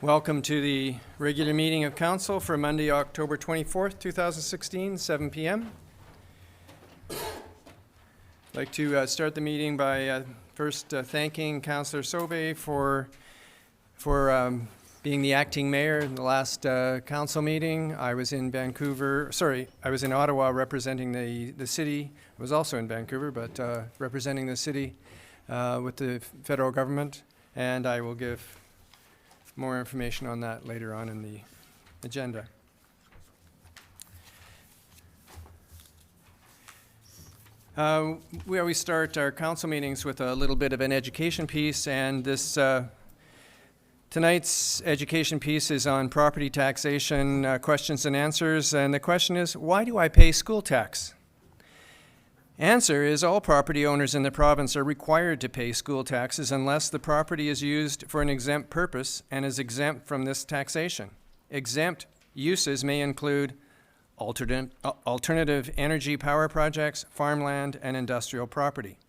Welcome to the regular meeting of council for Monday, October 24th, 2016, 7 p.m. I'd like to start the meeting by first thanking Councillor Sauvé for being the acting mayor in the last council meeting. I was in Ottawa representing the city. I was also in Vancouver, but representing the city with the federal government, and I will give more information on that later on in the agenda. We always start our council meetings with a little bit of an education piece, and this tonight's education piece is on property taxation questions and answers, and the question is, why do I pay school tax? Answer is all property owners in the province are required to pay school taxes unless the property is used for an exempt purpose and is exempt from this taxation. Exempt uses may include alternative energy power projects, farmland, and industrial property.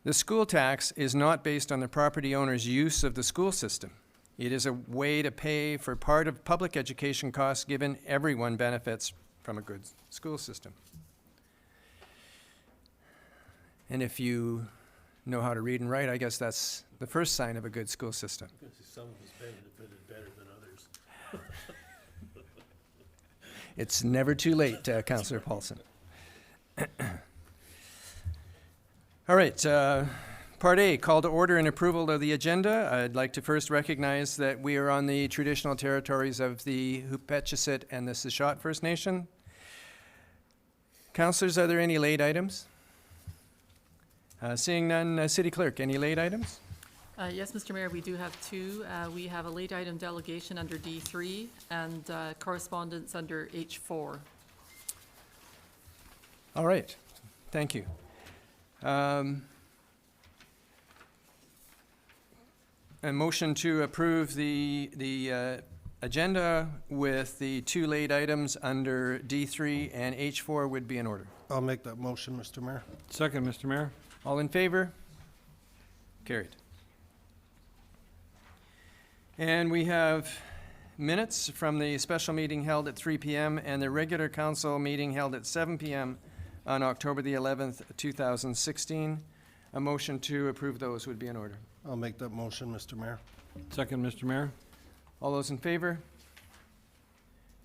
The school tax is not based on the property owner's use of the school system. It is a way to pay for part of public education costs, given everyone benefits from a good school system. And if you know how to read and write, I guess that's the first sign of a good school system. Some of us benefited better than others. It's never too late, Councillor Paulson. All right, Part A, call to order and approval of the agenda. I'd like to first recognize that we are on the traditional territories of the Hupetchisit and the Sishot First Nation. Councillors, are there any late items? Seeing none, City Clerk, any late items? Yes, Mr. Mayor, we do have two. We have a late item delegation under D3 and correspondence under H4. All right, thank you. A motion to approve the agenda with the two late items under D3 and H4 would be in order. I'll make that motion, Mr. Mayor. Second, Mr. Mayor. All in favor? Carried. And we have minutes from the special meeting held at 3 p.m. and the regular council meeting held at 7 p.m. on October the 11th, 2016. A motion to approve those would be in order. I'll make that motion, Mr. Mayor. Second, Mr. Mayor. All those in favor?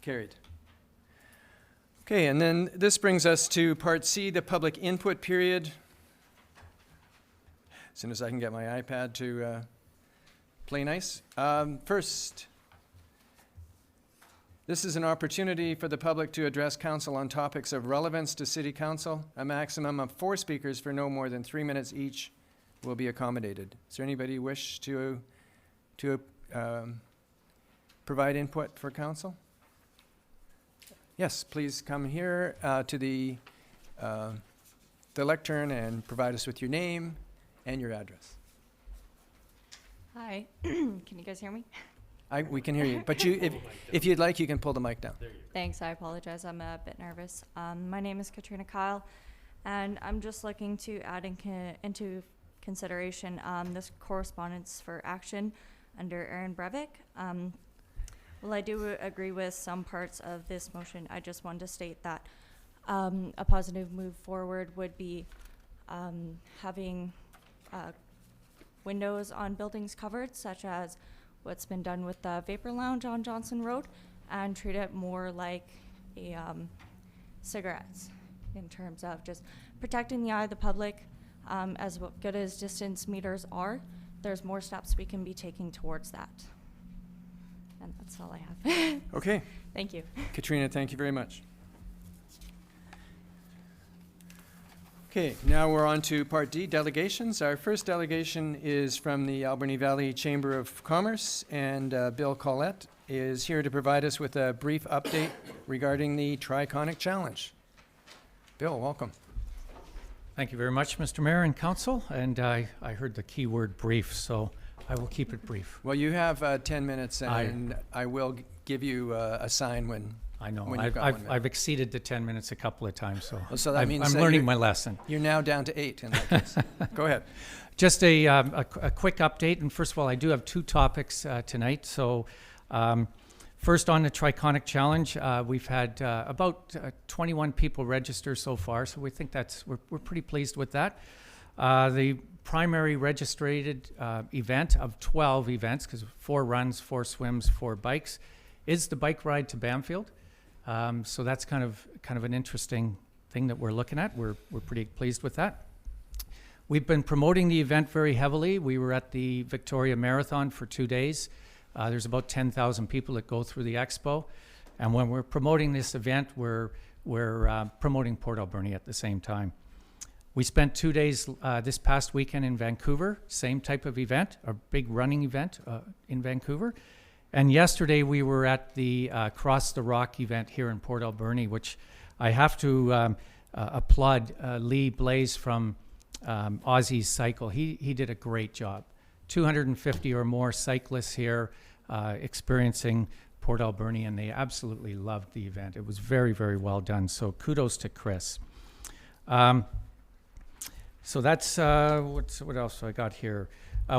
Carried. Okay, and then this brings us to Part C, the public input period. As soon as I can get my iPad to play nice. First, this is an opportunity for the public to address council on topics of relevance to City Council. A maximum of 4 speakers for no more than 3 minutes each will be accommodated. Is there anybody who wish to provide input for council? Yes, please come here to the lectern and provide us with your name and your address. Hi, can you guys hear me? We can hear you, but if you'd like, you can pull the mic down. Thanks, I apologize, I'm a bit nervous. My name is Katrina Kyle, and I'm just looking to add into consideration this correspondence for action under Aaron Breivik. Well, I do agree with some parts of this motion. I just wanted to state that a positive move forward would be having windows on buildings covered, such as what's been done with the Vapor Lounge on Johnson Road, and treat it more like a cigarettes in terms of just protecting the eye of the public. As good as distance meters are, there's more steps we can be taking towards that. And that's all I have. Okay. Thank you. Katrina, thank you very much. Okay, now we're on to Part D, delegations. Our first delegation is from the Alberni Valley Chamber of Commerce, and Bill Collette is here to provide us with a brief update regarding the Triconic Challenge. Bill, welcome. Thank you very much, Mr. Mayor and Council, and I heard the key word brief, so I will keep it brief. Well, you have 10 minutes, and I will give you a sign when I know. When you've got 1 minute. I've exceeded the 10 minutes a couple of times, so, Oh, so that I'm, means I'm that learning you're- my lesson. You're now down to 8 in that case. Go ahead. Just a quick update, and first of all, I do have 2 topics tonight. So, first on the Triconic Challenge, we've had about 21 people register so far, so we think we're pretty pleased with that. The primary registered event of 12 events, because 4 runs, 4 swims, 4 bikes, is the bike ride to Bamfield. So that's kind of an interesting thing that we're looking at. We're pretty pleased with that. We've been promoting the event very heavily. We were at the Victoria Marathon for 2 days. There's about 10,000 people that go through the expo. And when we're promoting this event, we're promoting Port Alberni at the same time. We spent 2 days this past weekend in Vancouver, same type of event, a big running event in Vancouver. And yesterday we were at the Cross the Rock event here in Port Alberni, which I have to applaud Lee Blaze from Aussie's Cycle. He did a great job. 250 or more cyclists here experiencing Port Alberni, and they absolutely loved the event. It was very, very well done. So kudos to Chris. So that's, what else I got here?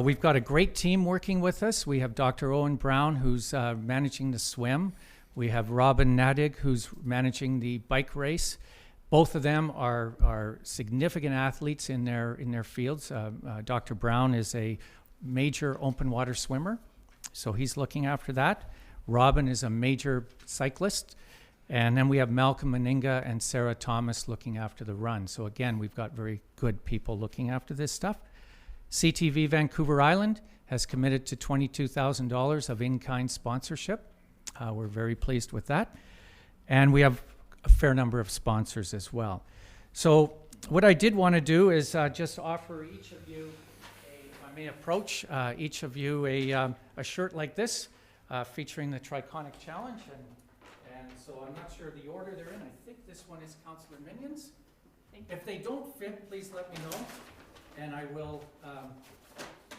We've got a great team working with us. We have Dr. Owen Brown, who's managing the swim. We have Robin Nadig, who's managing the bike race. Both of them are significant athletes in their fields. Dr. Brown is a major open water swimmer, so he's looking after that. Robin is a major cyclist. And then we have Malcolm Meninga and Sarah Thomas looking after the run. So again, we've got very good people looking after this stuff. CTV Vancouver Island has committed to $22,000 of in-kind sponsorship. We're very pleased with that. And we have a fair number of sponsors as well. So what I did want to do is just offer each of you, if I may approach each of you a shirt like this featuring the Triconic Challenge. And so I'm not sure the order they're in. I think this one is Councillor Minion's. If they don't fit, please let me know, and I will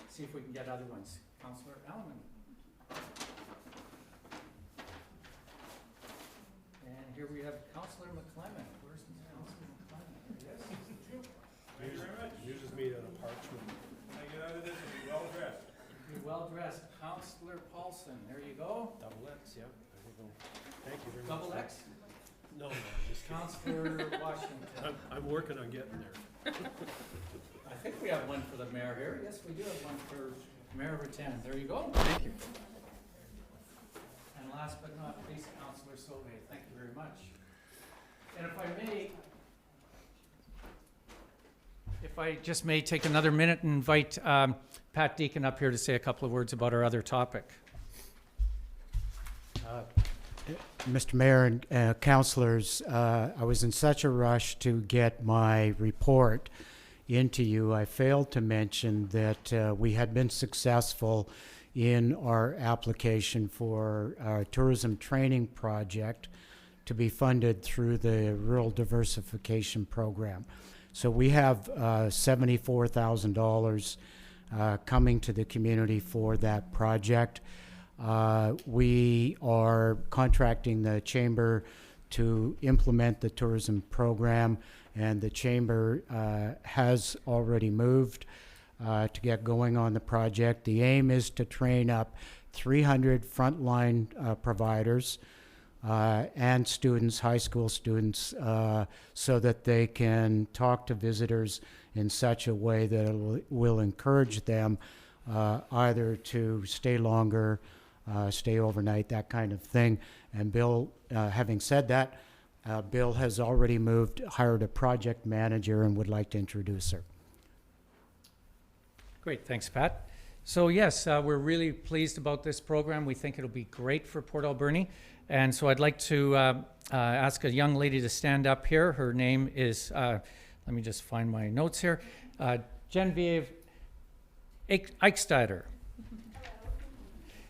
see if we can get other ones. Councillor Elman. And here we have Councillor McClement. Where's Councillor McClement? There he is. Yours is made out of parchment. I get out of this and be well dressed. You're well dressed. Councillor Paulson. There you go. Double X, yeah. There we go. Thank you very much. Double X. No, just kidding. Councillor Washington. I'm working on getting there. I think we have one for the mayor here. Yes, we do have one for Mayor Rattan. There you go. Thank you. And last but not least, Councillor Sauvé. Thank you very much. And if I just may take another minute and invite Pat Deacon up here to say a couple of words about our other topic. Mr. Mayor and councillors, I was in such a rush to get my report into you. I failed to mention that we had been successful in our application for our tourism training project to be funded through the Rural Diversification Program. So we have $74,000 coming to the community for that project. We are contracting the Chamber to implement the tourism program, and the Chamber has already moved to get going on the project. The aim is to train up 300 frontline providers and students, high school students, so that they can talk to visitors in such a way that it will encourage them either to stay longer, stay overnight, that kind of thing. And Bill, having said that, Bill has already hired a project manager and would like to introduce her. Great, thanks, Pat. So yes, we're really pleased about this program. We think it'll be great for Port Alberni. And so I'd like to ask a young lady to stand up here. Her name is, let me just find my notes here, Genevieve Eichsteider.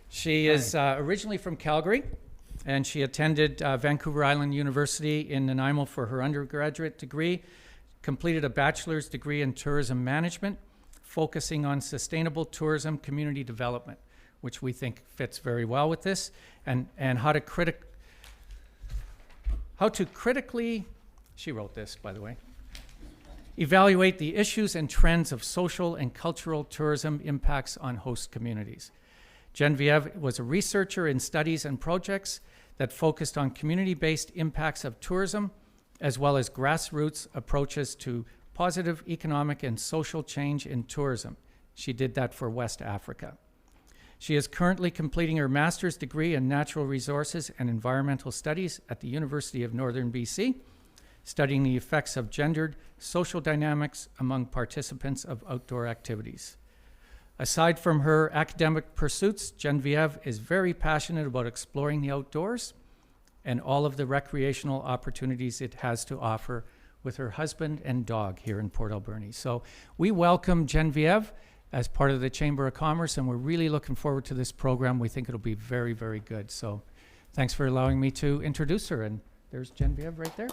She is originally from Calgary, and she attended Vancouver Island University in Nanaimo for her undergraduate degree, completed a bachelor's degree in tourism management, focusing on sustainable tourism community development, which we think fits very well with this, and how to how to critically, she wrote this, by the way, evaluate the issues and trends of social and cultural tourism impacts on host communities. Genevieve was a researcher in studies and projects that focused on community-based impacts of tourism, as well as grassroots approaches to positive economic and social change in tourism. She did that for West Africa. She is currently completing her master's degree in natural resources and environmental studies at the University of Northern BC, studying the effects of gendered social dynamics among participants of outdoor activities. Aside from her academic pursuits, Genevieve is very passionate about exploring the outdoors and all of the recreational opportunities it has to offer with her husband and dog here in Port Alberni. So we welcome Genevieve as part of the Chamber of Commerce, and we're really looking forward to this program. We think it'll be very, very good. So thanks for allowing me to introduce her. And there's Genevieve right there.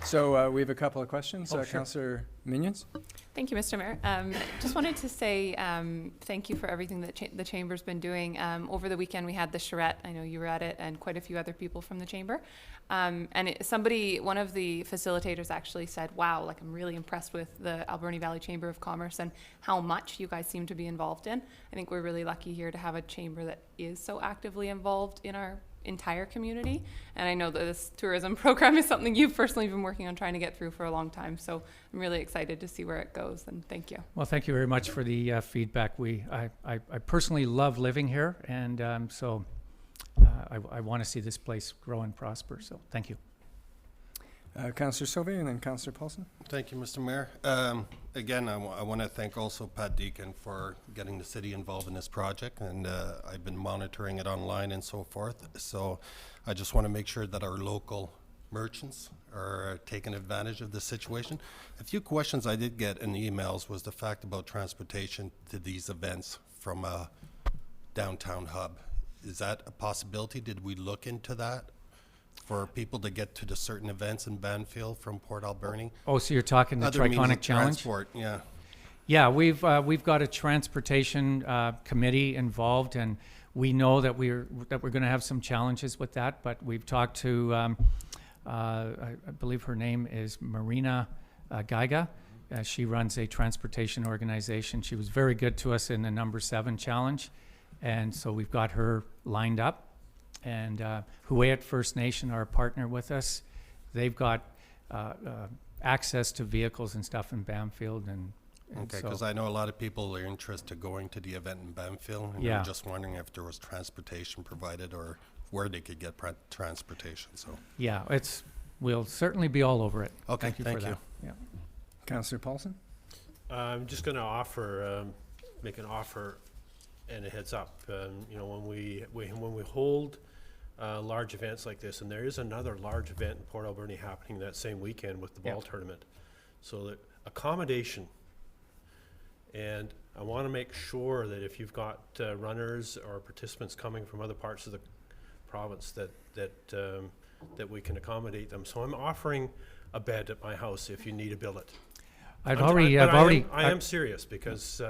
So we have a couple of questions. Oh, sure. Councillor Minions? Thank you, Mr. Mayor. Just wanted to say thank you for everything that the Chamber's been doing. Over the weekend, we had the charrette. I know you were at it, and quite a few other people from the Chamber. And one of the facilitators actually said, wow, like I'm really impressed with the Alberni Valley Chamber of Commerce and how much you guys seem to be involved in. I think we're really lucky here to have a chamber that is so actively involved in our entire community. And I know that this tourism program is something you've personally been working on trying to get through for a long time. So I'm really excited to see where it goes, and thank you. Well, thank you very much for the feedback. I personally love living here, and I want to see this place grow and prosper. So thank you. Councillor Sauvé and then Councillor Paulson. Thank you, Mr. Mayor. Again, I want to thank also Pat Deacon for getting the city involved in this project, and I've been monitoring it online and so forth. So I just want to make sure that our local merchants are taking advantage of the situation. A few questions I did get in the emails was the fact about transportation to these events from a downtown hub. Is that a possibility? Did we look into that? For people to get to the certain events in Banfield from Port Alberni? Oh, so you're talking the Other means Triconic of Challenge? transport, yeah. Yeah, we've got a transportation committee involved, and we know that we're going to have some challenges with that. But we've talked to, I believe her name is Marina Geiga. She runs a transportation organization. She was very good to us in the number 7 challenge, and so we've got her lined up. And Huayet First Nation are a partner with us. They've got access to vehicles and stuff in Banfield. And Okay, so- because I know a lot of people are interested in going to the event in Banfield, and Yeah. they're just wondering if there was transportation provided or where they could get transportation, so. Yeah, we'll certainly be all over it. Okay, Thank you thank for you. that. Yeah. Councillor Paulson? I'm just going to offer, make an offer and a heads up. You know, when we hold large events like this, and there is another large event in Port Alberni happening that same weekend with the ball tournament. So the accommodation, and I want to make sure that if you've got runners or participants coming from other parts of the province, that we can accommodate them. So I'm offering a bed at my house if you need a billet. I am serious, because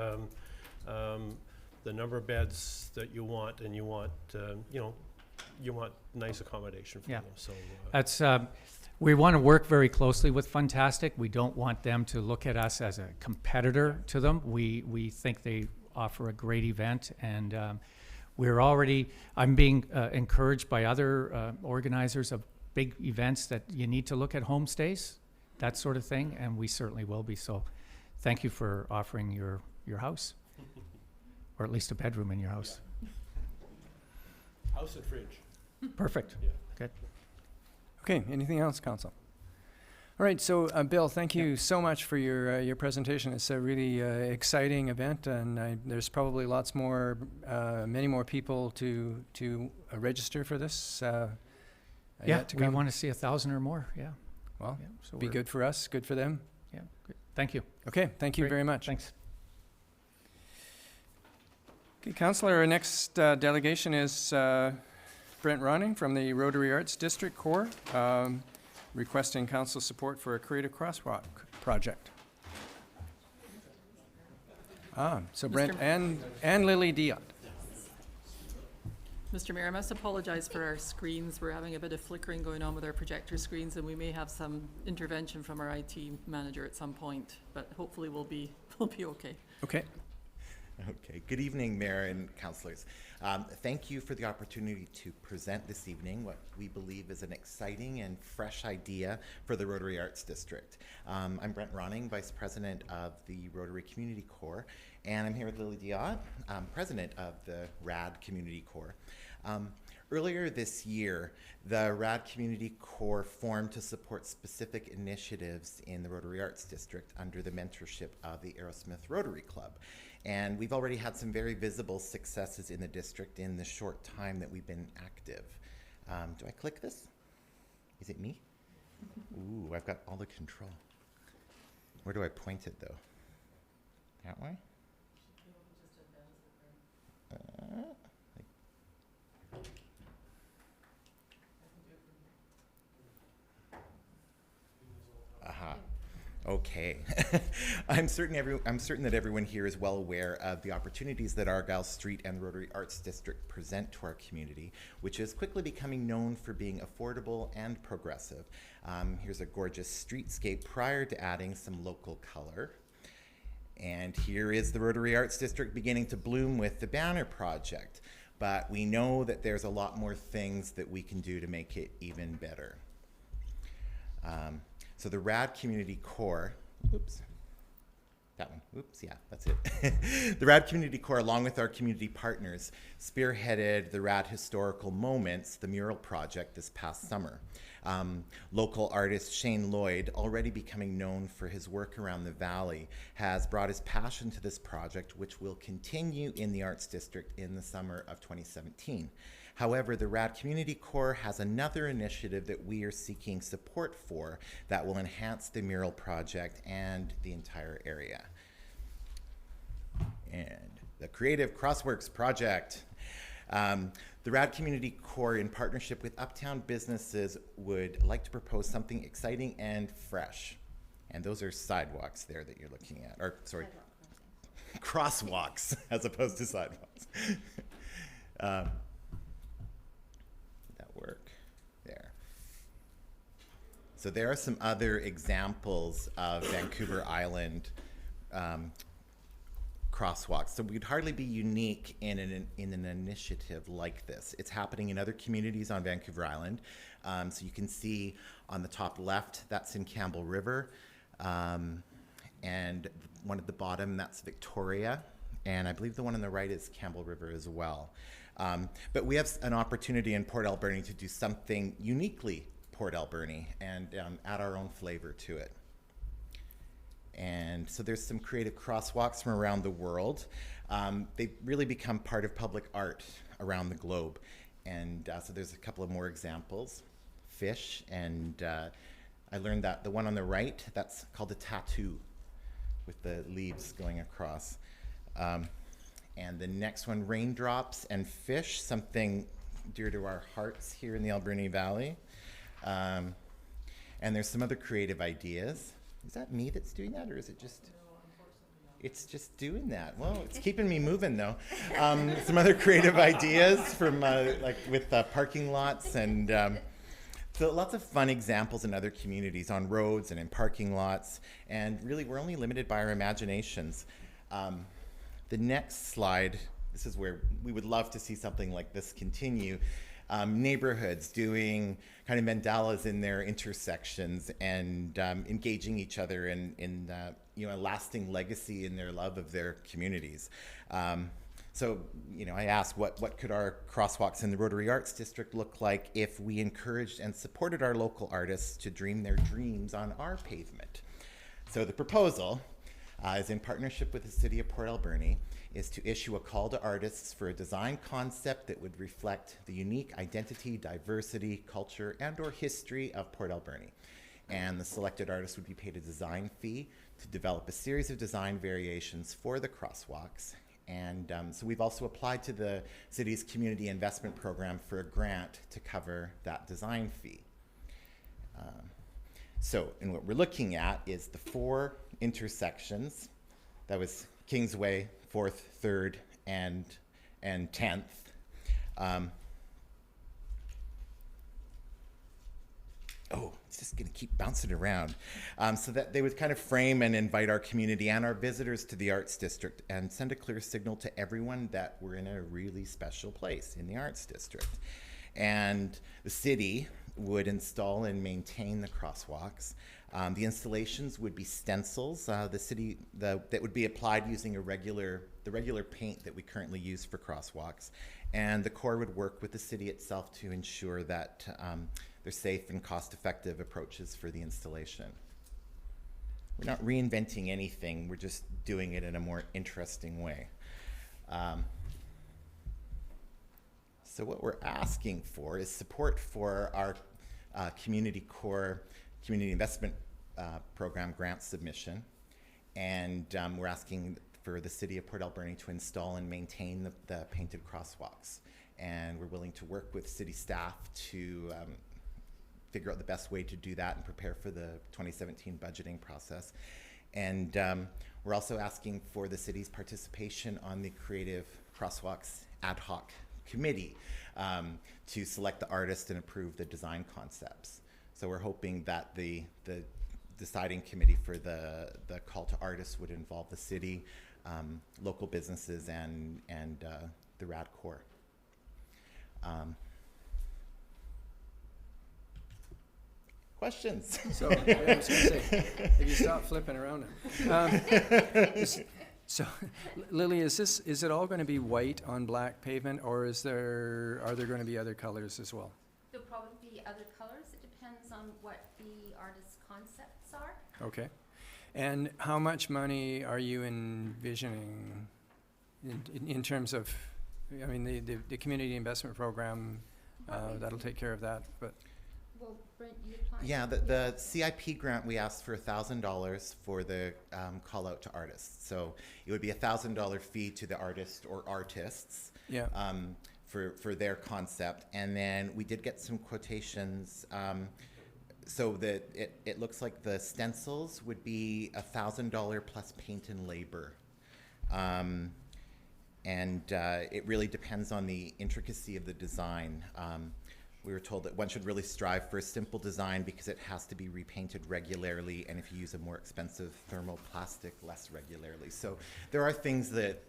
the number of beds that you want, and you want you want nice accommodation for Yeah. them. So That's we want to work very closely with Funtastic. We don't want them to look at us as a competitor to them. We think they offer a great event, and I'm being encouraged by other organizers of big events that you need to look at homestays, that sort of thing, and we certainly will be. So thank you for offering your house, or at least a bedroom in your house. house and fridge. Perfect. Yeah. Good. Okay, anything else, Council? All right, so Bill, thank you so much for your presentation. It's a really exciting event, and there's probably lots more, many more people to register for this. Yeah, yet to we come. want to see 1,000 or more. Yeah. Well, Yeah, so be we're- good for us, good for them. Yeah. Good. Thank you. Okay, thank you Great. very much. Thanks. Okay, Councillor, our next delegation is Brent Ronning from the Rotary Arts District Corps, requesting council support for a creative crosswalk project. So Brent and Lily Dion. Mr. Mayor, I must apologize for our screens. We're having a bit of flickering going on with our projector screens, and we may have some intervention from our IT manager at some point, but hopefully we'll be okay. Okay. Okay, good evening, Mayor and councillors. Thank you for the opportunity to present this evening what we believe is an exciting and fresh idea for the Rotary Arts District. I'm Brent Ronning, Vice President of the Rotary Community Corps, and I'm here with Lily Diot, President of the RAD Community Corps. Earlier this year, the RAD Community Corps formed to support specific initiatives in the Rotary Arts District under the mentorship of the Aerosmith Rotary Club. And we've already had some very visible successes in the district in the short time that we've been active. Do I click this? Is it me? Ooh, I've got all the control. Where do I point it though? That way? Aha. Okay. I'm certain that everyone here is well aware of the opportunities that Argyle Street and the Rotary Arts District present to our community, which is quickly becoming known for being affordable and progressive. Here's a gorgeous streetscape prior to adding some local color. And here is the Rotary Arts District beginning to bloom with the banner project. But we know that there's a lot more things that we can do to make it even better. So the RAD Community Corps, oops, that one, oops, yeah, that's it. The RAD Community Corps, along with our community partners, spearheaded the RAD Historical Moments, the Mural project this past summer. Local artist Shane Lloyd, already becoming known for his work around the Valley, has brought his passion to this project, which will continue in the Arts District in the summer of 2017. However, the RAD Community Corps has another initiative that we are seeking support for that will enhance the mural project and the entire area. And the Creative Crosswalks project. The RAD Community Corps, in partnership with Uptown businesses, would like to propose something exciting and fresh. And those are sidewalks there that you're looking at, or sorry, crosswalks as opposed to sidewalks. Work there. So there are some other examples of Vancouver Island crosswalks. So we'd hardly be unique in an initiative like this. It's happening in other communities on Vancouver Island. So you can see on the top left, that's in Campbell River. And one at the bottom, that's Victoria. And I believe the one on the right is Campbell River as well. But we have an opportunity in Port Alberni to do something uniquely Port Alberni and add our own flavor to it. And so there's some creative crosswalks from around the world. They've really become part of public art around the globe. And so there's a couple of more examples. Fish, and I learned that the one on the right, that's called a tattoo with the leaves going across. And the next one, raindrops and fish, something dear to our hearts here in the Alberni Valley. And there's some other creative ideas. Is that me that's doing that, or is it just? It's just doing that. Well, it's keeping me moving though. Some other creative ideas from like with parking lots and so lots of fun examples in other communities on roads and in parking lots. And really, we're only limited by our imaginations. The next slide, this is where we would love to see something like this continue. Neighborhoods doing kind of mandalas in their intersections and engaging each other in a lasting legacy in their love of their communities. So, I asked what could our crosswalks in the Rotary Arts District look like if we encouraged and supported our local artists to dream their dreams on our pavement. So the proposal is in partnership with the City of Port Alberni, is to issue a call to artists for a design concept that would reflect the unique identity, diversity, culture, and/or history of Port Alberni. And the selected artist would be paid a design fee to develop a series of design variations for the crosswalks. And so we've also applied to the city's community investment program for a grant to cover that design fee. And what we're looking at is the 4 intersections. That was Kingsway, 4th, 3rd, and 10th. oh, it's just going to keep bouncing around. So that they would kind of frame and invite our community and our visitors to the Arts District and send a clear signal to everyone that we're in a really special place in the Arts District. And the city would install and maintain the crosswalks. The installations would be stencils. That would be applied using the regular paint that we currently use for crosswalks. And the Corps would work with the city itself to ensure that they're safe and cost-effective approaches for the installation. We're not reinventing anything, we're just doing it in a more interesting way. So what we're asking for is support for our Community Corps Community Investment Program grant submission. And we're asking for the City of Port Alberni to install and maintain the painted crosswalks. And we're willing to work with city staff to figure out the best way to do that and prepare for the 2017 budgeting process. And we're also asking for the city's participation on the Creative Crosswalks Ad Hoc Committee to select the artist and approve the design concepts. So we're hoping that the deciding committee for the call to artists would involve the city, local businesses, and the RAD Corps. Questions? So, I was going to say, if you stop flipping around it. So, Lily, is it all going to be white on black pavement, or are there going to be other colors as well? There'll probably be other colors. It depends on what the artist's concepts are. Okay. And how much money are you envisioning in terms of, I mean, the community investment program, that'll take care of that, but. Well, Brent, you applied. Yeah, the CIP grant, we asked for $1,000 for the call out to artists. So it would be a $1,000 fee to the artist or artists. Yeah. For their concept. And then we did get some quotations. So that it looks like the stencils would be $1,000 plus paint and labor. And it really depends on the intricacy of the design. We were told that one should really strive for a simple design because it has to be repainted regularly, and if you use a more expensive thermoplastic, less regularly. So there are things that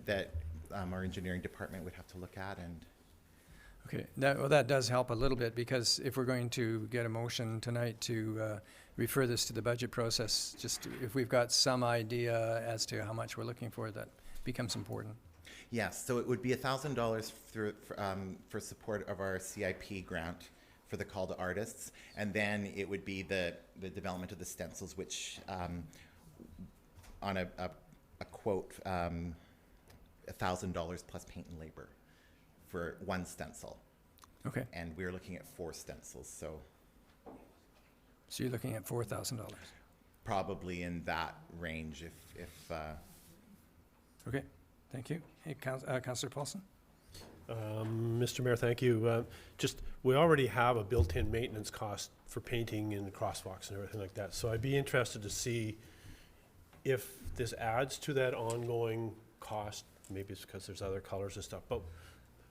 our engineering department would have to look at. And Okay, that does help a little bit, because if we're going to get a motion tonight to refer this to the budget process, just if we've got some idea as to how much we're looking for, that becomes important. yes, so it would be $1,000 for support of our CIP grant for the call to artists, and then it would be the development of the stencils, which on a quote, $1,000 plus paint and labor for one stencil. Okay, And we're looking at 4 stencils, so so you're looking at $4,000. probably in that range if Okay, thank you. Hey, Councillor Paulson? Mr. Mayor, thank you. We already have a built-in maintenance cost for painting and crosswalks and everything like that. So I'd be interested to see if this adds to that ongoing cost. Maybe it's because there's other colors and stuff, but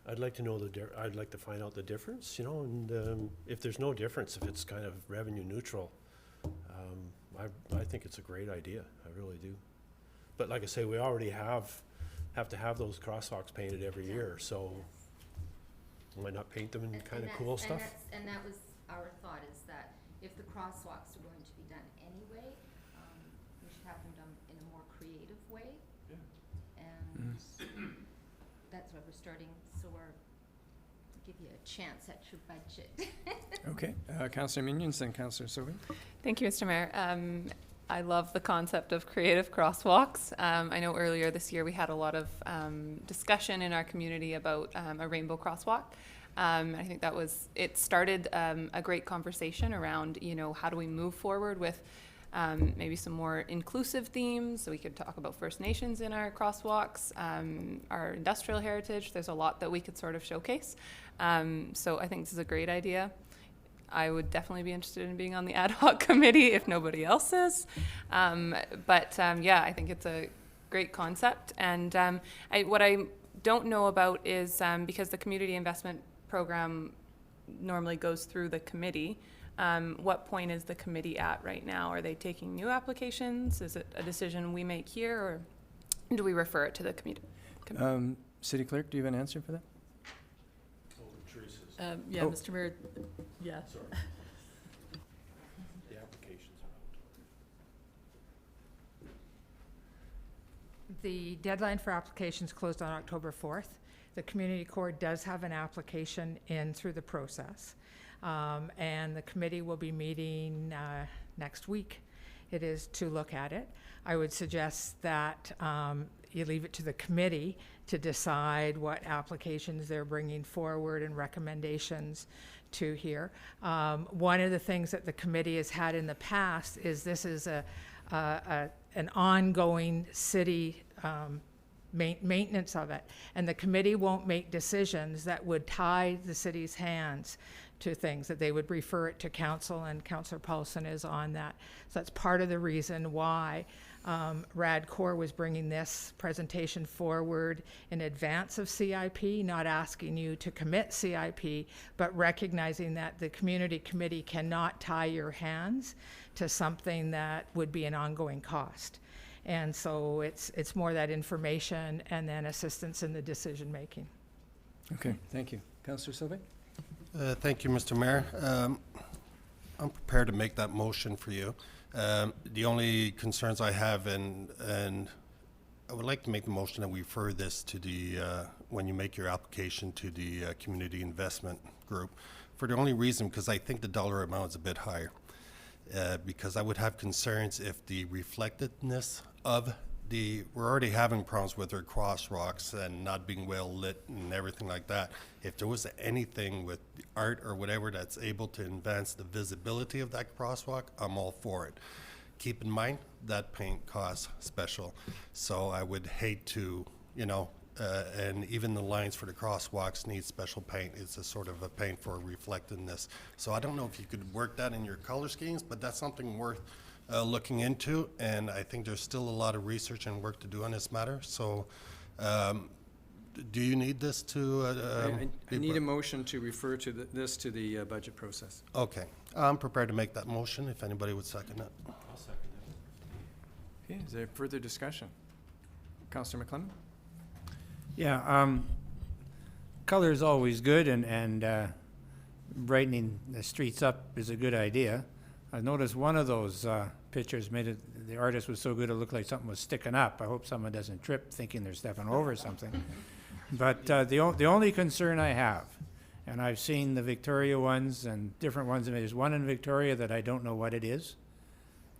I'd like to know I'd like to find out the difference, and if there's no difference, if it's kind of revenue neutral, I think it's a great idea. I really do. But like I say, we already have to have those crosswalks painted every year, so why not paint them in kind of cool stuff? And that was our thought, is that if the crosswalks are going to be done anyway, we should have them done in a more creative way. And that's why we're starting, so we're give you a chance at your budget. Okay, Councillor Minions, then Councillor Sobey. Thank you, Mr. Mayor. I love the concept of creative crosswalks. I know earlier this year we had a lot of discussion in our community about a rainbow crosswalk. I think it started a great conversation around, how do we move forward with maybe some more inclusive themes. So we could talk about First Nations in our crosswalks, our industrial heritage. There's a lot that we could sort of showcase. So I think this is a great idea. I would definitely be interested in being on the ad hoc committee if nobody else is. Yeah, I think it's a great concept. And what I don't know about is because the community investment program normally goes through the committee, What point is the committee at right now? Are they taking new applications? Is it a decision we make here, or do we refer it to the committee? City Clerk, do you have an answer for that? Yeah, Oh. Mr. Mayor, yeah. Sorry. The applications are out. The deadline for applications closed on October 4th. The Community Core does have an application in through the process. And the committee will be meeting next week. It is to look at it. I would suggest that you leave it to the committee to decide what applications they're bringing forward and recommendations to here. One of the things that the committee has had in the past is this is an ongoing city maintenance of it. And the committee won't make decisions that would tie the city's hands to things, that they would refer it to council, and Councillor Paulson is on that. So that's part of the reason why RADCOR was bringing this presentation forward in advance of CIP, not asking you to commit CIP, but recognizing that the community committee cannot tie your hands to something that would be an ongoing cost. And so it's more that information and then assistance in the decision making. Okay, thank you. Councillor Sylvain? Thank you, Mr. Mayor. I'm prepared to make that motion for you. The only concerns I have, and I would like to make the motion that we refer this to the, when you make your application to the Community Investment Group, for the only reason, because I think the dollar amount is a bit higher. Because I would have concerns if the reflectedness of we're already having problems with our crosswalks and not being well lit and everything like that. If there was anything with the art or whatever that's able to advance the visibility of that crosswalk, I'm all for it. Keep in mind that paint costs special. So I would hate to, and even the lines for the crosswalks need special paint. It's a sort of a paint for reflectedness. So I don't know if you could work that in your color schemes, but that's something worth looking into, and I think there's still a lot of research and work to do on this matter. So do you need this to I need a motion to refer to this to the budget process. Okay, I'm prepared to make that motion if anybody would second it. I'll second it. Okay, is there further discussion? Councillor McClellan? Yeah, color is always good, and brightening the streets up is a good idea. I noticed one of those pictures the artist was so good it looked like something was sticking up. I hope someone doesn't trip thinking they're stepping over something. But the only concern I have, and I've seen the Victoria ones and different ones, and there's one in Victoria that I don't know what it is.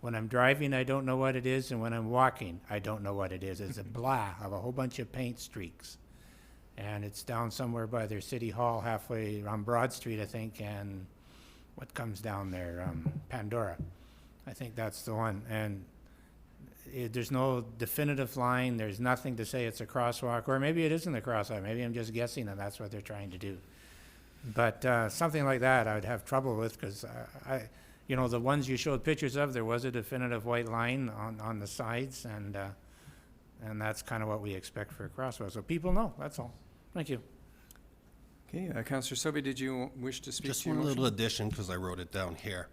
When I'm driving, I don't know what it is, and when I'm walking, I don't know what it is. It's a blah of a whole bunch of paint streaks. And it's down somewhere by their city hall, halfway on Broad Street, I think, and what comes down there, Pandora. I think that's the one. And there's no definitive line. There's nothing to say it's a crosswalk, or maybe it isn't a crosswalk. Maybe I'm just guessing and that's what they're trying to do. But something like that I would have trouble with, because the ones you showed pictures of, there was a definitive white line on the sides, and that's kind of what we expect for a crosswalk. So people know, that's all. Thank you. Okay, Councillor Sobey, did you wish to speak Just to your one motion? little addition, because I wrote it down here.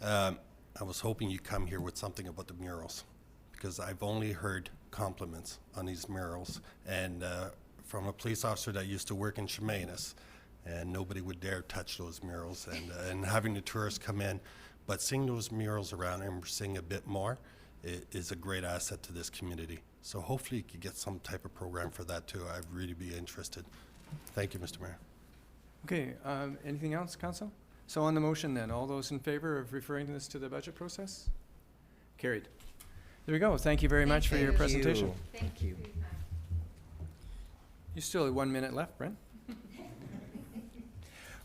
I was hoping you'd come here with something about the murals, because I've only heard compliments on these murals, and from a police officer that used to work in Chemainus, and nobody would dare touch those murals, and having the tourists come in. But seeing those murals around and seeing a bit more is a great asset to this community. So hopefully you could get some type of program for that too. I'd really be interested. Thank you, Mr. Mayor. Okay, anything else, Council? So on the motion then, all those in favor of referring this to the budget process? Carried. There we go. Thank you very much for your presentation. Thank you. You still have 1 minute left, Brent.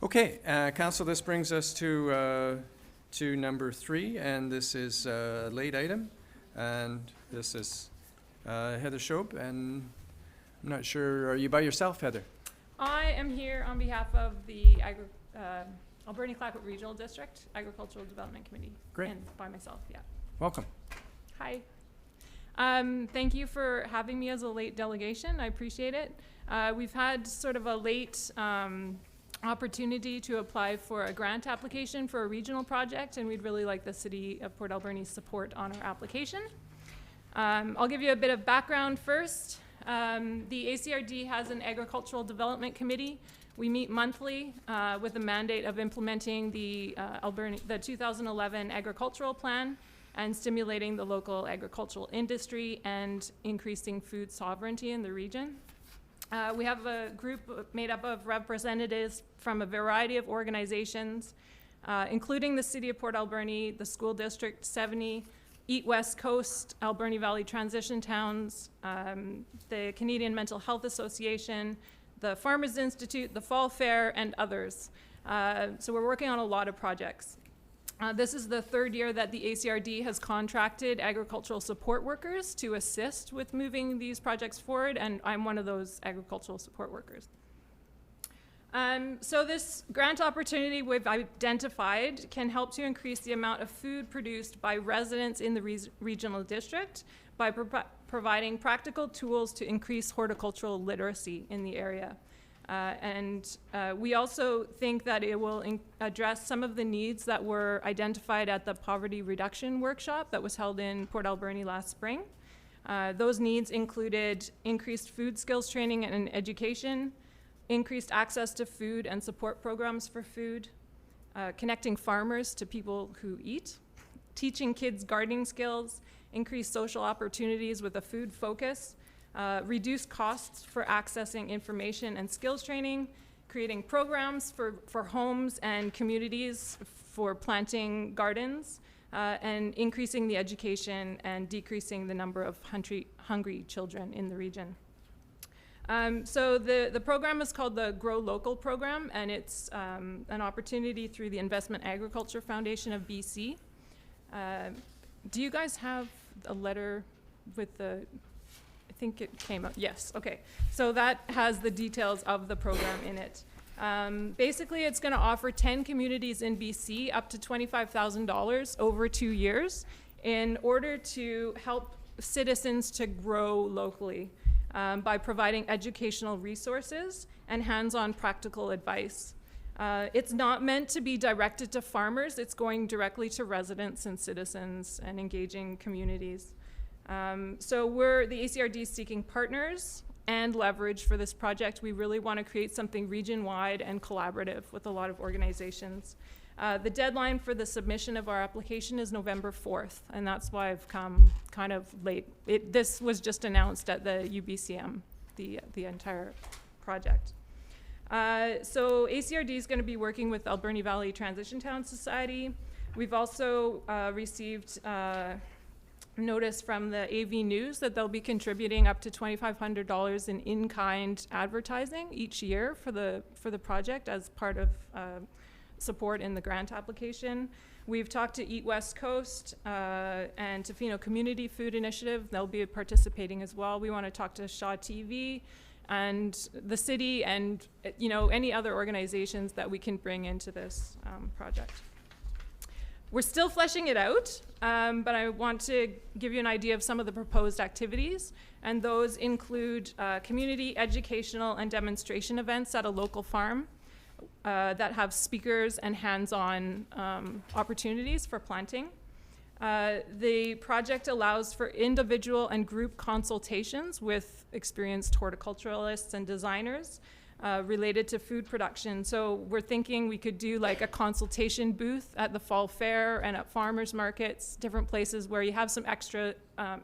Okay, Council, this brings us to number 3, and this is a late item, and this is Heather Shope, and I'm not sure, are you by yourself, Heather? I am here on behalf of the Alberni Clackwood Regional District Agricultural Development Committee. Great. And by myself, yeah. Welcome. Hi. Thank you for having me as a late delegation. I appreciate it. We've had sort of a late opportunity to apply for a grant application for a regional project, and we'd really like the City of Port Alberni's support on our application. I'll give you a bit of background first. The ACRD has an agricultural development committee. We meet monthly with the mandate of implementing the 2011 agricultural plan and stimulating the local agricultural industry and increasing food sovereignty in the region. We have a group made up of representatives from a variety of organizations, including the City of Port Alberni, the School District 70, Eat West Coast, Alberni Valley Transition Towns, the Canadian Mental Health Association, the Farmers Institute, the Fall Fair, and others. So we're working on a lot of projects. This is the third year that the ACRD has contracted agricultural support workers to assist with moving these projects forward, and I'm one of those agricultural support workers. So this grant opportunity we've identified can help to increase the amount of food produced by residents in the regional district by providing practical tools to increase horticultural literacy in the area. We also think that it will address some of the needs that were identified at the poverty reduction workshop that was held in Port Alberni last spring. Those needs included increased food skills training and education, increased access to food and support programs for food, connecting farmers to people who eat, teaching kids gardening skills, increased social opportunities with a food focus, reduce costs for accessing information and skills training, creating programs for homes and communities for planting gardens, and increasing the education and decreasing the number of hungry children in the region. So the program is called the Grow Local program, and it's an opportunity through the Investment Agriculture Foundation of BC. Do you guys have a letter with the, I think it came up, yes, okay. So that has the details of the program in it. Basically, it's going to offer 10 communities in BC up to $25,000 over 2 years in order to help citizens to grow locally by providing educational resources and hands-on practical advice. It's not meant to be directed to farmers. It's going directly to residents and citizens and engaging communities. So the ACRD is seeking partners and leverage for this project. We really want to create something region-wide and collaborative with a lot of organizations. The deadline for the submission of our application is November 4th, and that's why I've come kind of late. This was just announced at the UBCM, the entire project. So ACRD is going to be working with Alberni Valley Transition Town Society. We've also received notice from the AV News that they'll be contributing up to $2,500 in in-kind advertising each year for the project as part of support in the grant application. We've talked to Eat West Coast and Tofino Community Food Initiative. They'll be participating as well. We want to talk to Shaw TV and the city and any other organizations that we can bring into this project. We're still fleshing it out, but I want to give you an idea of some of the proposed activities, and those include community educational and demonstration events at a local farm that have speakers and hands-on opportunities for planting. The project allows for individual and group consultations with experienced horticulturalists and designers related to food production. So we're thinking we could do like a consultation booth at the fall fair and at farmers markets, different places where you have some extra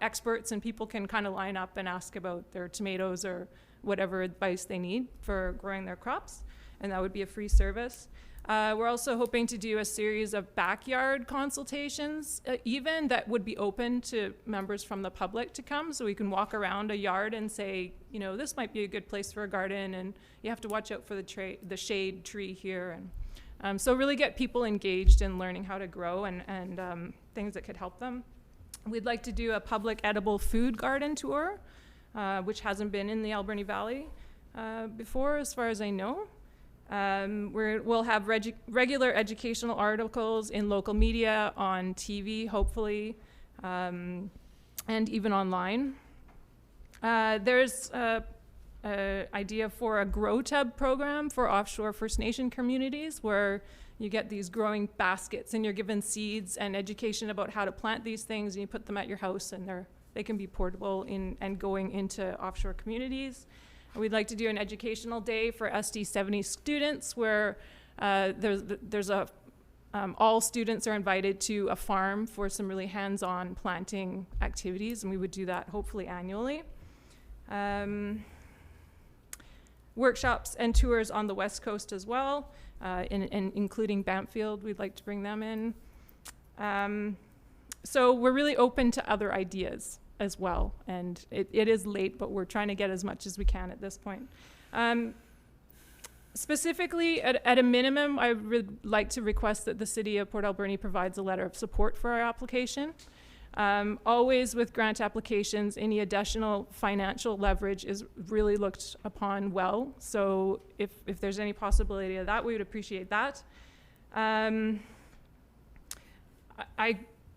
experts and people can kind of line up and ask about their tomatoes or whatever advice they need for growing their crops. And that would be a free service. We're also hoping to do a series of backyard consultations, even that would be open to members from the public to come, so we can walk around a yard and say, this might be a good place for a garden, and you have to watch out for the shade tree here. And so really get people engaged in learning how to grow and things that could help them. We'd like to do a public edible food garden tour, which hasn't been in the Alberni Valley before, as far as I know. We'll have regular educational articles in local media, on TV, hopefully, and even online. There's a idea for a grow tub program for offshore First Nation communities, where you get these growing baskets and you're given seeds and education about how to plant these things, and you put them at your house, and they can be portable and going into offshore communities. And we'd like to do an educational day for SD 70 students, where all students are invited to a farm for some really hands-on planting activities, and we would do that hopefully annually. Workshops and tours on the West Coast as well, including Bamfield. We'd like to bring them in. So we're really open to other ideas as well, and it is late, but we're trying to get as much as we can at this point. Specifically, at a minimum, I would like to request that the City of Port Alberni provides a letter of support for our application. Always with grant applications, any additional financial leverage is really looked upon well. So if there's any possibility of that, we would appreciate that. I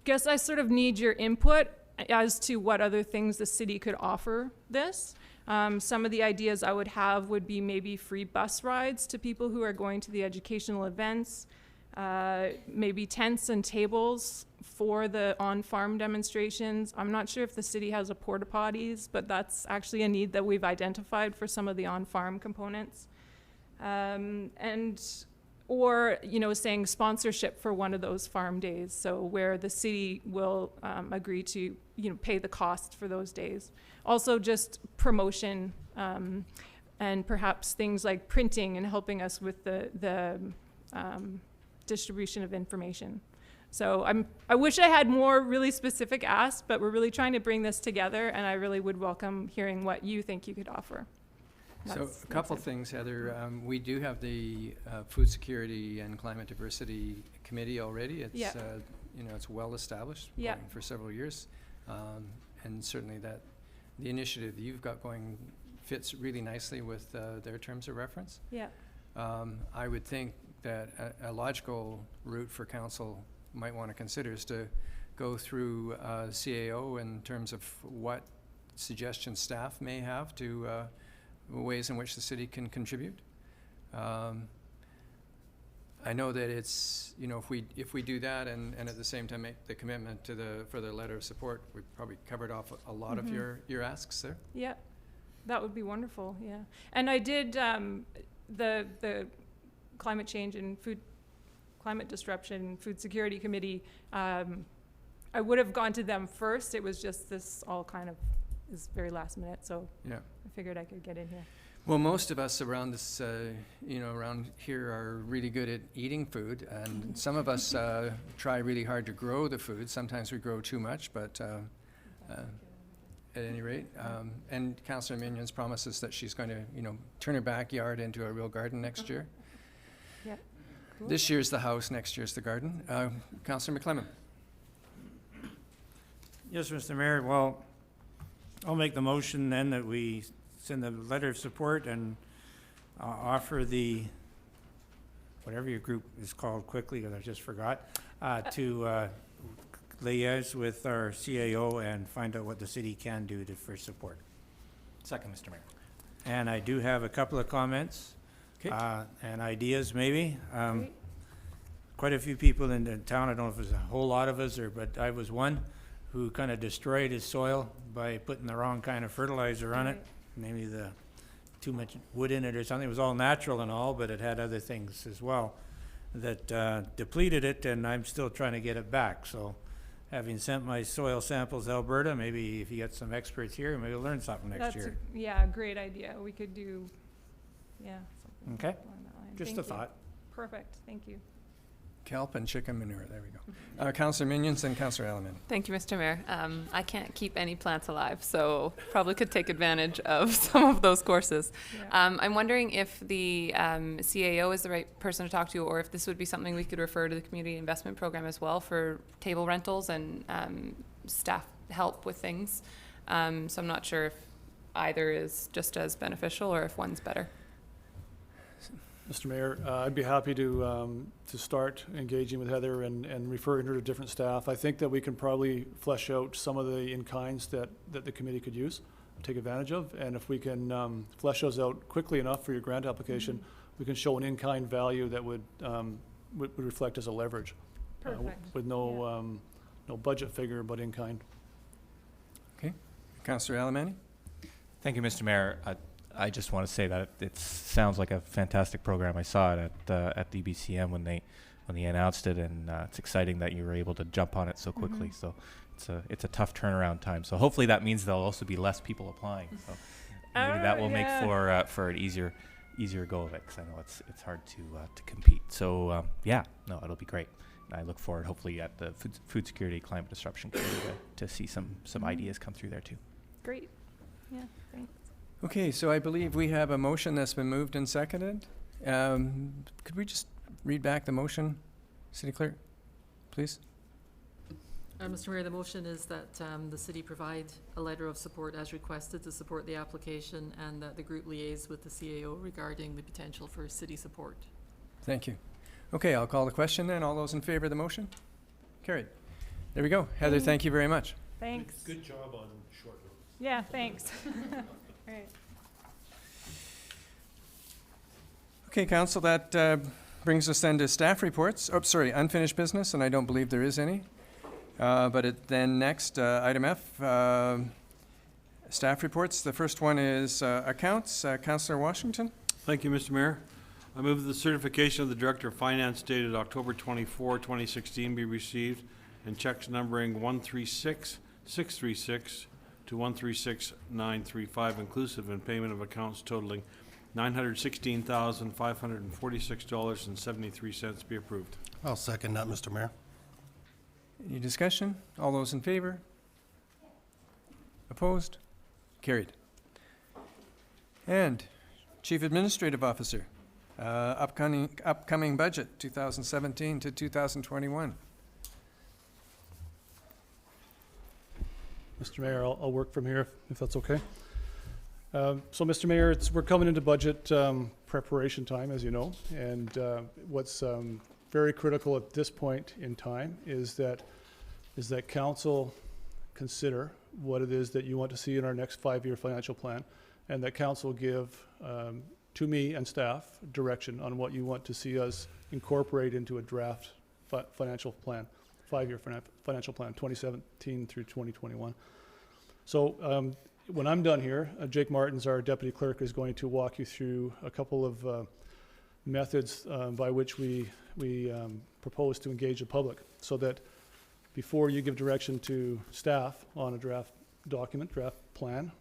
guess I sort of need your input as to what other things the city could offer this. Some of the ideas I would have would be maybe free bus rides to people who are going to the educational events, maybe tents and tables for the on-farm demonstrations. I'm not sure if the city has a porta potties, but that's actually a need that we've identified for some of the on-farm components. Or, saying sponsorship for one of those farm days, so where the city will agree to, pay the cost for those days. Also just promotion, and perhaps things like printing and helping us with the distribution of information. So I wish I had more really specific asks, but we're really trying to bring this together, and I really would welcome hearing what you think you could offer. So a couple things, Heather. We do have the Food Security and Climate Diversity Committee already. It's it's well established, going for several years, and certainly that the initiative that you've got going fits really nicely with their terms of reference. Yeah. I would think that a logical route for council might want to consider is to go through CAO in terms of what suggestions staff may have to ways in which the city can contribute. I know that it's, if we do that and at the same time make the commitment to for the letter of support, we've probably covered off a lot of your asks there. Yeah, that would be wonderful. Yeah, and I did the climate change and climate disruption food security committee. I would have gone to them first. It was just this all kind of is very last minute, so I figured I could get in here. Well, most of us around this, around here are really good at eating food, and some of us try really hard to grow the food. Sometimes we grow too much, but at any rate, and Councillor Mignon's promises that she's going to, turn her backyard into a real garden next year. Yeah. Cool. This year's the house, next year's the garden. Councillor McClellan. Yes, Mr. Mayor. Well, I'll make the motion then that we send a letter of support and offer the, whatever your group is called quickly, because I just forgot, to liaise with our CAO and find out what the city can do for support. Second, Mr. Mayor. And I do have a couple of comments and ideas maybe. Quite a few people in the town, I don't know if it's a whole lot of us, but I was one who kind of destroyed his soil by putting the wrong kind of fertilizer on it. Maybe too much wood in it or something. It was all natural and all, but it had other things as well that depleted it, and I'm still trying to get it back. So having sent my soil samples to Alberta, maybe if you got some experts here, maybe we'll learn something next year. Yeah, a great idea. We could do, something Okay. along that line. Just Thank a you. thought. Perfect, thank you. Kelp and chicken manure, there we go. Councillor Mignons and Councillor Elliman. Thank you, Mr. Mayor. I can't keep any plants alive, so probably could take advantage of some of those courses. Yeah. I'm wondering if the CAO is the right person to talk to, or if this would be something we could refer to the community investment program as well for table rentals and staff help with things. So I'm not sure if either is just as beneficial or if one's better. Mr. Mayor, I'd be happy to start engaging with Heather and referring her to different staff. I think that we can probably flesh out some of the in-kinds that the committee could use. take advantage of. And if we can flesh those out quickly enough for your grant application, we can show an in-kind value that would reflect as a leverage. Perfect. With no budget figure, but in kind. Okay. Councillor Alemany? Thank you, Mr. Mayor. I just want to say that it sounds like a fantastic program. I saw it at the BCM when they announced it, and it's exciting that you were able to jump on it so quickly. So it's a tough turnaround time. So hopefully that means there'll also be less people applying. So maybe that will make for an easier go of it, because I know it's hard to compete. So it'll be great. And I look forward, hopefully, at the food security climate disruption committee to see some ideas come through there too. Great. Yeah, thanks. Okay, so I believe we have a motion that's been moved and seconded. Could we just read back the motion, City Clerk, please? Mr. Mayor, the motion is that the city provide a letter of support as requested to support the application, and that the group liaise with the CAO regarding the potential for city support. Thank you. Okay, I'll call the question then. All those in favor of the motion? Carried. There we go. Heather, thank you very much. Thanks. Good job on short notice. Yeah, thanks. All right. Okay, Council, that brings us then to staff reports. Oh, sorry, unfinished business, and I don't believe there is any. Then next, item F, staff reports. The first one is accounts. Councillor Washington? Thank you, Mr. Mayor. I move that the certification of the Director of Finance dated October 24, 2016 be received, and checks numbering 136,636 to 136,935 inclusive, and payment of accounts totaling $916,546.73 be approved. I'll second that, Mr. Mayor. Any discussion? All those in favor? Opposed? Carried. And Chief Administrative Officer, upcoming budget 2017 to 2021. Mr. Mayor, I'll work from here if that's okay. So, Mr. Mayor, we're coming into budget preparation time, as you know, and what's very critical at this point in time is that council consider what it is that you want to see in our next 5-year financial plan, and that council give to me and staff direction on what you want to see us incorporate into a draft financial plan, 5-year financial plan, 2017 through 2021. So when I'm done here, Jake Martins, our deputy clerk, is going to walk you through a couple of methods by which we propose to engage the public, so that before you give direction to staff on a draft document, draft plan,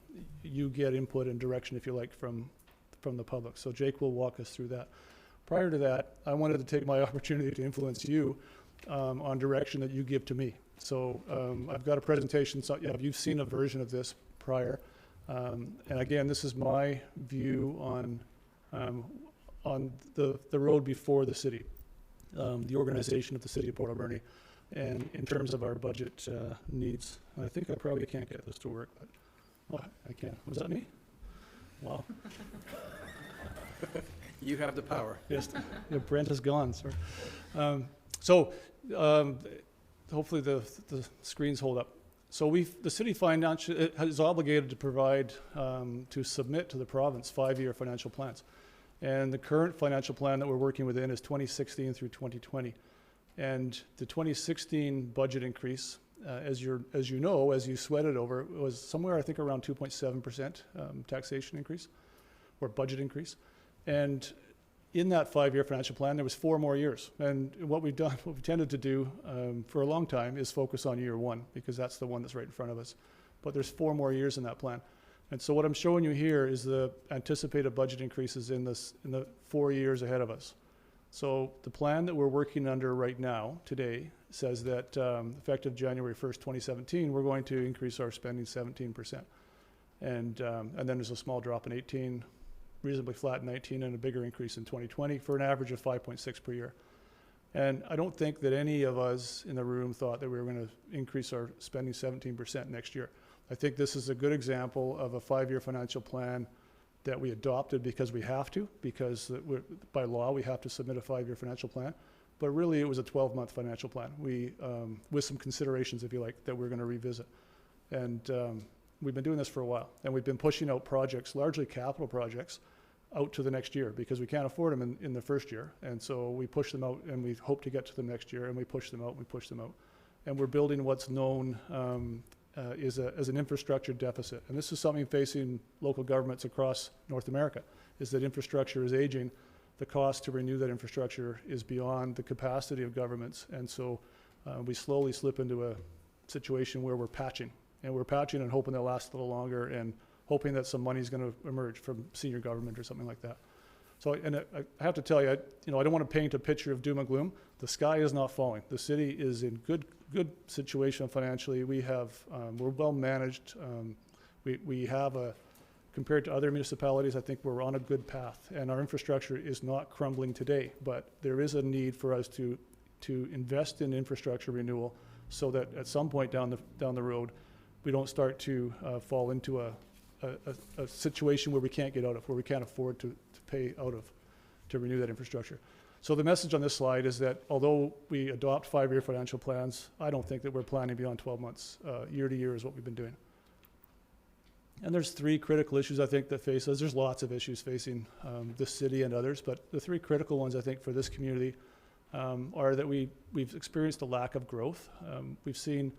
you get input and direction, if you like, from the public. So Jake will walk us through that. Prior to that, I wanted to take my opportunity to influence you on direction that you give to me. So I've got a presentation, so you've seen a version of this prior. And again, this is my view on the road before the city, the organization of the city of Port Alberni, and in terms of our budget needs. I think I probably can't get this to work, but I can. Was that me? Wow. You have the power. Yes, Brent is gone, sir. Hopefully the screens hold up. So the city is obligated to provide, to submit to the province 5-year financial plans. And the current financial plan that we're working within is 2016 through 2020. And the 2016 budget increase, as you know, as you sweated over, it was somewhere, I think, around 2.7% taxation increase, or budget increase. And in that 5-year financial plan, there was 4 more years. And what we've tended to do for a long time is focus on year 1, because that's the one that's right in front of us. But there's 4 more years in that plan. And so what I'm showing you here is the anticipated budget increases in the 4 years ahead of us. So the plan that we're working under right now, today, says that effective January 1st, 2017, we're going to increase our spending 17%. And then there's a small drop in 18, reasonably flat in 19, and a bigger increase in 2020 for an average of 5.6 per year. And I don't think that any of us in the room thought that we were going to increase our spending 17% next year. I think this is a good example of a 5-year financial plan that we adopted because we have to, because by law we have to submit a 5-year financial plan. But really it was a 12-month financial plan. We, with some considerations, if you like, that we're going to revisit. And we've been doing this for a while, and we've been pushing out projects, largely capital projects, out to the next year because we can't afford them in the first year. And so we push them out and we hope to get to them next year, and we push them out and we push them out. And we're building what's known as an infrastructure deficit. And this is something facing local governments across North America, is that infrastructure is aging. The cost to renew that infrastructure is beyond the capacity of governments. And so we slowly slip into a situation where we're patching. And we're patching and hoping they'll last a little longer and hoping that some money is going to emerge from senior government or something like that. So, and I have to tell you, I don't want to paint a picture of doom and gloom. The sky is not falling. The city is in good situation financially. We have, we're well managed. We have compared to other municipalities, I think we're on a good path, and our infrastructure is not crumbling today. But there is a need for us to invest in infrastructure renewal, so that at some point down the road, we don't start to fall into a situation where we can't get out of, where we can't afford to pay out of to renew that infrastructure. So the message on this slide is that although we adopt 5-year financial plans, I don't think that we're planning beyond 12 months. Year to year is what we've been doing. And there's 3 critical issues I think that face us. There's lots of issues facing this city and others, but the 3 critical ones I think for this community are that we've experienced a lack of growth. We've seen,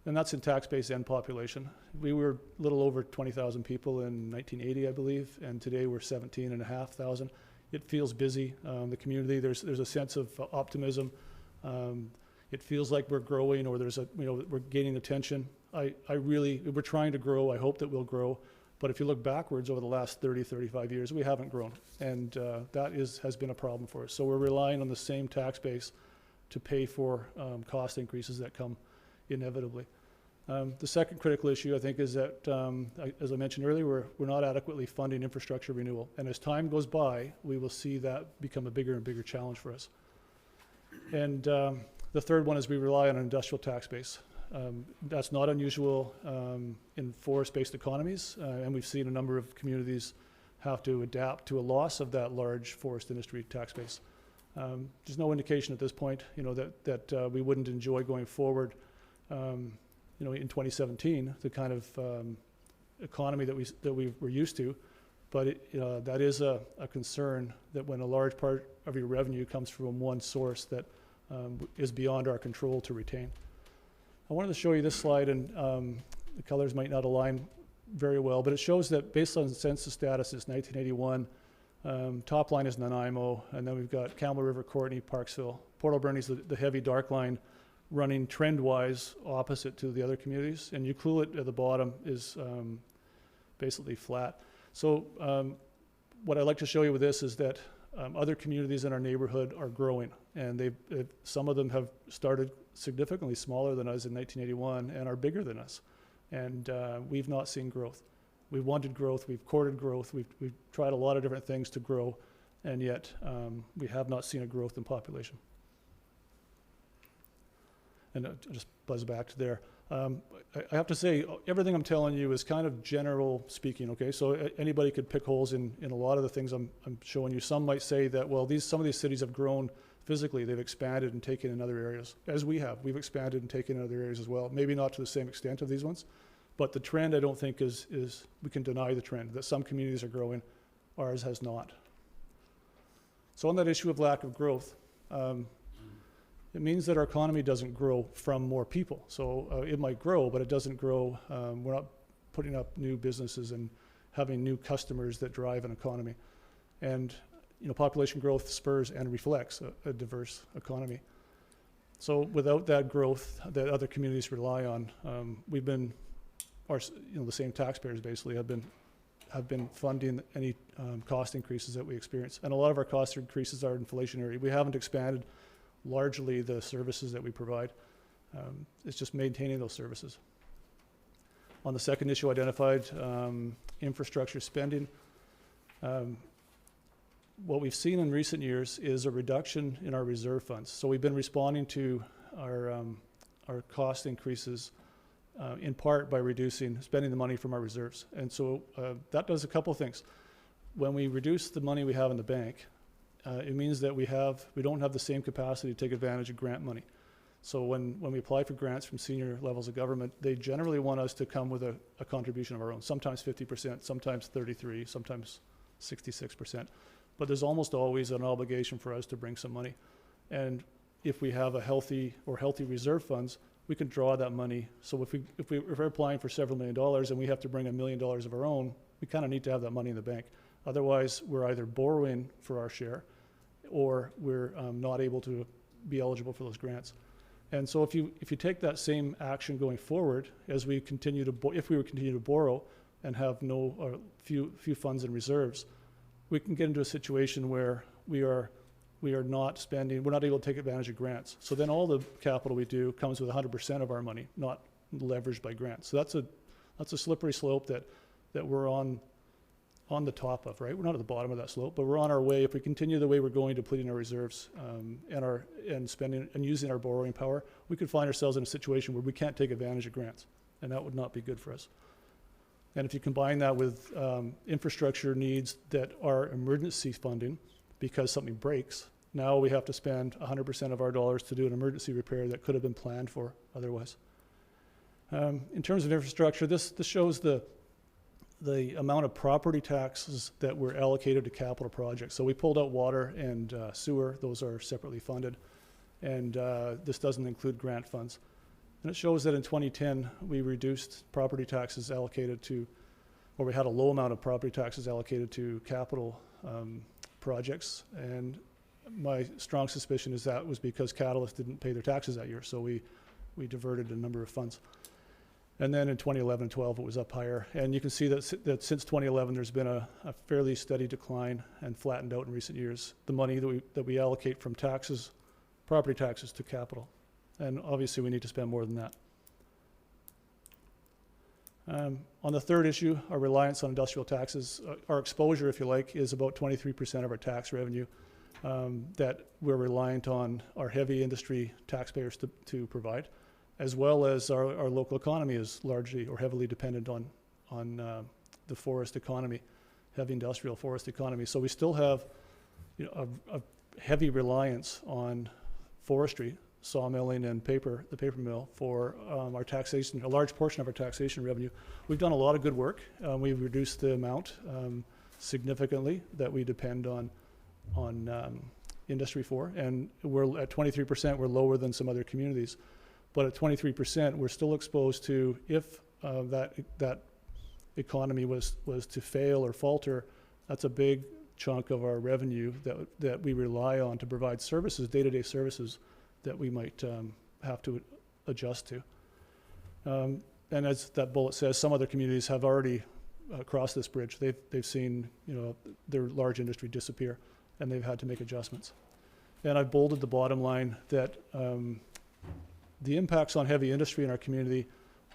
and that's in tax base and population. We were a little over 20,000 people in 1980, I believe, and today we're 17,500. It feels busy. The community, there's a sense of optimism. It feels like we're growing, or we're gaining attention. We're trying to grow. I hope that we'll grow. But if you look backwards over the last 30, 35 years, we haven't grown. And that has been a problem for us. So we're relying on the same tax base to pay for cost increases that come inevitably. The second critical issue, I think, is that, as I mentioned earlier, we're not adequately funding infrastructure renewal. And as time goes by, we will see that become a bigger and bigger challenge for us. And the third one is we rely on an industrial tax base. That's not unusual in forest-based economies, and we've seen a number of communities have to adapt to a loss of that large forest industry tax base. There's no indication at this point, that we wouldn't enjoy going forward, in 2017, the kind of economy that we were used to. But that is a concern, that when a large part of your revenue comes from one source that is beyond our control to retain. I wanted to show you this slide, and the colors might not align very well, but it shows that based on census status since 1981, top line is Nanaimo, and then we've got Campbell River, Courtney, Parksville. Port Alberni's the heavy dark line, running trend-wise opposite to the other communities, and Ucluelet at the bottom is basically flat. So what I'd like to show you with this is that other communities in our neighborhood are growing, and some of them have started significantly smaller than us in 1981 and are bigger than us, and we've not seen growth. We've wanted growth, we've courted growth, we've tried a lot of different things to grow, and yet we have not seen a growth in population. And just buzz back to there. I have to say, everything I'm telling you is kind of general speaking, okay? So anybody could pick holes in a lot of the things I'm showing you. Some might say that, well, some of these cities have grown physically. They've expanded and taken in other areas, as we have. We've expanded and taken in other areas as well. Maybe not to the same extent of these ones, but the trend, I don't think, is we can deny the trend, that some communities are growing, ours has not. So on that issue of lack of growth, it means that our economy doesn't grow from more people. So it might grow, but it doesn't grow. We're not putting up new businesses and having new customers that drive an economy. And population growth spurs and reflects a diverse economy. So without that growth that other communities rely on, the same taxpayers basically have been funding any cost increases that we experience. And a lot of our cost increases are inflationary. We haven't expanded largely the services that we provide. It's just maintaining those services. On the second issue identified, infrastructure spending, what we've seen in recent years is a reduction in our reserve funds. So we've been responding to our cost increases in part by spending the money from our reserves. And so that does a couple of things. When we reduce the money we have in the bank, it means that we don't have the same capacity to take advantage of grant money. So when we apply for grants from senior levels of government, they generally want us to come with a contribution of our own, sometimes 50%, sometimes 33%, sometimes 66%. But there's almost always an obligation for us to bring some money. And if we have a healthy reserve funds, we can draw that money. So if we're applying for several $1 million and we have to bring $1 million of our own, we kind of need to have that money in the bank. Otherwise, we're either borrowing for our share or we're not able to be eligible for those grants. And so if you take that same action going forward, as we continue to, if we continue to borrow and have no or few funds and reserves, we can get into a situation where we are not spending, we're not able to take advantage of grants. So then all the capital we do comes with 100% of our money, not leveraged by grants. So that's a slippery slope that we're on the top of, right? We're not at the bottom of that slope, but we're on our way. If we continue the way we're going, depleting our reserves and spending and using our borrowing power, we could find ourselves in a situation where we can't take advantage of grants, and that would not be good for us. And if you combine that with infrastructure needs that are emergency funding because something breaks, now we have to spend 100% of our dollars to do an emergency repair that could have been planned for otherwise. In terms of infrastructure, this shows the amount of property taxes that were allocated to capital projects. So we pulled out water and sewer; those are separately funded, and this doesn't include grant funds. And it shows that in 2010 we reduced property taxes allocated to, or we had a low amount of property taxes allocated to capital projects. And my strong suspicion is that was because Catalyst didn't pay their taxes that year, so we diverted a number of funds. And then in 2011 and 12, it was up higher. And you can see that since 2011, there's been a fairly steady decline and flattened out in recent years, the money that we allocate from taxes, property taxes, to capital. And obviously, we need to spend more than that. On the third issue, our reliance on industrial taxes, our exposure, if you like, is about 23% of our tax revenue that we're reliant on our heavy industry taxpayers to provide, as well as our local economy is largely or heavily dependent on the forest economy, heavy industrial forest economy. So we still have a heavy reliance on forestry, sawmilling and the paper mill for our taxation, a large portion of our taxation revenue. We've done a lot of good work. We've reduced the amount significantly that we depend on industry for, and we're at 23%, we're lower than some other communities. But at 23%, we're still exposed to, if that economy was to fail or falter, that's a big chunk of our revenue that we rely on to provide services, day-to-day services that we might have to adjust to. And as that bullet says, some other communities have already crossed this bridge. They've seen their large industry disappear, and they've had to make adjustments. And I've bolded the bottom line that the impacts on heavy industry in our community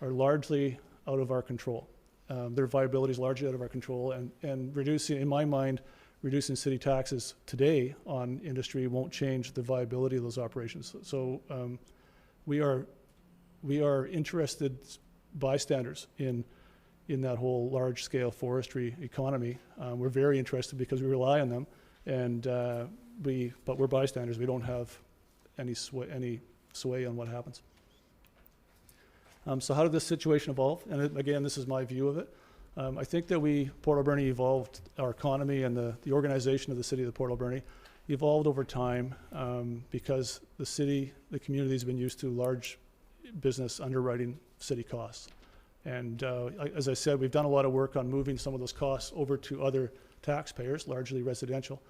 are largely out of our control. Their viability is largely out of our control, and reducing, in my mind, reducing city taxes today on industry won't change the viability of those operations. So we are interested bystanders in that whole large-scale forestry economy. We're very interested because we rely on them, but we're bystanders. We don't have any sway on what happens. So how did this situation evolve? And again, this is my view of it. I think that Port Alberni evolved, our economy and the organization of the city of Port Alberni evolved over time because the community has been used to large business underwriting city costs. And as I said, we've done a lot of work on moving some of those costs over to other taxpayers, largely residential.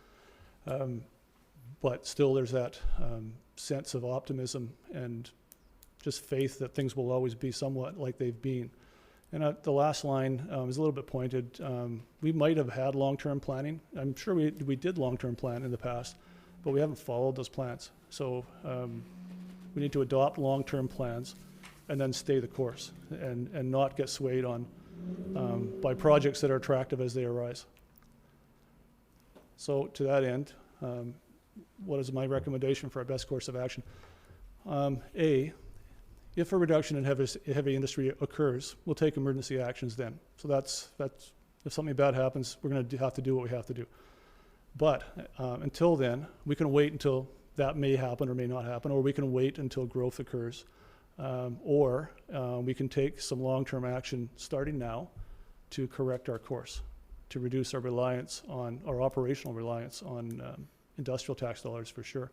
But still there's that sense of optimism and just faith that things will always be somewhat like they've been. And the last line is a little bit pointed. We might have had long-term planning. I'm sure we did long-term plan in the past, but we haven't followed those plans. So we need to adopt long-term plans and then stay the course and not get swayed on by projects that are attractive as they arise. So to that end, what is my recommendation for our best course of action? If a reduction in heavy industry occurs, we'll take emergency actions then. So that's if something bad happens, we're going to have to do what we have to do. But until then, we can wait until that may happen or may not happen, or we can wait until growth occurs. Or we can take some long-term action starting now to correct our course, to reduce our reliance on, our operational reliance on industrial tax dollars for sure,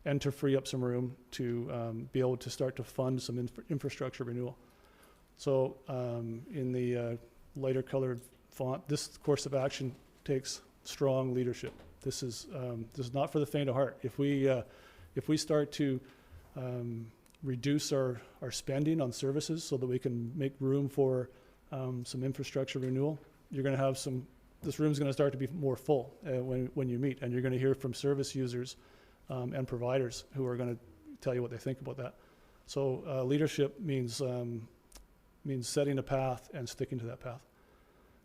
and to free up some room to be able to start to fund some infrastructure renewal. So in the lighter colored font, this course of action takes strong leadership. This is not for the faint of heart. If we start to reduce our spending on services so that we can make room for some infrastructure renewal, you're going to have this room's going to start to be more full when you meet, and you're going to hear from service users and providers who are going to tell you what they think about that. So leadership means setting a path and sticking to that path.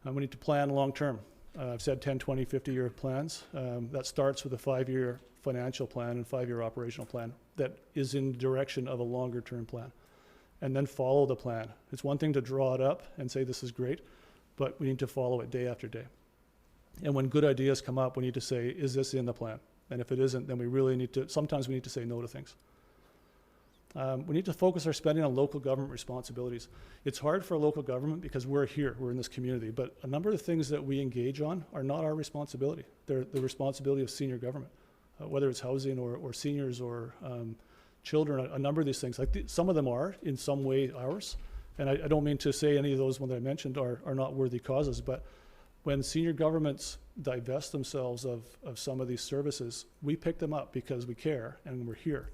We need to plan long term. I've said 10, 20, 50-year plans. That starts with a 5-year financial plan and 5-year operational plan that is in the direction of a longer term plan. And then follow the plan. It's one thing to draw it up and say this is great, but we need to follow it day after day. And when good ideas come up, we need to say, is this in the plan? And if it isn't, then we really need to, sometimes we need to say no to things. We need to focus our spending on local government responsibilities. It's hard for a local government because we're here, we're in this community, but a number of the things that we engage on are not our responsibility. They're the responsibility of senior government, whether it's housing or seniors or children, a number of these things. Some of them are in some way ours, and I don't mean to say any of those ones that I mentioned are not worthy causes, but when senior governments divest themselves of some of these services, we pick them up because we care and we're here.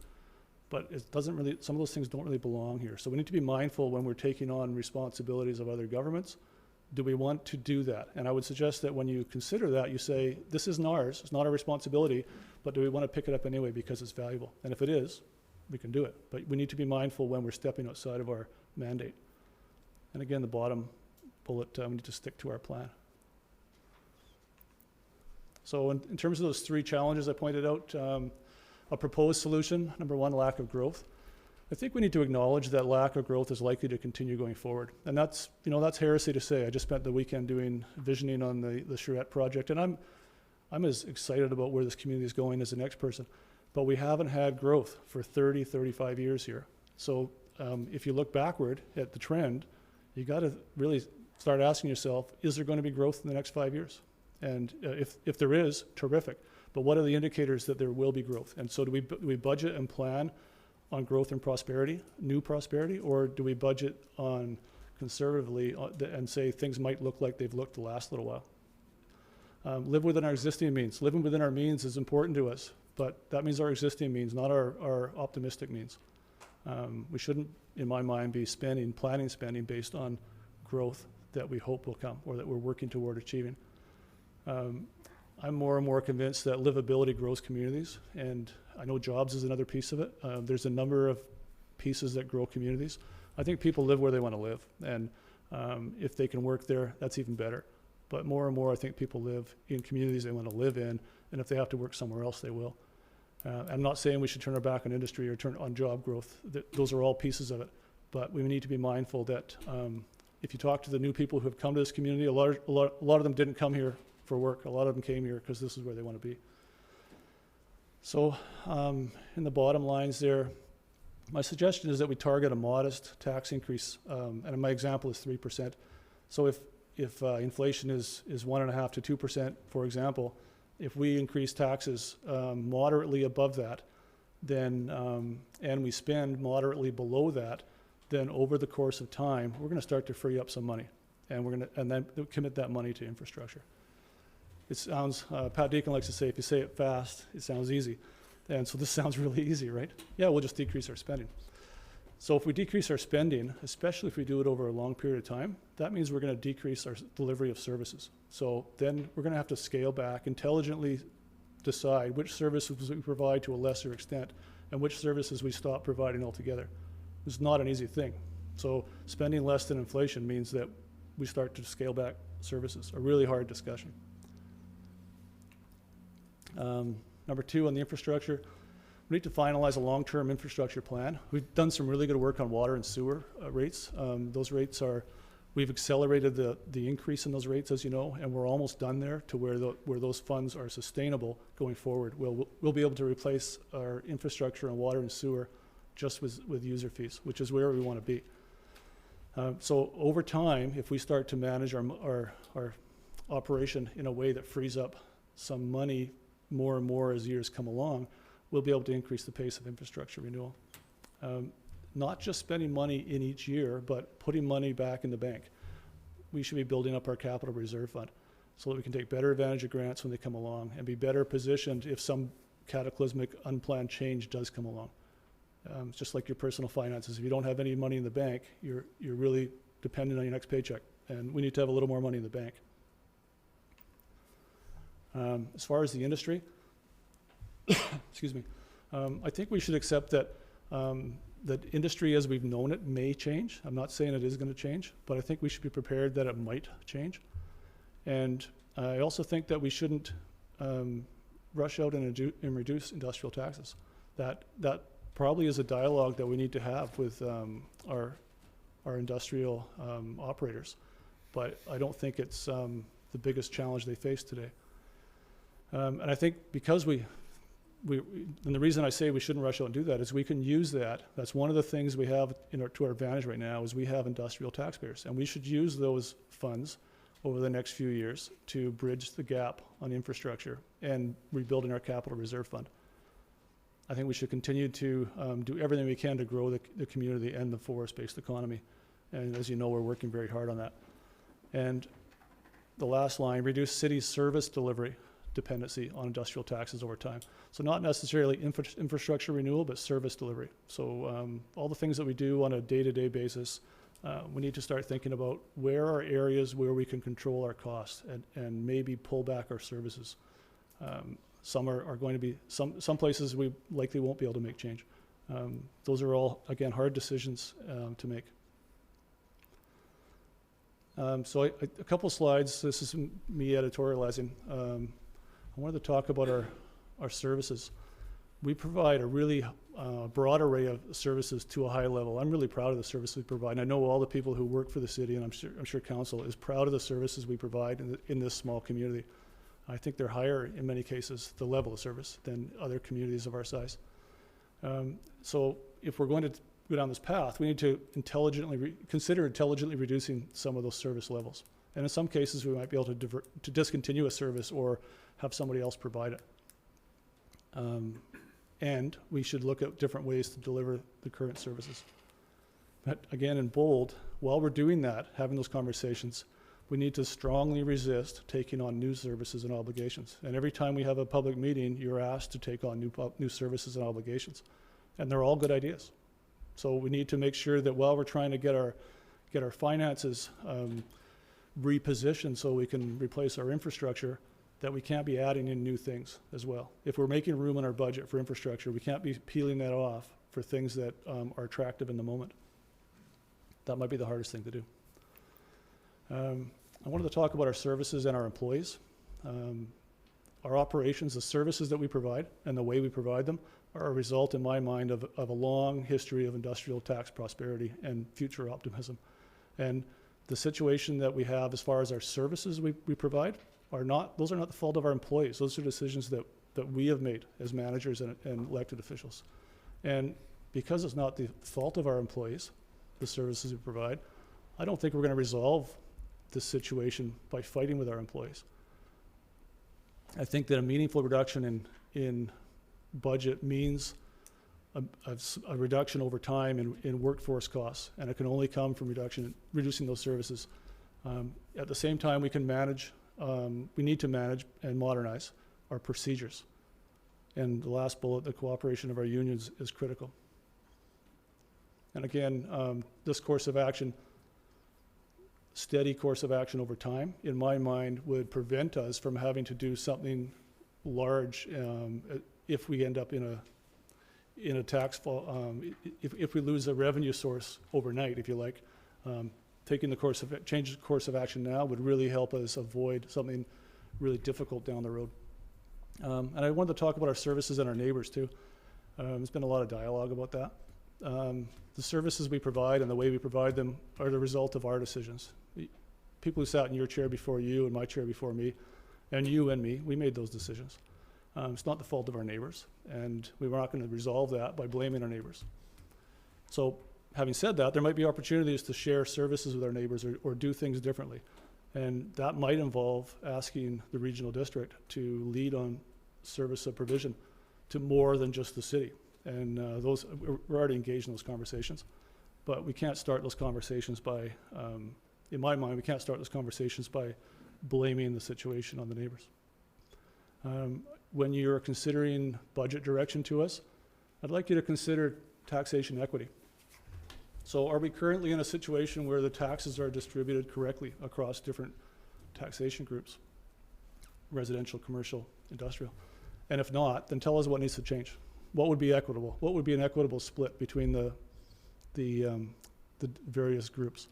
But it doesn't really, some of those things don't really belong here. So we need to be mindful when we're taking on responsibilities of other governments. Do we want to do that? And I would suggest that when you consider that, you say, this isn't ours, it's not our responsibility, but do we want to pick it up anyway because it's valuable? And if it is, we can do it. But we need to be mindful when we're stepping outside of our mandate. And again, the bottom bullet, we need to stick to our plan. So in terms of those 3 challenges I pointed out, a proposed solution, number 1, lack of growth. I think we need to acknowledge that lack of growth is likely to continue going forward. And that's heresy to say. I just spent the weekend visioning on the Charette project, and I'm as excited about where this community is going as the next person. But we haven't had growth for 30, 35 years here. So if you look backward at the trend, you got to really start asking yourself, is there going to be growth in the next 5 years? And if there is, terrific. But what are the indicators that there will be growth? And so do we budget and plan on growth and prosperity, new prosperity, or do we budget on conservatively and say things might look like they've looked the last little while? Live within our existing means. Living within our means is important to us, but that means our existing means, not our optimistic means. We shouldn't, in my mind, be planning spending based on growth that we hope will come or that we're working toward achieving. I'm more and more convinced that livability grows communities, and I know jobs is another piece of it. There's a number of pieces that grow communities. I think people live where they want to live, and if they can work there, that's even better. But more and more, I think people live in communities they want to live in, and if they have to work somewhere else, they will. I'm not saying we should turn our back on industry or turn on job growth. Those are all pieces of it, but we need to be mindful that if you talk to the new people who have come to this community, a lot of them didn't come here for work. A lot of them came here because this is where they want to be. So in the bottom lines there, my suggestion is that we target a modest tax increase, and my example is 3%. So if inflation is 1.5% to 2%, for example, if we increase taxes moderately above that, then and we spend moderately below that, then over the course of time, we're going to start to free up some money, and then commit that money to infrastructure. It sounds, Pat Deacon likes to say, if you say it fast, it sounds easy. And so this sounds really easy, right? Yeah, we'll just decrease our spending. So if we decrease our spending, especially if we do it over a long period of time, that means we're going to decrease our delivery of services. So then we're going to have to scale back, intelligently decide which services we provide to a lesser extent and which services we stop providing altogether. It's not an easy thing. So spending less than inflation means that we start to scale back services, a really hard discussion. Number 2, on the infrastructure, we need to finalize a long-term infrastructure plan. We've done some really good work on water and sewer rates. Those rates are We've accelerated the increase in those rates, as you know, and we're almost done there to where those funds are sustainable going forward. We'll be able to replace our infrastructure and water and sewer just with user fees, which is where we want to be. So over time, if we start to manage our operation in a way that frees up some money more and more as years come along, we'll be able to increase the pace of infrastructure renewal. Not just spending money in each year, but putting money back in the bank. We should be building up our capital reserve fund so that we can take better advantage of grants when they come along and be better positioned if some cataclysmic unplanned change does come along. It's just like your personal finances. If you don't have any money in the bank, you're really dependent on your next paycheck, and we need to have a little more money in the bank. As far as the industry, excuse me, I think we should accept that that industry as we've known it may change. I'm not saying it is going to change, but I think we should be prepared that it might change. And I also think that we shouldn't rush out and reduce industrial taxes. That probably is a dialogue that we need to have with our industrial operators, but I don't think it's the biggest challenge they face today. And I think because and the reason I say we shouldn't rush out and do that is we can use that. That's one of the things we have to our advantage right now is we have industrial taxpayers, and we should use those funds over the next few years to bridge the gap on infrastructure and rebuilding our capital reserve fund. I think we should continue to do everything we can to grow the community and the forest-based economy. And as you know, we're working very hard on that. And the last line, reduce city service delivery dependency on industrial taxes over time. So not necessarily infrastructure renewal, but service delivery. So all the things that we do on a day-to-day basis, we need to start thinking about where are areas where we can control our costs and maybe pull back our services. Some are going to be, some places we likely won't be able to make change. Those are all, again, hard decisions to make. So a couple slides, this is me editorializing. I wanted to talk about our services. We provide a really broad array of services to a high level. I'm really proud of the services we provide. And I know all the people who work for the city, and I'm sure council is proud of the services we provide in this small community. I think they're higher in many cases, the level of service, than other communities of our size. So if we're going to go down this path, we need to consider intelligently reducing some of those service levels. And in some cases, we might be able to discontinue a service or have somebody else provide it. And we should look at different ways to deliver the current services. But again, in bold, while we're doing that, having those conversations, we need to strongly resist taking on new services and obligations. And every time we have a public meeting, you're asked to take on new services and obligations. And they're all good ideas. So we need to make sure that while we're trying to get our finances repositioned so we can replace our infrastructure, that we can't be adding in new things as well. If we're making room in our budget for infrastructure, we can't be peeling that off for things that are attractive in the moment. That might be the hardest thing to do. I wanted to talk about our services and our employees. Our operations, the services that we provide and the way we provide them are a result, in my mind, of a long history of industrial tax prosperity and future optimism. And the situation that we have as far as our services we provide those are not the fault of our employees. Those are decisions that we have made as managers and elected officials. And because it's not the fault of our employees, the services we provide, I don't think we're going to resolve this situation by fighting with our employees. I think that a meaningful reduction in budget means a reduction over time in workforce costs, and it can only come from reducing those services. At the same time, we need to manage and modernize our procedures. And the last bullet, the cooperation of our unions is critical. And again, this course of action, steady course of action over time, in my mind, would prevent us from having to do something large if we end up in a tax fall, if we lose a revenue source overnight, if you like. Taking the change the course of action now would really help us avoid something really difficult down the road. And I wanted to talk about our services and our neighbors too. There's been a lot of dialogue about that. The services we provide and the way we provide them are the result of our decisions. People who sat in your chair before you and my chair before me, and you and me, we made those decisions. It's not the fault of our neighbors, and we were not going to resolve that by blaming our neighbors. So having said that, there might be opportunities to share services with our neighbors or do things differently. And that might involve asking the regional district to lead on service of provision to more than just the city. And we're already engaged in those conversations. But we can't start those conversations by, in my mind, we can't start those conversations by blaming the situation on the neighbors. When you're considering budget direction to us, I'd like you to consider taxation equity. So are we currently in a situation where the taxes are distributed correctly across different taxation groups? Residential, commercial, industrial. And if not, then tell us what needs to change. What would be equitable? What would be an equitable split between the various groups?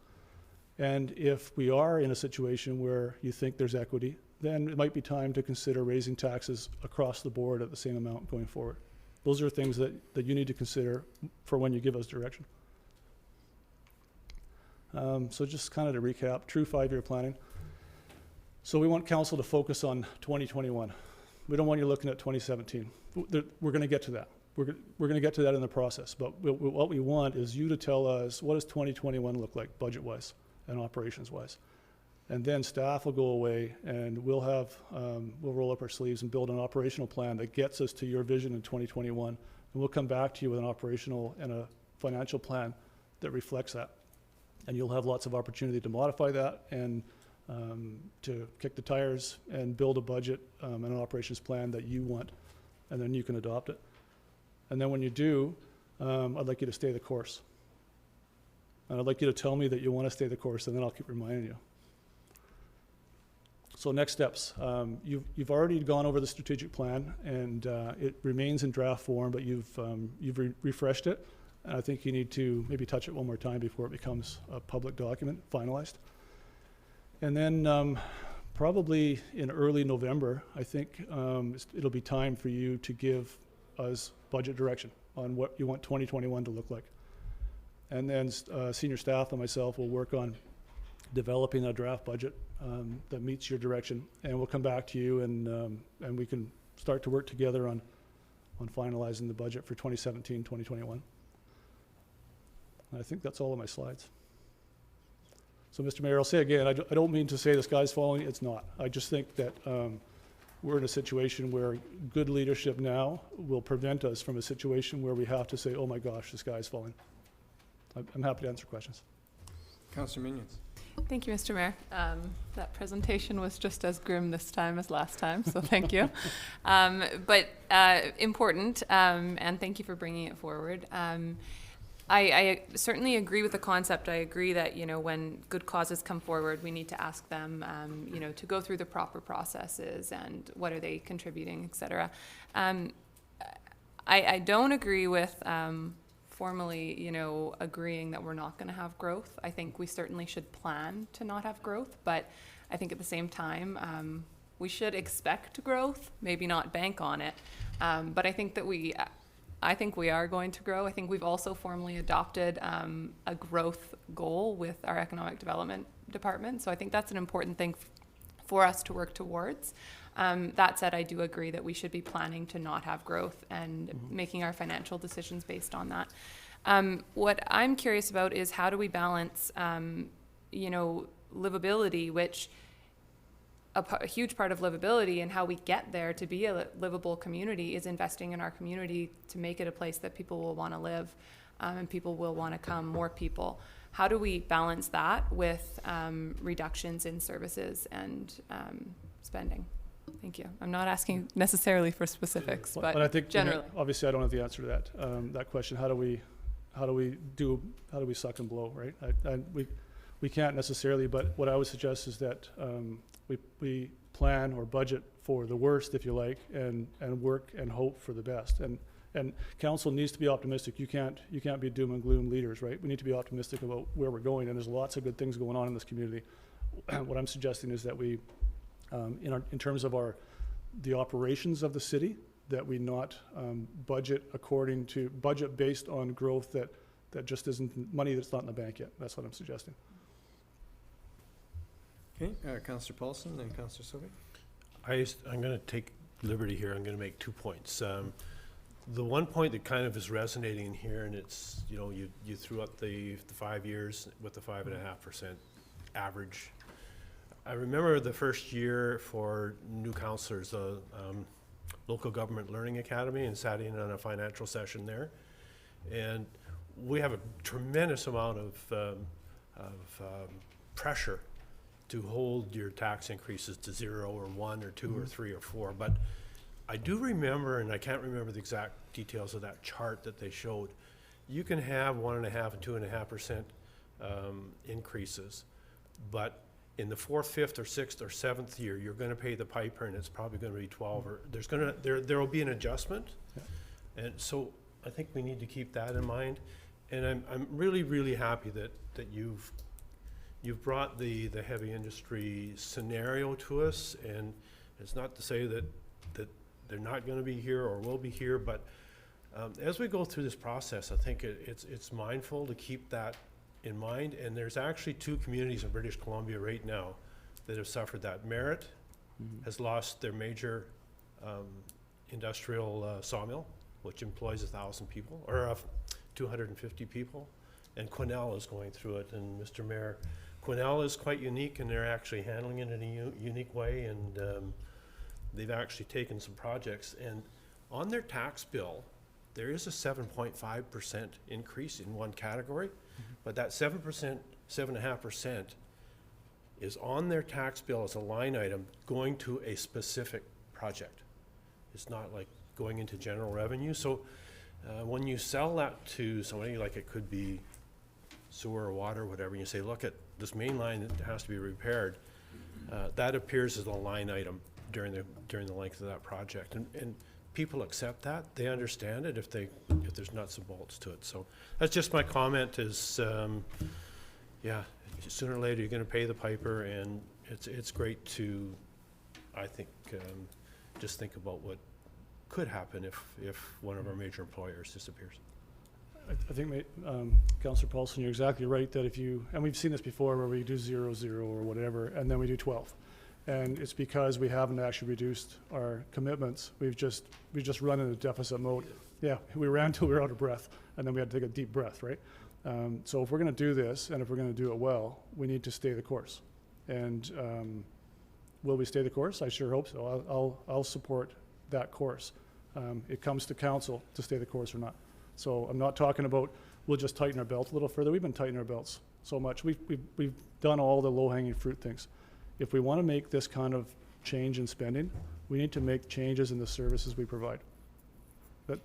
And if we are in a situation where you think there's equity, then it might be time to consider raising taxes across the board at the same amount going forward. Those are things that you need to consider for when you give us direction. So just kind of to recap, true 5-year planning. So we want council to focus on 2021. We don't want you looking at 2017. We're going to get to that. We're going to get to that in the process. But what we want is you to tell us, what does 2021 look like budget-wise and operations-wise? And then staff will go away and we'll roll up our sleeves and build an operational plan that gets us to your vision in 2021. And we'll come back to you with an operational and a financial plan that reflects that. And you'll have lots of opportunity to modify that and to kick the tires and build a budget and an operations plan that you want, and then you can adopt it. And then when you do, I'd like you to stay the course. And I'd like you to tell me that you want to stay the course, and then I'll keep reminding you. So next steps. You've already gone over the strategic plan, and it remains in draft form, but you've refreshed it. And I think you need to maybe touch it one more time before it becomes a public document, finalized. And then probably in early November, I think it'll be time for you to give us budget direction on what you want 2021 to look like. And then senior staff and myself will work on developing a draft budget that meets your direction. And we'll come back to you and we can start to work together on finalizing the budget for 2017, 2021. I think that's all of my slides. So, Mr. Mayor, I'll say again, I don't mean to say the sky's falling. It's not. I just think that we're in a situation where good leadership now will prevent us from a situation where we have to say, oh my gosh, the sky's falling. I'm happy to answer questions. Councillor Minions. Thank you, Mr. Mayor. That presentation was just as grim this time as last time, so thank you. But important, and thank you for bringing it forward. I certainly agree with the concept. I agree that, when good causes come forward, we need to ask them, to go through the proper processes and what are they contributing, et cetera. I don't agree with formally, agreeing that we're not going to have growth. I think we certainly should plan to not have growth, but I think at the same time, we should expect growth, maybe not bank on it. But I think that we are going to grow. I think we've also formally adopted a growth goal with our economic development department. So I think that's an important thing for us to work towards. That said, I do agree that we should be planning to not have growth and making our financial decisions based on that. What I'm curious about is how do we balance, livability, which a huge part of livability and how we get there to be a livable community is investing in our community to make it a place that people will want to live and people will want to come, more people. How do we balance that with reductions in services and spending? Thank you. I'm not asking necessarily for specifics, but I think generally. Obviously, I don't have the answer to that question. How do we suck and blow, right? We can't necessarily, but what I would suggest is that we plan or budget for the worst, if you like, and work and hope for the best. And council needs to be optimistic. You can't be doom and gloom leaders, right? We need to be optimistic about where we're going, and there's lots of good things going on in this community. What I'm suggesting is that we, in terms of the operations of the city, that we not budget based on growth that just isn't money that's not in the bank yet. That's what I'm suggesting. Okay, Councillor Paulson and Councillor Sobey. I'm going to take liberty here. I'm going to make 2 points. The one point that kind of is resonating here, and it's, you know, you threw up the 5 years with the 5.5% average. I remember the first year for new councillors, the Local Government Learning Academy, and sat in on a financial session there. And we have a tremendous amount of pressure to hold your tax increases to 0 or 1 or 2 or 3 or 4. But I do remember, and I can't remember the exact details of that chart that they showed, you can have 1.5% and 2.5% increases, but in the 4th, 5th, or 6th, or 7th year, you're going to pay the piper, and it's probably going to be 12, or there will be an adjustment. Yeah. And so I think we need to keep that in mind. And I'm really, really happy that you've brought the heavy industry scenario to us, and it's not to say that they're not going to be here or will be here, but as we go through this process, I think it's mindful to keep that in mind. And there's actually 2 communities in British Columbia right now that have suffered that. Merritt has lost their major industrial sawmill, which employs 1,000 people, or 250 people, and Quesnel is going through it. And Mr. Mayor, Quesnel is quite unique, and they're actually handling it in a unique way, and they've actually taken some projects, and on their tax bill, there is a 7.5% increase in one category, but that 7.5% is on their tax bill as a line item going to a specific project. It's not like going into general revenue. So when you sell that to somebody, like it could be sewer or water or whatever, and you say, look at this main line that has to be repaired, that appears as a line item during the length of that project, and people accept that. They understand it if there's nuts and bolts to it. So that's just my comment. Is yeah, sooner or later you're going to pay the piper, and it's great to, I think, just think about what could happen if one of our major employers disappears. I think, Councillor Paulson, you're exactly right that and we've seen this before where we do 0, 0 or whatever, and then we do 12. And it's because we haven't actually reduced our commitments. We just run in a deficit mode. Yeah, we ran till we were out of breath, and then we had to take a deep breath, right? So if we're going to do this, and if we're going to do it well, we need to stay the course. And will we stay the course? I sure hope so. I'll support that course. It comes to council to stay the course or not. So I'm not talking about we'll just tighten our belt a little further. We've been tightening our belts so much. We've done all the low-hanging fruit things. If we want to make this kind of change in spending, we need to make changes in the services we provide. That,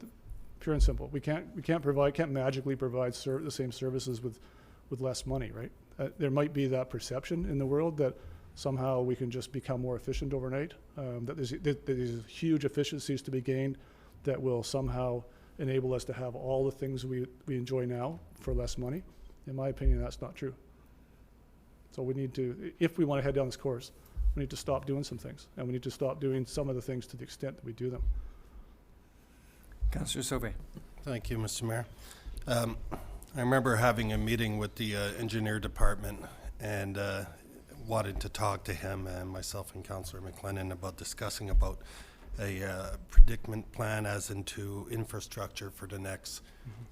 pure and simple. We can't magically provide the same services with less money, right? There might be that perception in the world that somehow we can just become more efficient overnight. That there's huge efficiencies to be gained that will somehow enable us to have all the things we enjoy now for less money. In my opinion, that's not true. So we need to, if we want to head down this course, we need to stop doing some things, and we need to stop doing some of the things to the extent that we do them. Councillor Sauvé. Thank you, Mr. Mayor. I remember having a meeting with the engineer department and wanted to talk to him and myself and Councillor McLennan about discussing about a predicament plan as into infrastructure for the next,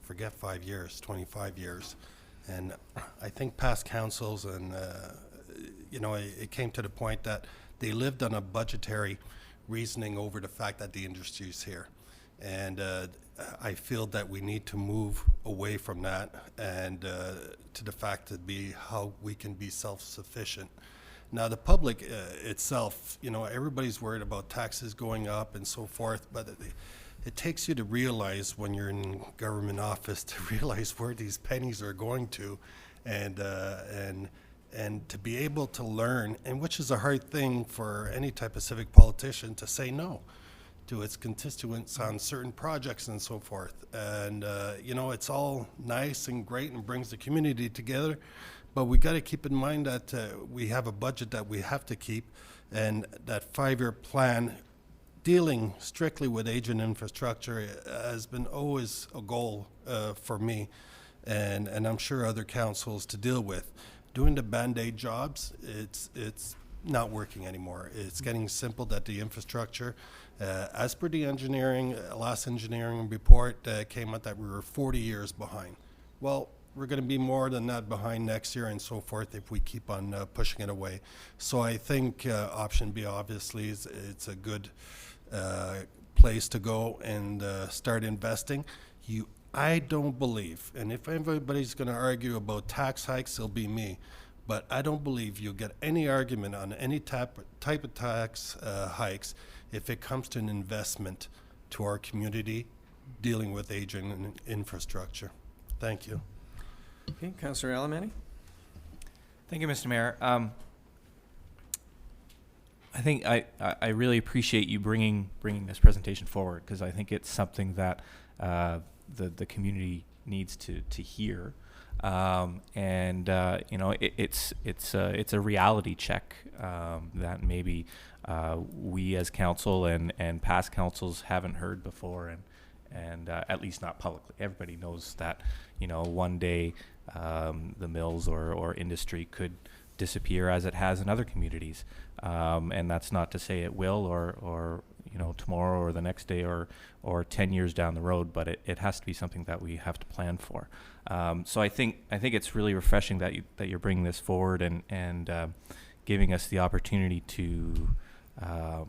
forget 5 years, 25 years. And I think past councils and, it came to the point that they lived on a budgetary reasoning over the fact that the industry is here. And I feel that we need to move away from that and to the fact to be how we can be self-sufficient. Now, the public itself, everybody's worried about taxes going up and so forth, but it takes you to realize when you're in government office to realize where these pennies are going to, and to be able to learn, and which is a hard thing for any type of civic politician to say no to its constituents on certain projects and so forth. And it's all nice and great and brings the community together, but we got to keep in mind that we have a budget that we have to keep, and that 5-year plan dealing strictly with aging infrastructure has been always a goal for me, and I'm sure other councils to deal with. Doing the Band-Aid jobs, it's not working anymore. It's getting simple that the infrastructure, as per the last engineering report came out that we were 40 years behind. Well, we're going to be more than that behind next year and so forth if we keep on pushing it away. So I think option B obviously it's a good place to go and start investing. I don't believe, and if anybody's going to argue about tax hikes, it'll be me. But I don't believe you'll get any argument on any type of tax hikes if it comes to an investment to our community dealing with aging infrastructure. Thank you. Okay, Councillor Alberni. Thank you, Mr. Mayor. I think I really appreciate you bringing this presentation forward, because I think it's something that the community needs to hear, and you know, it's a reality check that maybe we as council and past councils haven't heard before, and at least not publicly. Everybody knows that, you know, one day the mills or industry could disappear, as it has in other communities, and that's not to say it will, or you know, tomorrow or the next day or 10 years down the road, but it has to be something that we have to plan for. So I think it's really refreshing that you're bringing this forward and giving us the opportunity to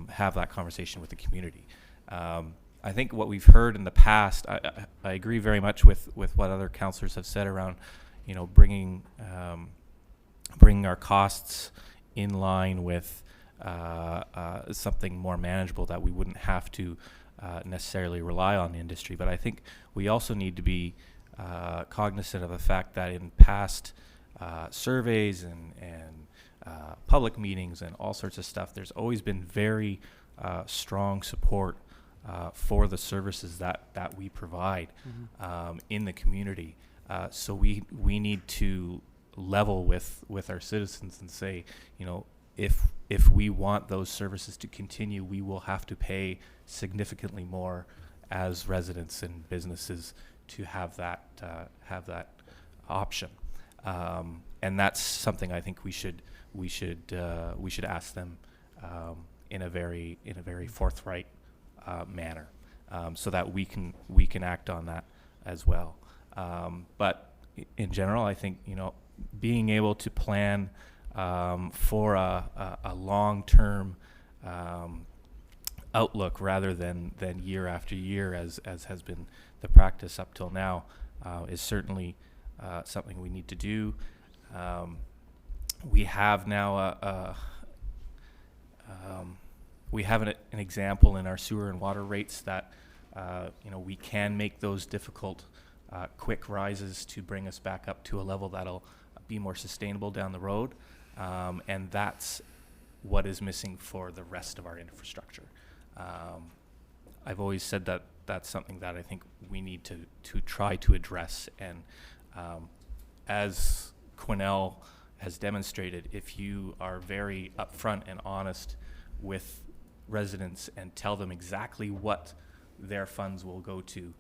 have that conversation with the community. I think what we've heard in the past, I agree very much with what other councillors have said around, you know, bringing our costs in line with something more manageable, that we wouldn't have to necessarily rely on the industry. But I think we also need to be cognizant of the fact that in past surveys and public meetings and all sorts of stuff, there's always been very strong support for the services that we provide in the community. So we need to level with our citizens and say, you know, if we want those services to continue, we will have to pay significantly more as residents and businesses to have that option. And that's something I think we should ask them in a very forthright manner, so that we can act on that as well. But in general, I think, you know, being able to plan for a long-term outlook rather than year after year, as has been the practice up till now, is certainly something we need to do. We have now we have an example in our sewer and water rates that you know, we can make those difficult quick rises to bring us back up to a level that'll be more sustainable down the road, and that's what is missing for the rest of our infrastructure. I've always said that that's something that I think we need to try to address, and as Quinnell has demonstrated, if you are very upfront and honest with residents and tell them exactly what their funds will go to,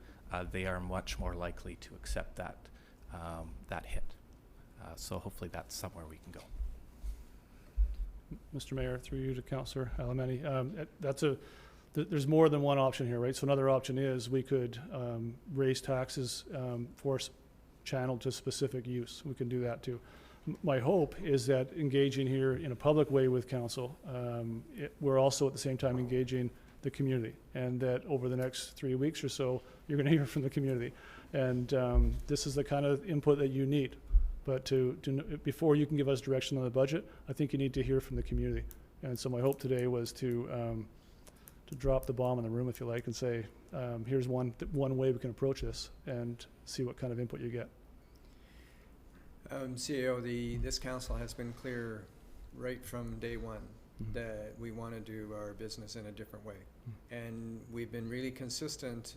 they are much more likely to accept that hit. So hopefully that's somewhere we can go. Mr. Mayor, through you to Councillor Alberni, there's more than one option here, right? So another option is we could raise taxes for channeled to specific use. We can do that too. My hope is that engaging here in a public way with council, we're also at the same time engaging the community, and that over the next 3 weeks or so, you're going to hear from the community. And this is the kind of input that you need. But before you can give us direction on the budget, I think you need to hear from the community. And so my hope today was to drop the bomb in the room, if you like, and say, here's one way we can approach this, and see what kind of input you get. CAO, this council has been clear right from day one that we want to do our business in a different way. And we've been really consistent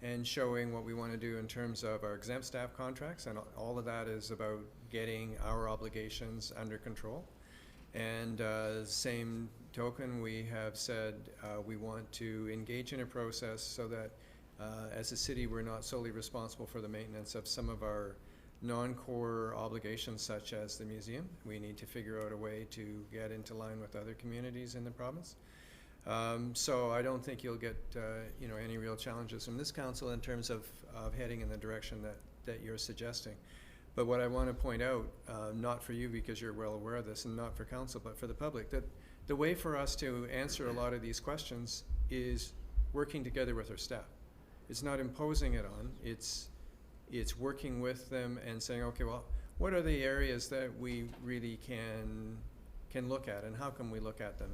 in showing what we want to do in terms of our exempt staff contracts, and all of that is about getting our obligations under control. And same token, we have said we want to engage in a process so that as a city, we're not solely responsible for the maintenance of some of our non-core obligations such as the museum. We need to figure out a way to get into line with other communities in the province. So I don't think you'll get any real challenges from this council in terms of heading in the direction that you're suggesting. But what I want to point out, not for you because you're well aware of this, and not for council, but for the public, that the way for us to answer a lot of these questions is working together with our staff. It's not imposing it on, it's working with them and saying, okay, well, what are the areas that we really can look at, and how can we look at them,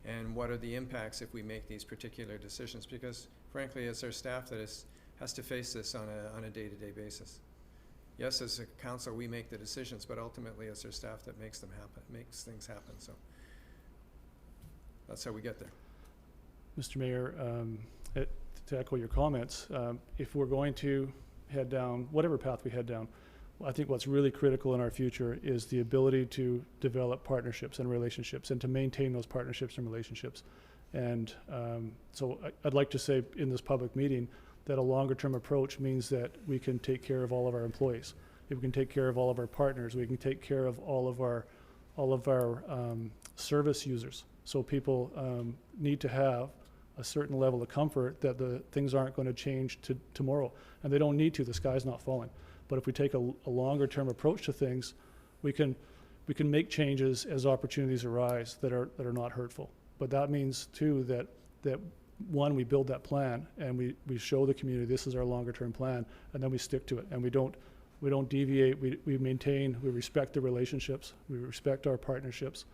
and what are the impacts if we make these particular decisions? Because frankly, it's our staff that has to face this on a day-to-day basis. Yes, as a council, we make the decisions, but ultimately it's our staff that makes things happen. So that's how we get there. Mr. Mayor, to echo your comments, if we're going to head down whatever path we head down, I think what's really critical in our future is the ability to develop partnerships and relationships and to maintain those partnerships and relationships. And so I'd like to say in this public meeting that a longer term approach means that we can take care of all of our employees. If we can take care of all of our partners, we can take care of all of our service users. So people need to have a certain level of comfort that the things aren't going to change tomorrow, and they don't need to. The sky's not falling. But if we take a longer term approach to things, we can make changes as opportunities arise that are not hurtful. But that means too that one, we build that plan and we show the community this is our longer term plan, and then we stick to it, and we don't deviate. We maintain, we respect the relationships, we respect our partnerships.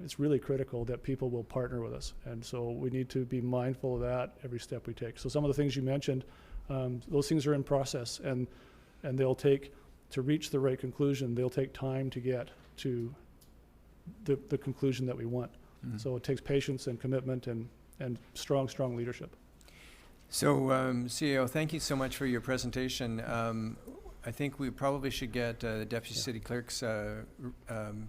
It's really critical that people will partner with us, and so we need to be mindful of that every step we take. So some of the things you mentioned, those things are in process, and they'll take, to reach the right conclusion, they'll take time to get to the conclusion that we want. Mm-hmm. So it takes patience and commitment and strong leadership. So CEO, thank you so much for your presentation. I think we probably should get the Deputy City Clerk's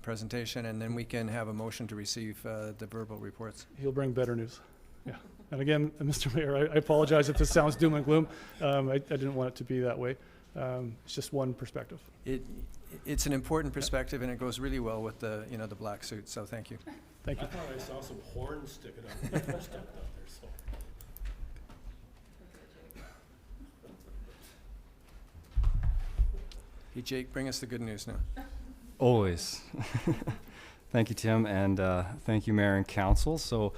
presentation, and then we can have a motion to receive the verbal reports. He'll bring better news. Yeah. And again, Mr. Mayor, I apologize if this sounds doom and gloom. I didn't want it to be that way. It's just one perspective. It's an important perspective, and it goes really well with the the black suit. So thank you. Thank you. I thought I saw some horns sticking up when I first stepped out there. So. Hey, Jake, bring us the good news now. Always. Thank you, Tim, and thank you, Mayor and Council. So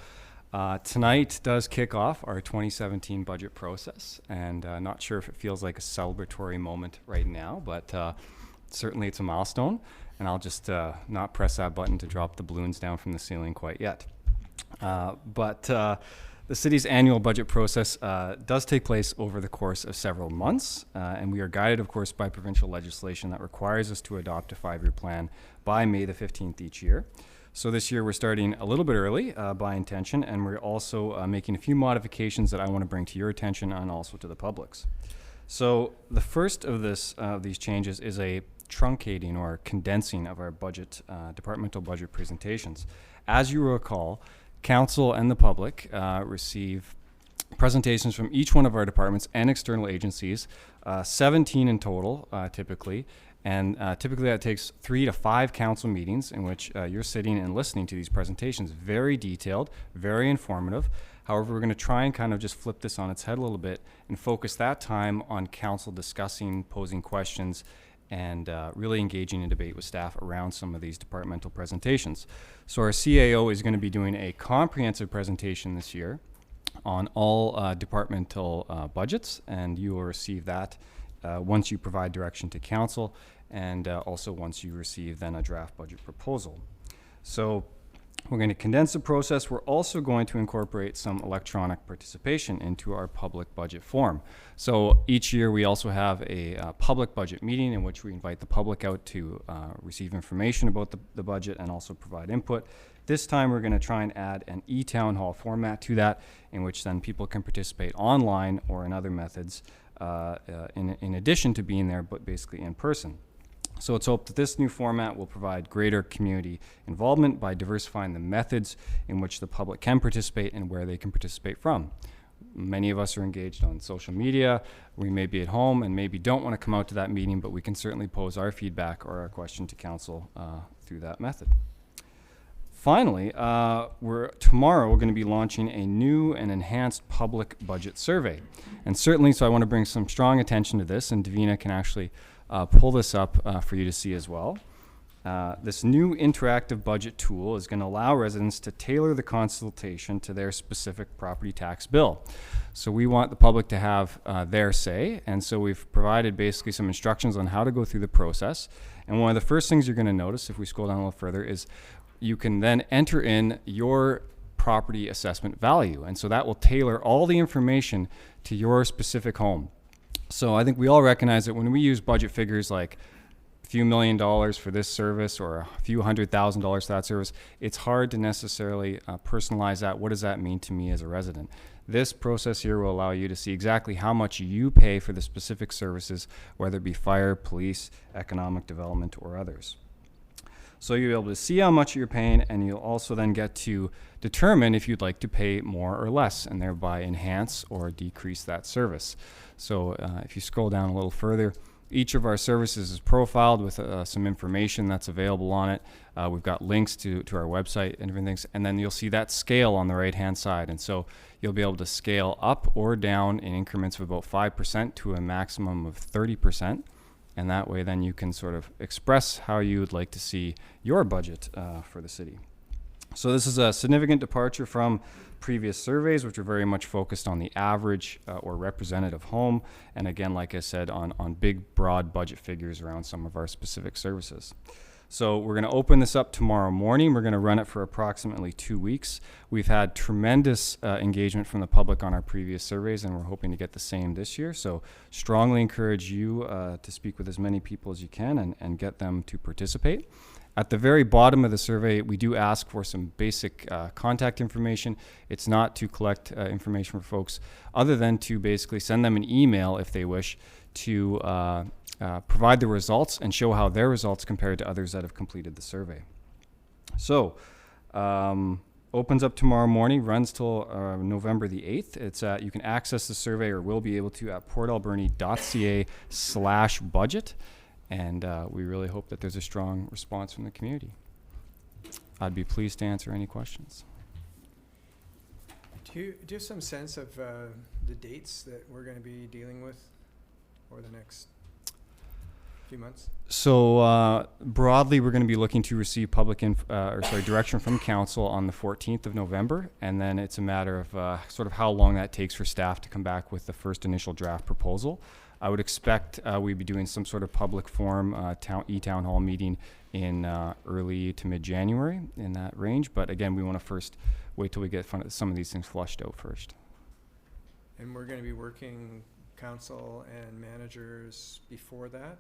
tonight does kick off our 2017 budget process, and not sure if it feels like a celebratory moment right now, but certainly it's a milestone, and I'll just not press that button to drop the balloons down from the ceiling quite yet. But the city's annual budget process does take place over the course of several months, and we are guided, of course, by provincial legislation that requires us to adopt a 5-year plan by May the 15th each year. So this year we're starting a little bit early by intention, and we're also making a few modifications that I want to bring to your attention and also to the public's. So the first of these changes is a truncating or condensing of our budget, departmental budget presentations. As you recall, Council and the public receive presentations from each one of our departments and external agencies, 17 in total, typically. And typically that takes 3 to 5 council meetings in which you're sitting and listening to these presentations. Very detailed, very informative. However, we're going to try and kind of just flip this on its head a little bit and focus that time on council discussing, posing questions, and really engaging in debate with staff around some of these departmental presentations. So our CAO is going to be doing a comprehensive presentation this year on all departmental budgets, and you will receive that once you provide direction to council, and also once you receive then a draft budget proposal. So we're going to condense the process. We're also going to incorporate some electronic participation into our public budget forum. So each year we also have a public budget meeting in which we invite the public out to receive information about the budget and also provide input. This time we're going to try and add an e-town hall format to that, in which then people can participate online or in other methods in addition to being there, but basically in person. So it's hoped that this new format will provide greater community involvement by diversifying the methods in which the public can participate and where they can participate from. Many of us are engaged on social media. We may be at home and maybe don't want to come out to that meeting, but we can certainly pose our feedback or our question to council through that method. Finally, tomorrow we're going to be launching a new and enhanced public budget survey. And certainly, so I want to bring some strong attention to this, and Davina can actually pull this up for you to see as well. This new interactive budget tool is going to allow residents to tailor the consultation to their specific property tax bill. So we want the public to have their say, and so we've provided basically some instructions on how to go through the process. And one of the first things you're going to notice, if we scroll down a little further, is you can then enter in your property assessment value. And so that will tailor all the information to your specific home. So I think we all recognize that when we use budget figures like a few $1 million for this service or a few $100,000 for that service, it's hard to necessarily personalize that. What does that mean to me as a resident? This process here will allow you to see exactly how much you pay for the specific services, whether it be fire, police, economic development, or others. So you'll be able to see how much you're paying, and you'll also then get to determine if you'd like to pay more or less, and thereby enhance or decrease that service. So if you scroll down a little further, each of our services is profiled with some information that's available on it. We've got links to our website and everything, and then you'll see that scale on the right-hand side. And so you'll be able to scale up or down in increments of about 5% to a maximum of 30%. And that way then you can sort of express how you would like to see your budget for the city. So this is a significant departure from previous surveys, which are very much focused on the average or representative home. And again, like I said, on big, broad budget figures around some of our specific services. So we're going to open this up tomorrow morning. We're going to run it for approximately 2 weeks. We've had tremendous engagement from the public on our previous surveys, and we're hoping to get the same this year. So strongly encourage you to speak with as many people as you can and get them to participate. At the very bottom of the survey, we do ask for some basic contact information. It's not to collect information for folks other than to basically send them an email if they wish to provide the results and show how their results compared to others that have completed the survey. So opens up tomorrow morning, runs till November the 8th. It's you can access the survey, or will be able to, at portalberni.ca/budget. And we really hope that there's a strong response from the community. I'd be pleased to answer any questions. Do you have some sense of the dates that we're going to be dealing with over the next few months? So broadly, we're going to be looking to receive direction from council on the 14th of November, and then it's a matter of sort of how long that takes for staff to come back with the first initial draft proposal. I would expect we'd be doing some sort of public forum, e-town hall meeting in early to mid-January, in that range. But again, we want to first wait till we get some of these things flushed out first. And we're going to be working council and managers before that?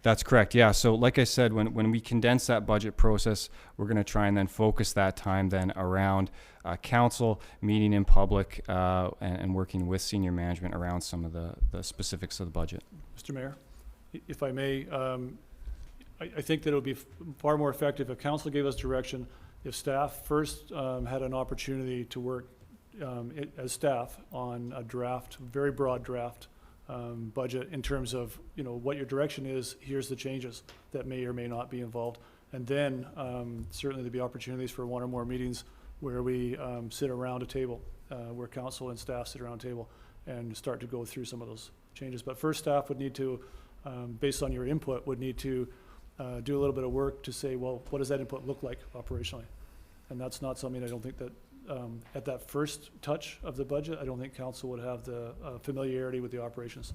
That's correct, yeah. So like I said, when we condense that budget process, we're going to try and then focus that time then around council, meeting in public, and working with senior management around some of the specifics of the budget. Mr. Mayor, if I may, I think that it would be far more effective if council gave us direction, if staff first had an opportunity to work as staff on a draft, very broad draft budget in terms of, what your direction is. Here's the changes that may or may not be involved. And then certainly there'd be opportunities for one or more meetings where we sit around a table, where council and staff sit around a table and start to go through some of those changes. But first, staff would need to, based on your input, would need to do a little bit of work to say, well, what does that input look like operationally? And that's not something I don't think that at that first touch of the budget, I don't think council would have the familiarity with the operations.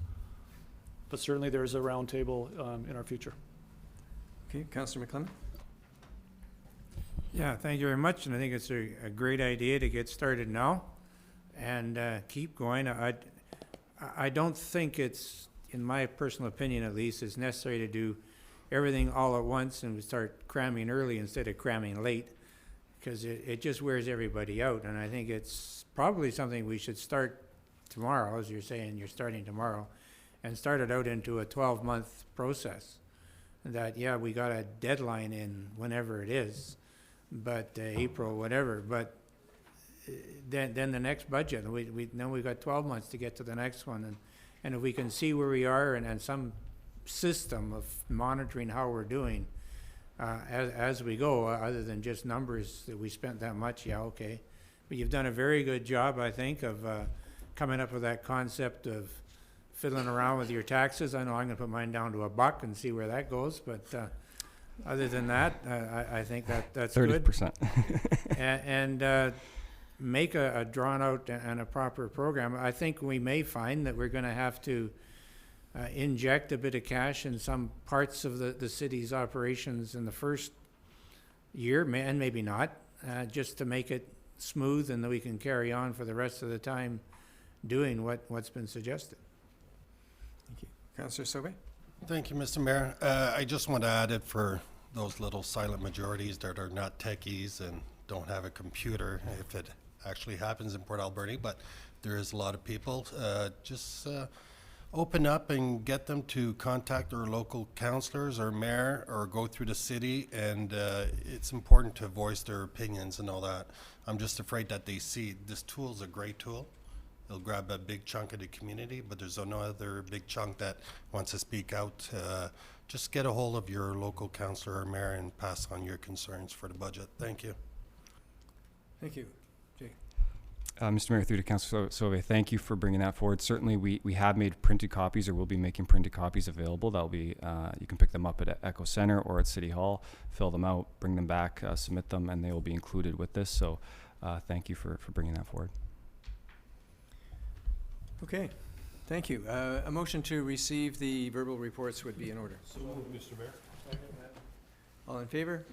But certainly there's a round table in our future. Okay, Councillor McClellan. Yeah, thank you very much, and I think it's a great idea to get started now and keep going. I don't think it's, in my personal opinion at least, it's necessary to do everything all at once and we start cramming early instead of cramming late, because it just wears everybody out. And I think it's probably something we should start tomorrow, as you're saying you're starting tomorrow, and start it out into a 12-month process. that, yeah, we got a deadline in whenever it is, but April, whatever, but then the next budget, then we've got 12 months to get to the next one, and if we can see where we are and some system of monitoring how we're doing as we go, other than just numbers that we spent that much, yeah, okay. But you've done a very good job, I think, of coming up with that concept of fiddling around with your taxes. I know I'm gonna put mine down to $1 and see where that goes, but other than that, I think that's good. 30%. And make a drawn out and a proper program. I think we may find that we're gonna have to inject a bit of cash in some parts of the city's operations in the first year, and maybe not, just to make it smooth and that we can carry on for the rest of the time doing what's been suggested. Thank you. Councillor Sauvé? Thank you, Mr. Mayor. I just want to add it for those little silent majorities that are not techies and don't have a computer, if it actually happens in Port Alberni, but there is a lot of people. Just open up and get them to contact their local councillors or mayor or go through the city, and it's important to voice their opinions and all that. I'm just afraid that they see this tool is a great tool. It'll grab a big chunk of the community, but there's no other big chunk that wants to speak out. Just get a hold of your local councillor or mayor and pass on your concerns for the budget. Thank you. Thank you. Jay? Mr. Mayor, through to Councillor Sauvé, thank you for bringing that forward. Certainly, we have made printed copies, or will be making printed copies available. That'll be, you can pick them up at Echo Center or at City Hall, fill them out, bring them back, submit them, and they will be included with this. So thank you for bringing that forward. Okay, thank you. A motion to receive the verbal reports would be in order. So moved, Mr. Mayor. All in favor?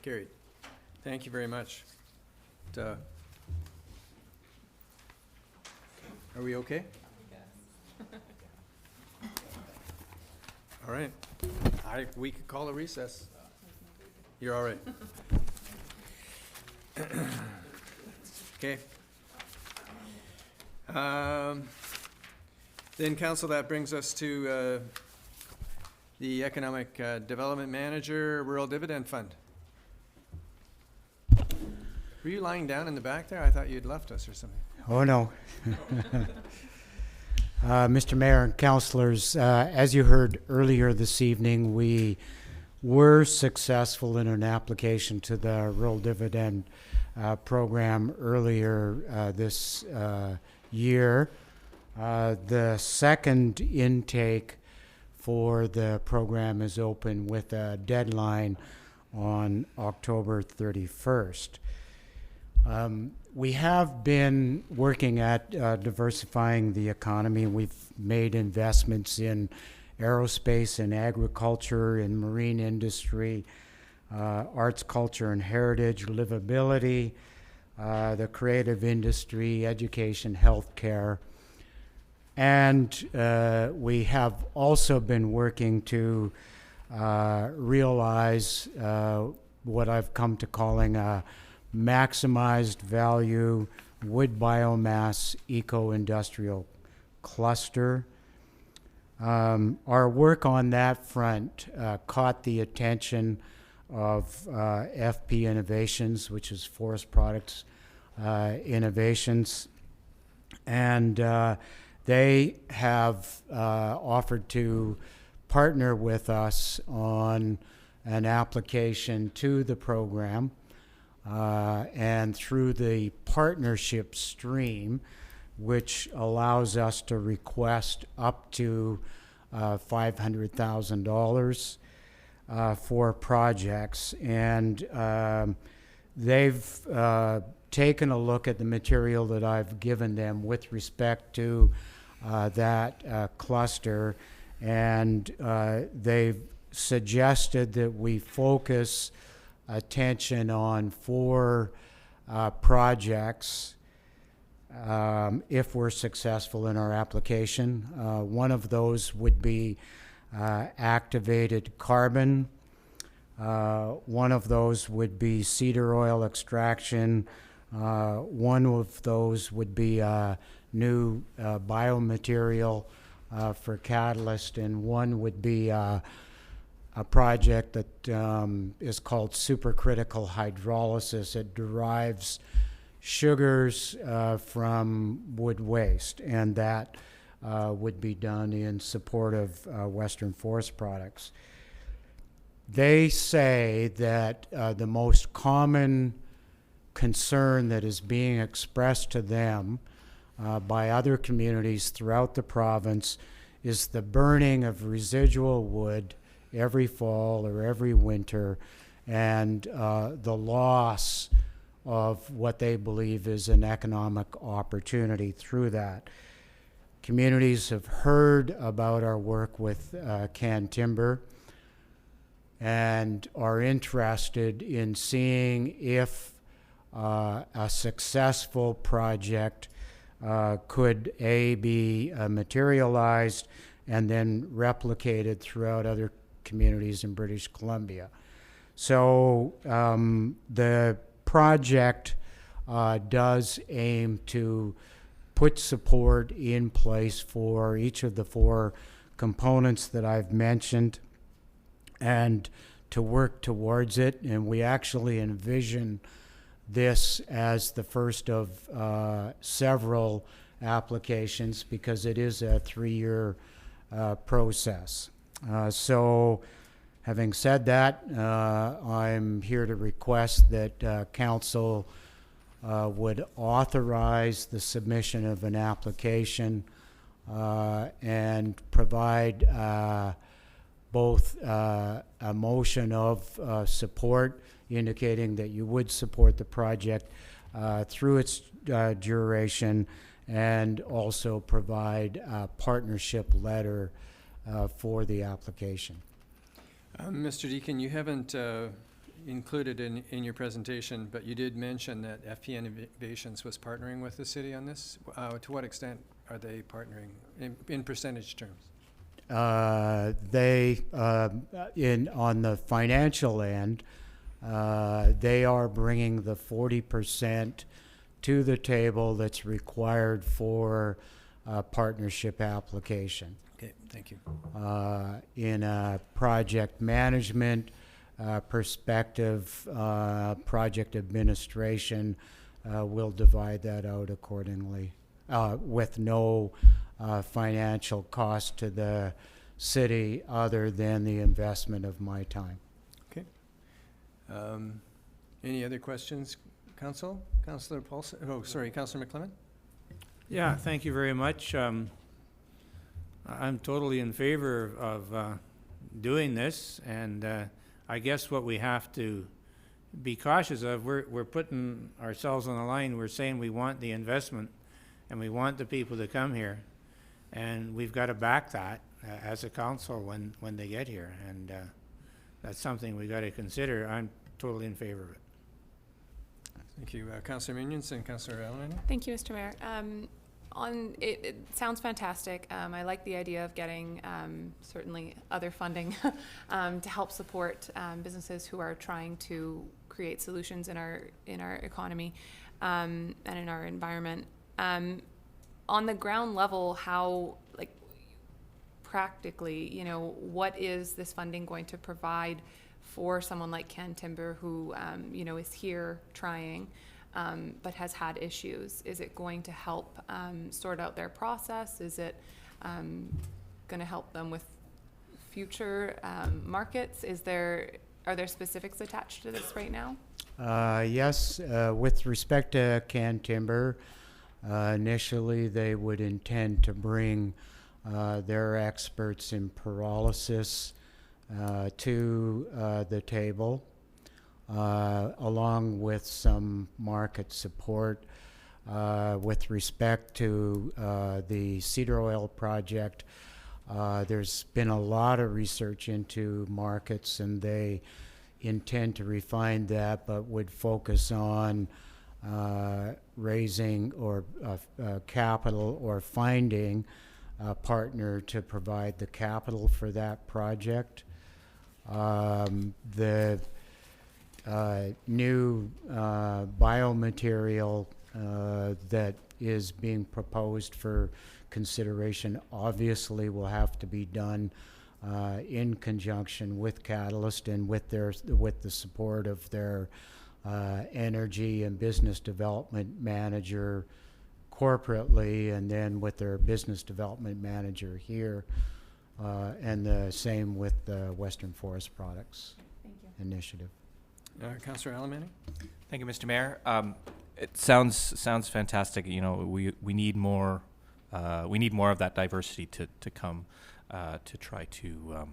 Carried. Thank you very much. Are we okay? All right. We could call a recess. You're all right. Okay. Then council, that brings us to the Economic Development Manager, Rural Dividend Fund. Were you lying down in the back there? I thought you'd left us or something. Oh, no. Mr. Mayor and councillors, as you heard earlier this evening, we were successful in an application to the Rural Dividend program earlier this year. The second intake for the program is open with a deadline on October 31st. We have been working at diversifying the economy. We've made investments in aerospace and agriculture, in marine industry, arts, culture, and heritage, livability, the creative industry, education, healthcare. And we have also been working to realize what I've come to calling a maximized value wood biomass eco-industrial cluster. Our work on that front caught the attention of FP Innovations, which is Forest Products Innovations, and they have offered to partner with us on an application to the program. And through the partnership stream, which allows us to request up to $500,000 for projects. And they've taken a look at the material that I've given them with respect to that cluster, and they've suggested that we focus attention on 4 projects if we're successful in our application. One of those would be activated carbon. One of those would be cedar oil extraction. One of those would be a new biomaterial for catalyst, and one would be a project that is called supercritical hydrolysis. It derives sugars from wood waste, and that would be done in support of Western Forest Products. They say that the most common concern that is being expressed to them by other communities throughout the province is the burning of residual wood every fall or every winter, and the loss of what they believe is an economic opportunity through that. Communities have heard about our work with canned timber and are interested in seeing if a successful project could be materialized and then replicated throughout other communities in British Columbia. So the project does aim to put support in place for each of the 4 components that I've mentioned and to work towards it. And we actually envision this as the first of several applications because it is a 3-year process. So having said that, I'm here to request that Council would authorize the submission of an application and provide both a motion of support indicating that you would support the project through its duration, and also provide a partnership letter for the application. Mr. Deacon, you haven't included in your presentation, but you did mention that FP Innovations was partnering with the city on this. To what extent are they partnering in percentage terms? They, on the financial end, they are bringing the 40% to the table that's required for a partnership application. Okay, thank you. In a project management perspective, project administration will divide that out accordingly with no financial cost to the city other than the investment of my time. Okay. Any other questions, Council? Councillor Paulson? Oh, sorry, Councillor McClement? Yeah, thank you very much. I'm totally in favor of doing this, and I guess what we have to be cautious of, we're putting ourselves on the line. We're saying we want the investment and we want the people to come here, and we've got to back that as a council when they get here, and that's something we got to consider. I'm totally in favor of it. Thank you. Councillor Minions and Councillor Allen? Thank you, Mr. Mayor. It sounds fantastic. I like the idea of getting certainly other funding to help support businesses who are trying to create solutions in our economy and in our environment. On the ground level, how, like, practically, what is this funding going to provide for someone like Ken Timber who is here trying but has had issues? Is it going to help sort out their process? Is it going to help them with future markets? Are there specifics attached to this right now? Yes, with respect to canned timber, initially they would intend to bring their experts in pyrolysis to the table, along with some market support. With respect to the cedar oil project, there's been a lot of research into markets, and they intend to refine that, but would focus on raising or capital, or finding a partner to provide the capital for that project. The new biomaterial that is being proposed for consideration obviously will have to be done in conjunction with Catalyst and with the support of their energy and business development manager corporately, and then with their business development manager here, and the same with the Western Forest Products Initiative. Councillor Alemany? Thank you, Mr. Mayor. It sounds fantastic. You know, we need more of that diversity to come to try to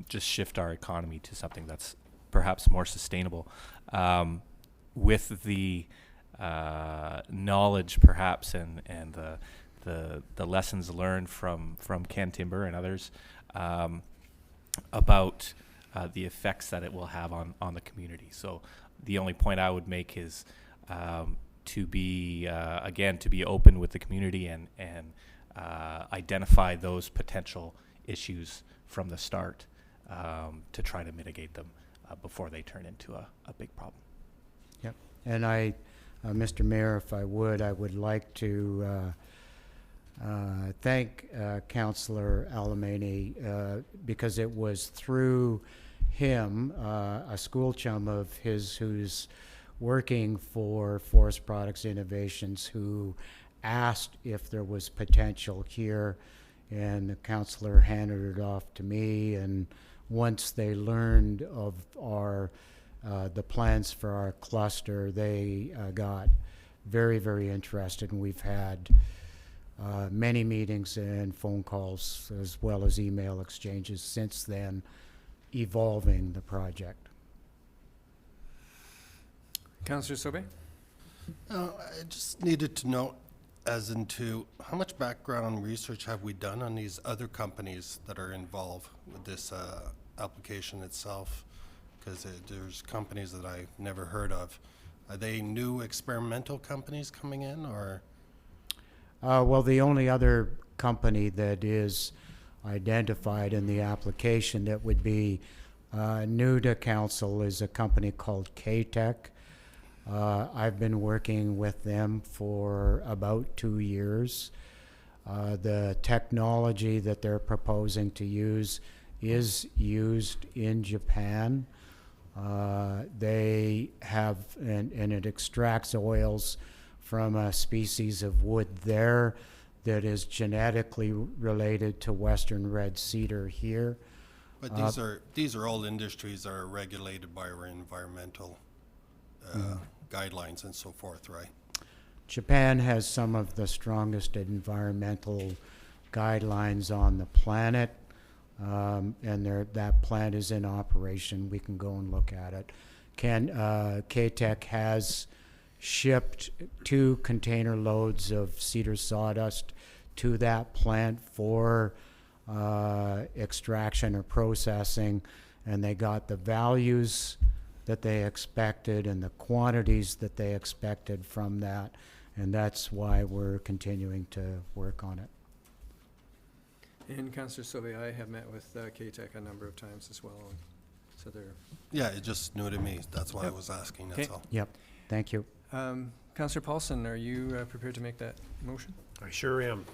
just shift our economy to something that's perhaps more sustainable. With the knowledge, perhaps, and the lessons learned from Ken Timber and others about the effects that it will have on the community. So the only point I would make is to be open with the community and identify those potential issues from the start to try to mitigate them before they turn into a big problem. Yep. And Mr. Mayor, if I would like to thank Councillor Alemany because it was through him, a school chum of his who's working for Forest Products Innovations, who asked if there was potential here, and the councillor handed it off to me, and once they learned of our the plans for our cluster, they got very, very interested, and we've had many meetings and phone calls as well as email exchanges since then, evolving the project. Councillor Sobe? I just needed to know, as into how much background research have we done on these other companies that are involved with this application itself? Because there's companies that I've never heard of. Are they new experimental companies coming in, or? Well, the only other company that is identified in the application that would be new to council is a company called K-Tech. I've been working with them for about 2 years. The technology that they're proposing to use is used in Japan. They have, and it extracts oils from a species of wood there that is genetically related to Western red cedar here. But these are all industries that are regulated by our environmental guidelines and so forth, right? Japan has some of the strongest environmental guidelines on the planet, and that plant is in operation. We can go and look at it. K-Tech has shipped 2 container loads of cedar sawdust to that plant for extraction or processing, and they got the values that they expected and the quantities that they expected from that, and that's why we're continuing to work on it. And Councillor Sobe, I have met with K-Tech a number of times as well, so they're... Yeah, it's just new to me. That's why I was asking, that's all. Yep, thank you. Councillor Paulson, are you prepared to make that motion? I sure am.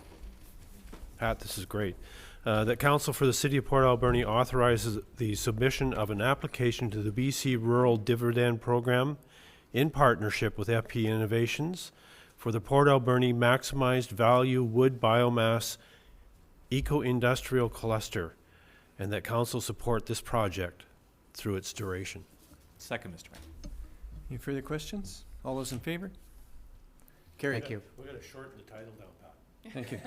Pat, this is great. That Council for the City of Port Alberni authorizes the submission of an application to the BC Rural Dividend Program in partnership with FP Innovations for the Port Alberni Maximized Value Wood Biomass Eco-Industrial Cluster, and that Council support this project through its duration. Second, Mr. Mayor. Any further questions? All those in favor? Carried. Thank you. We're going to shorten the title down, Pat. Thank you.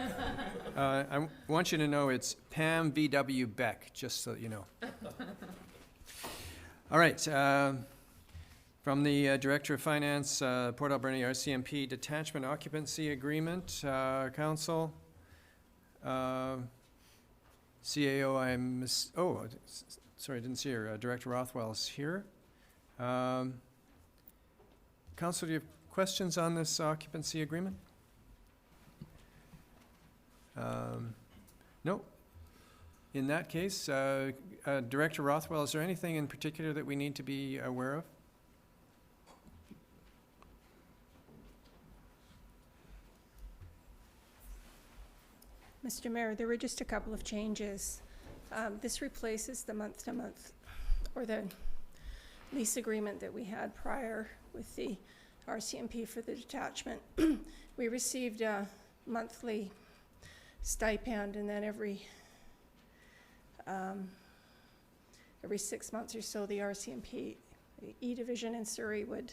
I want you to know it's Pam V.W. Beck, just so you know. All right. From the Director of Finance, Port Alberni RCMP Detachment Occupancy Agreement, Council. CAO, sorry, I didn't see her. Director Rothwell is here. Council, do you have questions on this occupancy agreement? No. In that case, Director Rothwell, is there anything in particular that we need to be aware of? Mr. Mayor, there were just a couple of changes. This replaces the month-to-month, or the lease agreement that we had prior with the RCMP for the detachment. We received a monthly stipend, and then every 6 months or so, the RCMP E-Division in Surrey would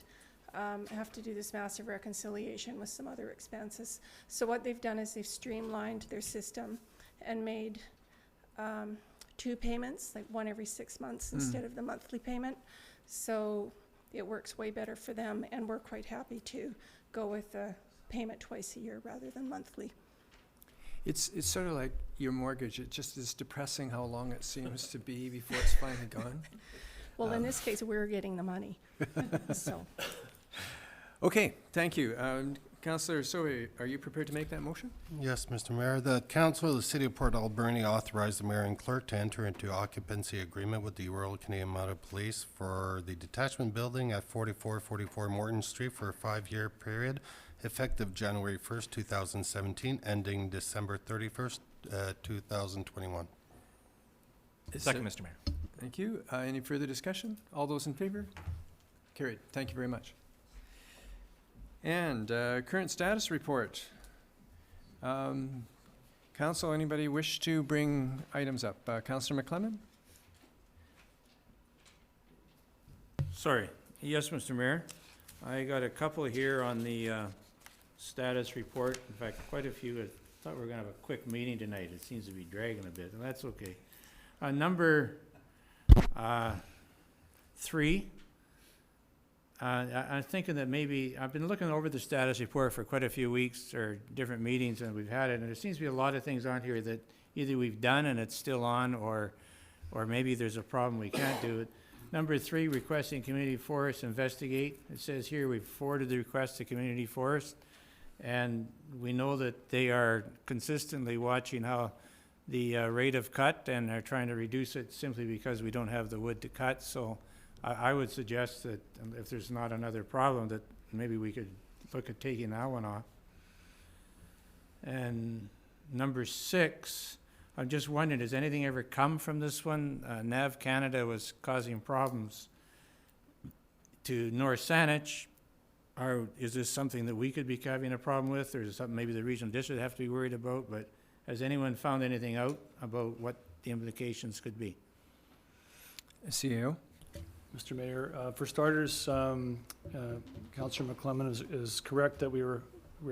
have to do this massive reconciliation with some other expenses. So what they've done is they've streamlined their system and made 2 payments, like one every 6 months instead of the monthly payment. So it works way better for them, and we're quite happy to go with a payment twice a year rather than monthly. It's sort of like your mortgage. It just is depressing how long it seems to be before it's finally gone. Well, in this case, we're getting the money, so. Okay, thank you. Councillor Sohi, are you prepared to make that motion? Yes, Mr. Mayor. The Council of the City of Port Alberni authorized the Mayor and Clerk to enter into occupancy agreement with the Royal Canadian Mounted Police for the detachment building at 4444 Morton Street for a 5-year period, effective January 1st, 2017, ending December 31st, 2021. Second, Mr. Mayor. Thank you. Any further discussion? All those in favor? Carried. Thank you very much. And current status report. Council, anybody wish to bring items up? Councillor McClellan? Sorry. Yes, Mr. Mayor. I got a couple here on the status report. In fact, quite a few. I thought we were going to have a quick meeting tonight. It seems to be dragging a bit, and that's okay. Number 3. I'm thinking that maybe, I've been looking over the status report for quite a few weeks, or different meetings, and we've had it, and there seems to be a lot of things on here that either we've done and it's still on, or maybe there's a problem we can't do it. Number 3, requesting community forest investigate. It says here we've forwarded the request to community forest, and we know that they are consistently watching how the rate of cut, and are trying to reduce it simply because we don't have the wood to cut. So I would suggest that if there's not another problem, that maybe we could look at taking that one off. And number 6, I'm just wondering, has anything ever come from this one? NAV Canada was causing problems to North Saanich. Is this something that we could be having a problem with, or is it something maybe the regional district have to be worried about? But has anyone found anything out about what the implications could be? CEO? Mr. Mayor, for starters, Councillor McClellan is correct that we're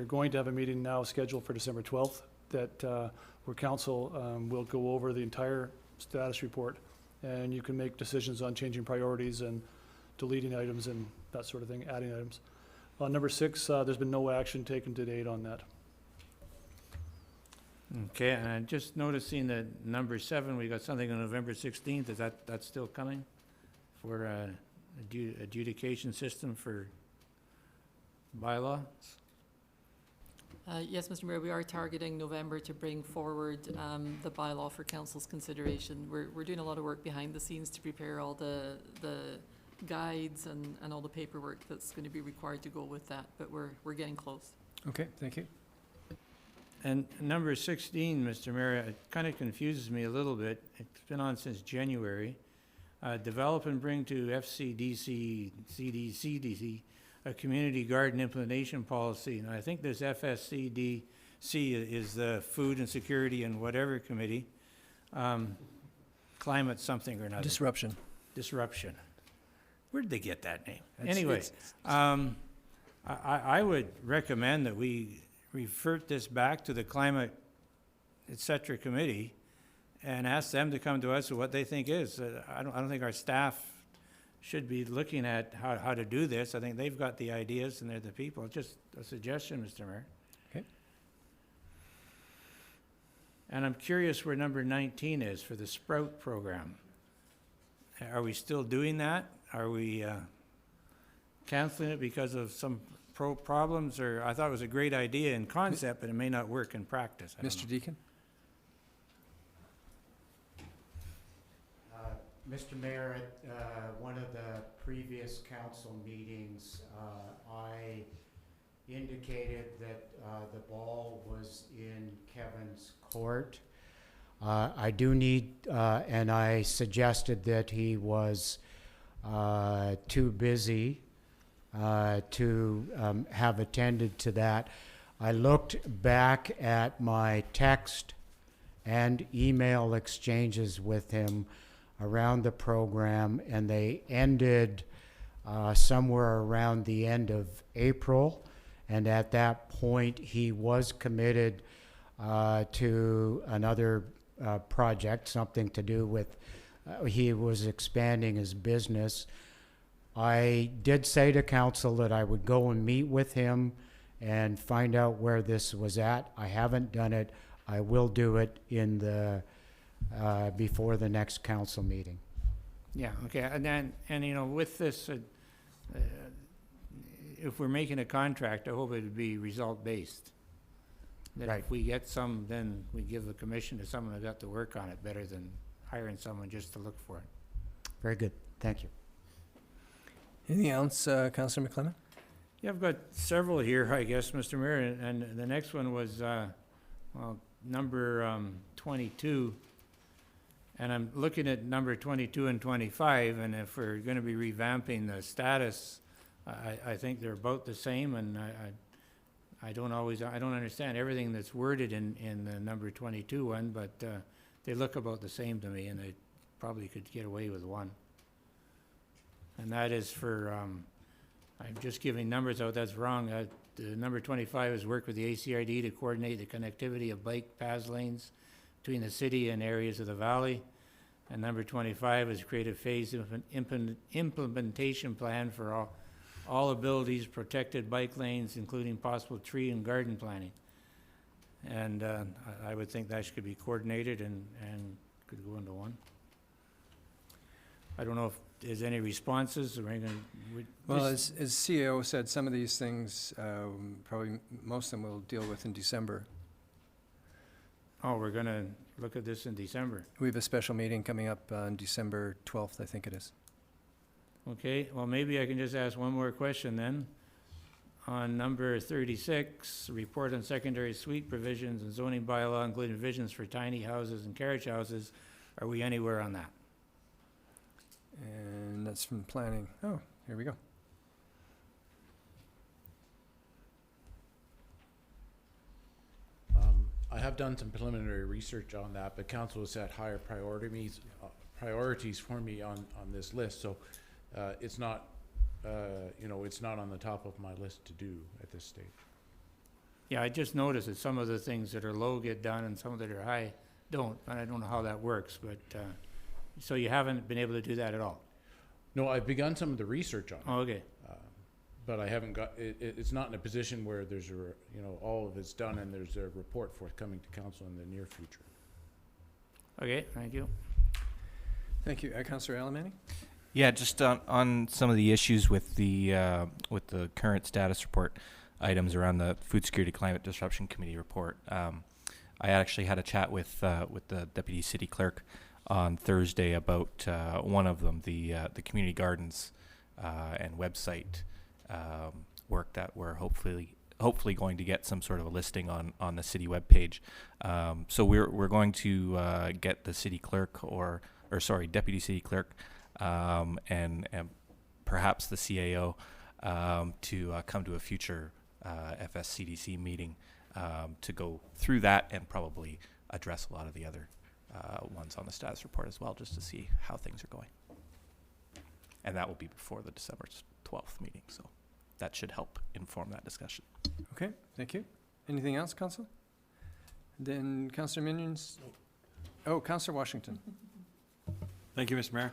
going to have a meeting now scheduled for December 12th, that where council will go over the entire status report, and you can make decisions on changing priorities and deleting items and that sort of thing, adding items. On number 6, there's been no action taken to date on that. Okay, and I'm just noticing that number 7, we got something on November 16th. Is that's still coming for adjudication system for bylaw? Yes, Mr. Mayor, we are targeting November to bring forward the bylaw for council's consideration. We're doing a lot of work behind the scenes to prepare all the guides and all the paperwork that's going to be required to go with that, but we're getting close. Okay, thank you. And number 16, Mr. Mayor, it kind of confuses me a little bit. It's been on since January. Develop and bring to FCDC, CDC, a community garden implementation policy. And I think this FSCDC is the Food and Security and whatever committee. Climate something or another. Disruption. Where did they get that name? Anyway, I would recommend that we revert this back to the Climate, et cetera, committee and ask them to come to us with what they think is. I don't think our staff should be looking at how to do this. I think they've got the ideas and they're the people. Just a suggestion, Mr. Mayor. Okay. And I'm curious where number 19 is for the Sprout program. Are we still doing that? Are we canceling it because of some problems? Or I thought it was a great idea in concept, but it may not work in practice. Mr. Deacon? Mr. Mayor, at one of the previous council meetings, I indicated that the ball was in Kevin's court. I do need, and I suggested that he was too busy to have attended to that. I looked back at my text and email exchanges with him around the program, and they ended somewhere around the end of April. And at that point, he was committed to another project, something to do with, he was expanding his business. I did say to council that I would go and meet with him and find out where this was at. I haven't done it. I will do it in the, before the next council meeting. Yeah, okay, and then, and you know, with this, if we're making a contract, I hope it'd be result-based. That Right. if we get some, then we give the commission to someone who got to work on it better than hiring someone just to look for it. Very good. Thank you. Anything else, Councillor McClement? Yeah, I've got several here, I guess, Mr. Mayor, and the next one was, well, number 22. And I'm looking at number 22 and 25, and if we're going to be revamping the status, I think they're about the same, and I don't understand everything that's worded in the number 22 one, but they look about the same to me, and I probably could get away with one. And that is for, I'm just giving numbers out, that's wrong. The number 25 is work with the ACRD to coordinate the connectivity of bike path lanes between the city and areas of the valley. And number 25 is create a phased implementation plan for all abilities protected bike lanes, including possible tree and garden planting. And I would think that should be coordinated and could go into one. I don't know if there's any responses or anything. Well, as CEO said, some of these things, probably most of them we'll deal with in December. Oh, we're going to look at this in December. We have a special meeting coming up on December 12th, I think it is. Okay, well, maybe I can just ask one more question then. On number 36, report on secondary suite provisions and zoning bylaw, including provisions for tiny houses and carriage houses. Are we anywhere on that? And that's from planning. Oh, here we go. I have done some preliminary research on that, but council has set higher priorities for me on this list. So it's not, it's not on the top of my list to do at this stage. Yeah, I just noticed that some of the things that are low get done and some that are high don't. And I don't know how that works, but so you haven't been able to do that at all? No, I've begun some of the research on it. Oh, okay. But I haven't got, it's not in a position where there's all of it's done and there's a report forthcoming to council in the near future. Okay, thank you. Thank you. Councillor Alamani? Yeah, just on some of the issues with the current status report items around the Food Security Climate Disruption Committee report. I actually had a chat with the Deputy City Clerk on Thursday about one of them, the community gardens and website work that we're hopefully going to get some sort of a listing on the city webpage. So we're going to get the city clerk or deputy city clerk and perhaps the CAO to come to a future FSCDC meeting to go through that and probably address a lot of the other ones on the status report as well, just to see how things are going. And that will be before the December 12th meeting, so that should help inform that discussion. Okay, thank you. Anything else, Council? Then Councillor Minions? Oh, Councillor Washington. Thank you, Mr. Mayor.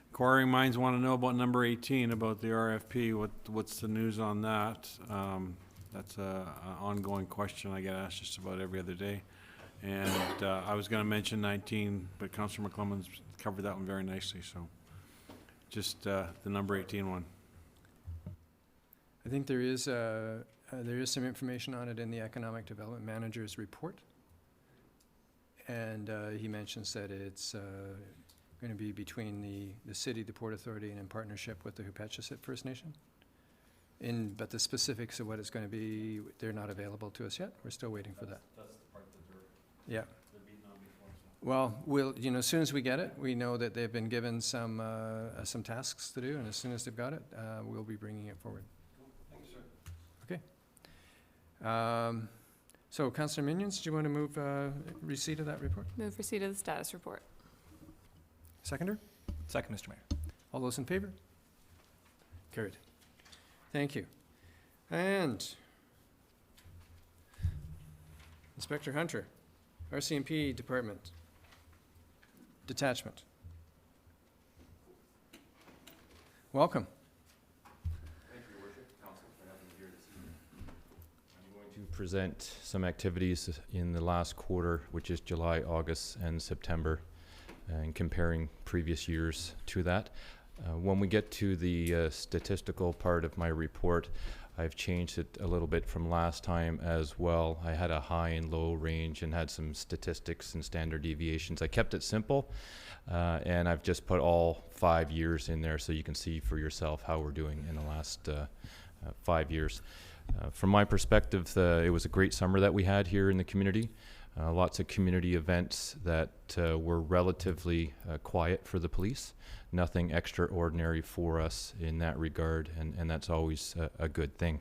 Inquiring minds want to know about number 18, about the RFP. What's the news on that? That's an ongoing question I get asked just about every other day. And I was going to mention 19, but Councillor McClemon's covered that one very nicely. So just the number 18 one. I think there is some information on it in the Economic Development Manager's report. And he mentions that it's going to be between the city, the Port Authority, and in partnership with the Hupetchessit First Nation. But the specifics of what it's going to be, they're not available to us yet. We're still waiting for that. That's the part that Yeah. Well, as soon as we get it, we know that they've been given some tasks to do, and as soon as they've got it, we'll be bringing it forward. Thank you, sir. Okay. So, Councillor Minions, do you want to move receipt of that report? Move receipt of the status report. Seconder? Second, Mr. Mayor. All those in favor? Carried. Thank you. And Inspector Hunter, RCMP Department, Detachment. Welcome. Thank you, Your Worship, Council, for having me here this evening. I'm going to present some activities in the last quarter, which is July, August, and September, and comparing previous years to that. When we get to the statistical part of my report, I've changed it a little bit from last time as well. I had a high and low range and had some statistics and standard deviations. I kept it simple, and I've just put all 5 years in there so you can see for yourself how we're doing in the last 5 years. From my perspective, it was a great summer that we had here in the community. Lots of community events that were relatively quiet for the police. Nothing extraordinary for us in that regard, and that's always a good thing.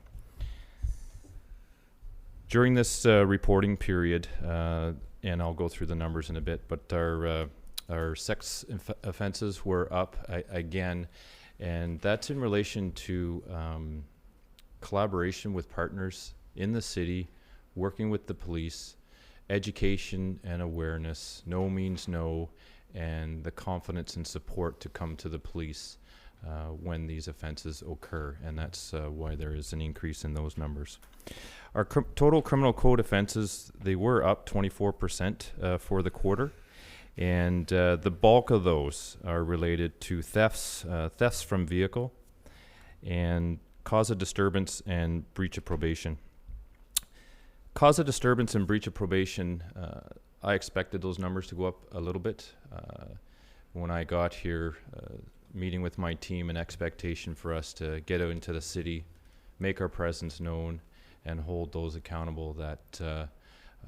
During this reporting period, and I'll go through the numbers in a bit, but our sex offenses were up again, and that's in relation to collaboration with partners in the city, working with the police, education and awareness, no means no, and the confidence and support to come to the police when these offenses occur, and that's why there is an increase in those numbers. Our total criminal code offenses, they were up 24% for the quarter, and the bulk of those are related to thefts from vehicle, and cause of disturbance and breach of probation. Cause of disturbance and breach of probation, I expected those numbers to go up a little bit. When I got here, meeting with my team, an expectation for us to get out into the city, make our presence known, and hold those accountable that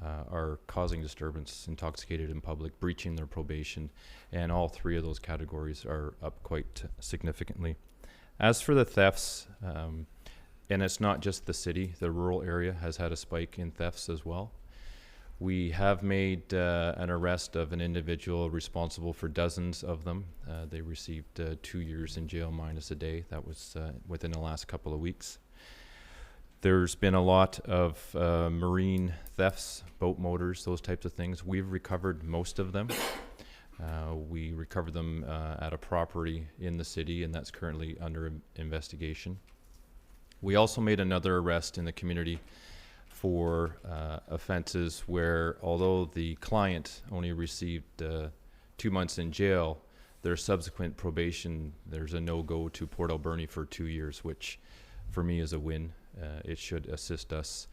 are causing disturbance, intoxicated in public, breaching their probation, and all three of those categories are up quite significantly. As for the thefts, and it's not just the city, the rural area has had a spike in thefts as well. We have made an arrest of an individual responsible for dozens of them. They received 2 years in jail minus a day. That was within the last couple of weeks. There's been a lot of marine thefts, boat motors, those types of things. We've recovered most of them. We recovered them at a property in the city, and that's currently under investigation. We also made another arrest in the community for offenses where, although the client only received 2 months in jail, their subsequent probation, there's a no-go to Port Alberni for 2 years, which for me is a win. It should assist us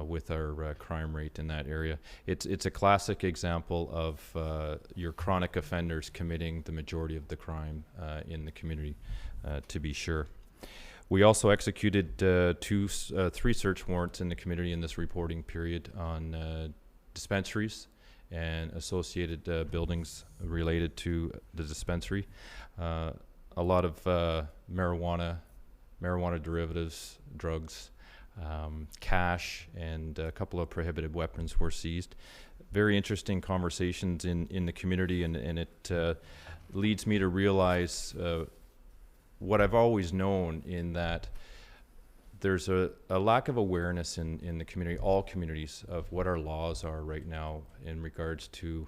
with our crime rate in that area. It's a classic example of your chronic offenders committing the majority of the crime in the community, to be sure. We also executed 3 search warrants in the community in this reporting period on dispensaries and associated buildings related to the dispensary. A lot of marijuana derivatives, drugs, cash, and a couple of prohibited weapons were seized. Very interesting conversations in the community, and it leads me to realize what I've always known, in that there's a lack of awareness in the community, all communities, of what our laws are right now in regards to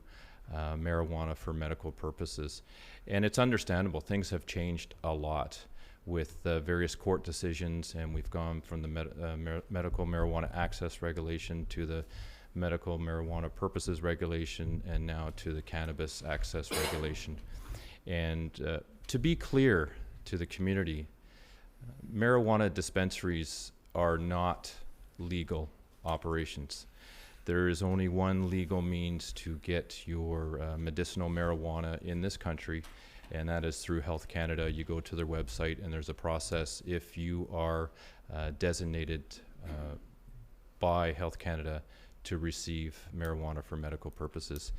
marijuana for medical purposes. And it's understandable. Things have changed a lot with various court decisions, and we've gone from the medical marijuana access regulation to the medical marijuana purposes regulation, and now to the cannabis access regulation. And to be clear to the community, marijuana dispensaries are not legal operations. There is only one legal means to get your medicinal marijuana in this country, and that is through Health Canada. You go to their website, and there's a process. If you are designated by Health Canada to receive marijuana for medical purposes.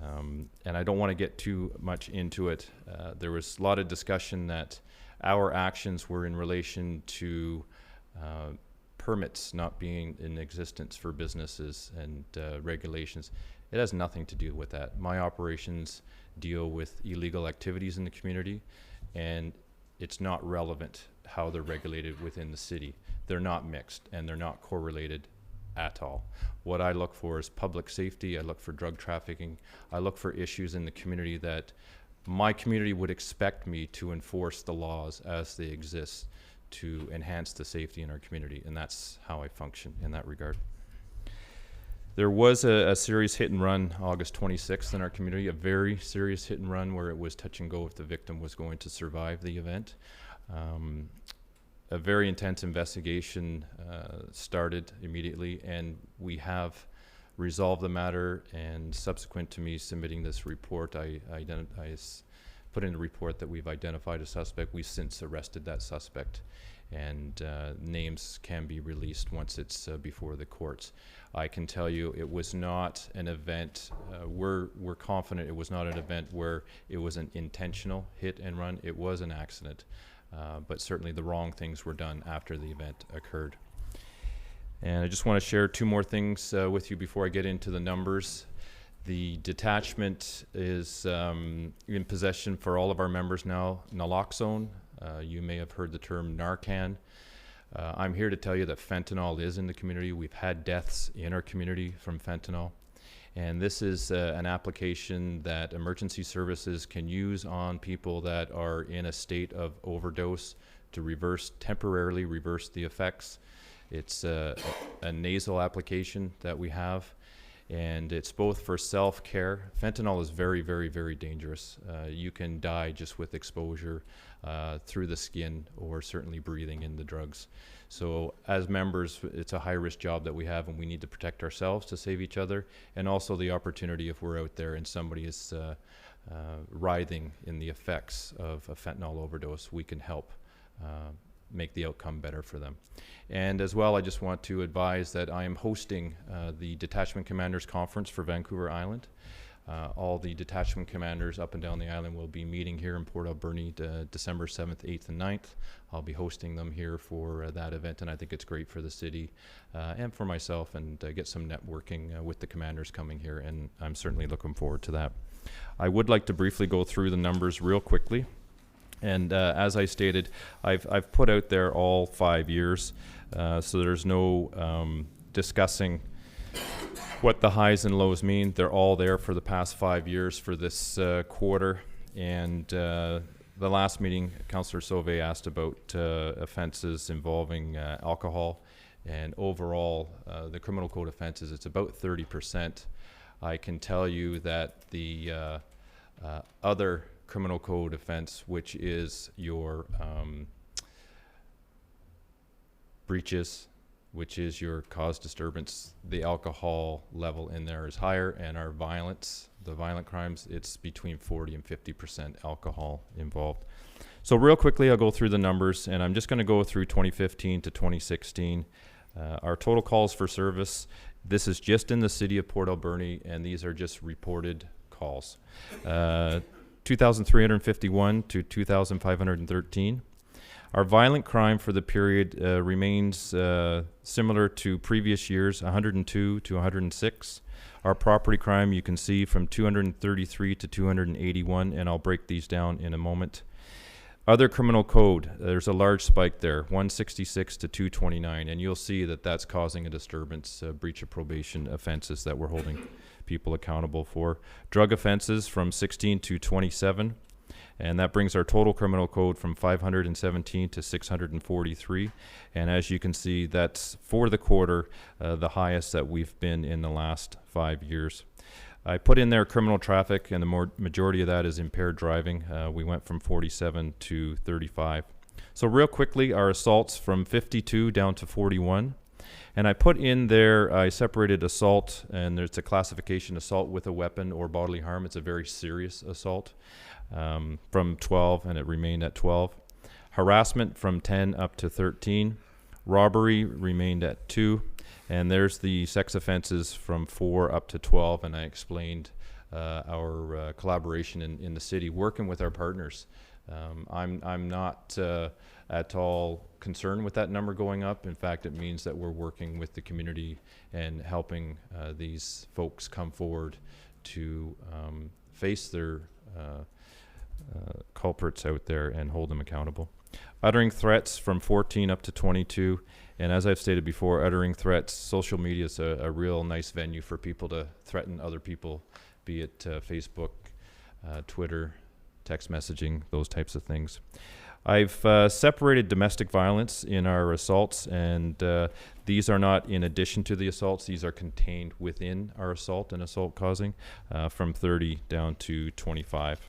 And I don't want to get too much into it. There was a lot of discussion that our actions were in relation to permits not being in existence for businesses and regulations. It has nothing to do with that. My operations deal with illegal activities in the community, and it's not relevant how they're regulated within the city. They're not mixed, and they're not correlated at all. What I look for is public safety. I look for drug trafficking. I look for issues in the community that my community would expect me to enforce the laws as they exist to enhance the safety in our community, and that's how I function in that regard. There was a serious hit and run August 26th in our community, a very serious hit and run where it was touch and go if the victim was going to survive the event. A very intense investigation started immediately, and we have resolved the matter, and subsequent to me submitting this report, I put in a report that we've identified a suspect. We've since arrested that suspect, and names can be released once it's before the courts. I can tell you it was not an event, we're confident it was not an event where it was an intentional hit and run. It was an accident, but certainly the wrong things were done after the event occurred. And I just want to share two more things with you before I get into the numbers. The detachment is in possession for all of our members now, naloxone. You may have heard the term Narcan. I'm here to tell you that fentanyl is in the community. We've had deaths in our community from fentanyl. And this is an application that emergency services can use on people that are in a state of overdose to temporarily reverse the effects. It's a nasal application that we have, and it's both for self-care. Fentanyl is very, very, very dangerous. You can die just with exposure through the skin or certainly breathing in the drugs. So as members, it's a high-risk job that we have, and we need to protect ourselves to save each other, and also the opportunity if we're out there and somebody is writhing in the effects of a fentanyl overdose, we can help make the outcome better for them. And as well, I just want to advise that I am hosting the Detachment Commanders Conference for Vancouver Island. All the detachment commanders up and down the island will be meeting here in Port Alberni December 7th, 8th, and 9th. I'll be hosting them here for that event, and I think it's great for the city and for myself, and get some networking with the commanders coming here, and I'm certainly looking forward to that. I would like to briefly go through the numbers real quickly. And as I stated, I've put out there all 5 years, so there's no discussing what the highs and lows mean. They're all there for the past 5 years for this quarter. And the last meeting, Councillor Sauvé asked about offences involving alcohol. And overall, the criminal code offences, it's about 30%. I can tell you that the other criminal code offense, which is your breaches, which is your cause disturbance, the alcohol level in there is higher, and our the violent crimes, it's between 40 and 50% alcohol involved. So real quickly, I'll go through the numbers, and I'm just going to go through 2015 to 2016. Our total calls for service, this is just in the city of Port Alberni, and these are just reported calls. 2,351 to 2,513. Our violent crime for the period remains similar to previous years, 102 to 106. Our property crime, you can see from 233 to 281, and I'll break these down in a moment. Other criminal code, there's a large spike there, 166 to 229, and you'll see that that's causing a disturbance, breach of probation offenses that we're holding people accountable for. Drug offenses from 16 to 27, and that brings our total criminal code from 517 to 643. And as you can see, that's for the quarter the highest that we've been in the last 5 years. I put in there criminal traffic, and the majority of that is impaired driving. We went from 47 to 35. So real quickly, our assaults from 52 down to 41. And I put in there, I separated assault, and there's a classification, assault with a weapon or bodily harm. It's a very serious assault, from 12, and it remained at 12. Harassment from 10 up to 13. Robbery remained at 2. And there's the sex offenses from 4 up to 12, and I explained our collaboration in the city, working with our partners. I'm not at all concerned with that number going up. In fact, it means that we're working with the community and helping these folks come forward to face their culprits out there and hold them accountable. Uttering threats from 14 up to 22. And as I've stated before, uttering threats, social media is a real nice venue for people to threaten other people, be it Facebook, Twitter, text messaging, those types of things. I've separated domestic violence in our assaults, and these are not in addition to the assaults. These are contained within our assault and assault causing, from 30 down to 25.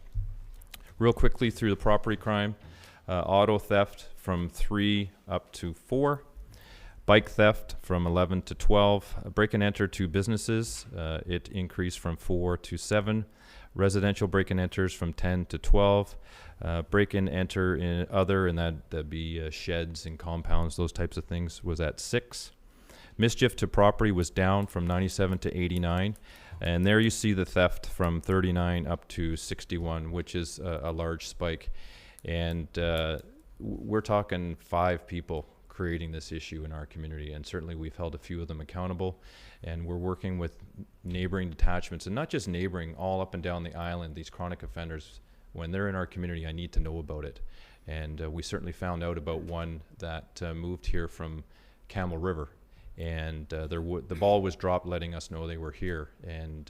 Real quickly through the property crime, auto theft from 3 up to 4. Bike theft from 11 to 12. Break and enter to businesses, it increased from 4 to 7. Residential break and enters from 10 to 12. Break and enter in other, and that'd be sheds and compounds, those types of things, was at 6. Mischief to property was down from 97 to 89. And there you see the theft from 39 up to 61, which is a large spike. And we're talking 5 people creating this issue in our community, and certainly we've held a few of them accountable, and we're working with neighboring detachments, and not just neighboring, all up and down the island. These chronic offenders, when they're in our community, I need to know about it. And we certainly found out about one that moved here from Camel River, and the ball was dropped letting us know they were here, and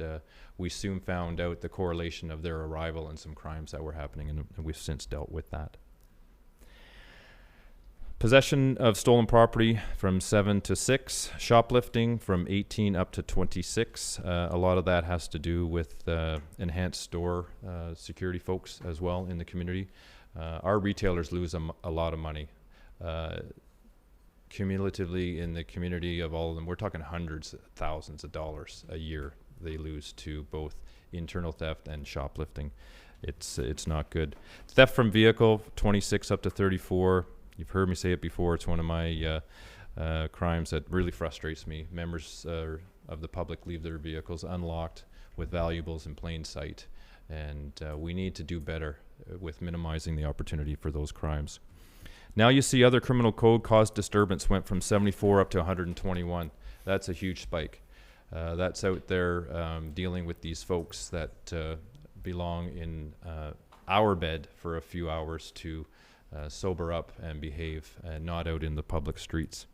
we soon found out the correlation of their arrival and some crimes that were happening, and we've since dealt with that. Possession of stolen property from 7 to 6. Shoplifting from 18 up to 26. A lot of that has to do with enhanced store security folks as well in the community. Our retailers lose a lot of money. Cumulatively in the community of all of them, we're talking hundreds of thousands of dollars a year they lose to both internal theft and shoplifting. It's not good. Theft from vehicle, 26 up to 34. You've heard me say it before. It's one of my crimes that really frustrates me. Members of the public leave their vehicles unlocked with valuables in plain sight, and we need to do better with minimizing the opportunity for those crimes. Now you see other criminal code caused disturbance went from 74 up to 121. That's a huge spike. That's out there dealing with these folks that belong in our bed for a few hours to sober up and behave, and not out in the public streets.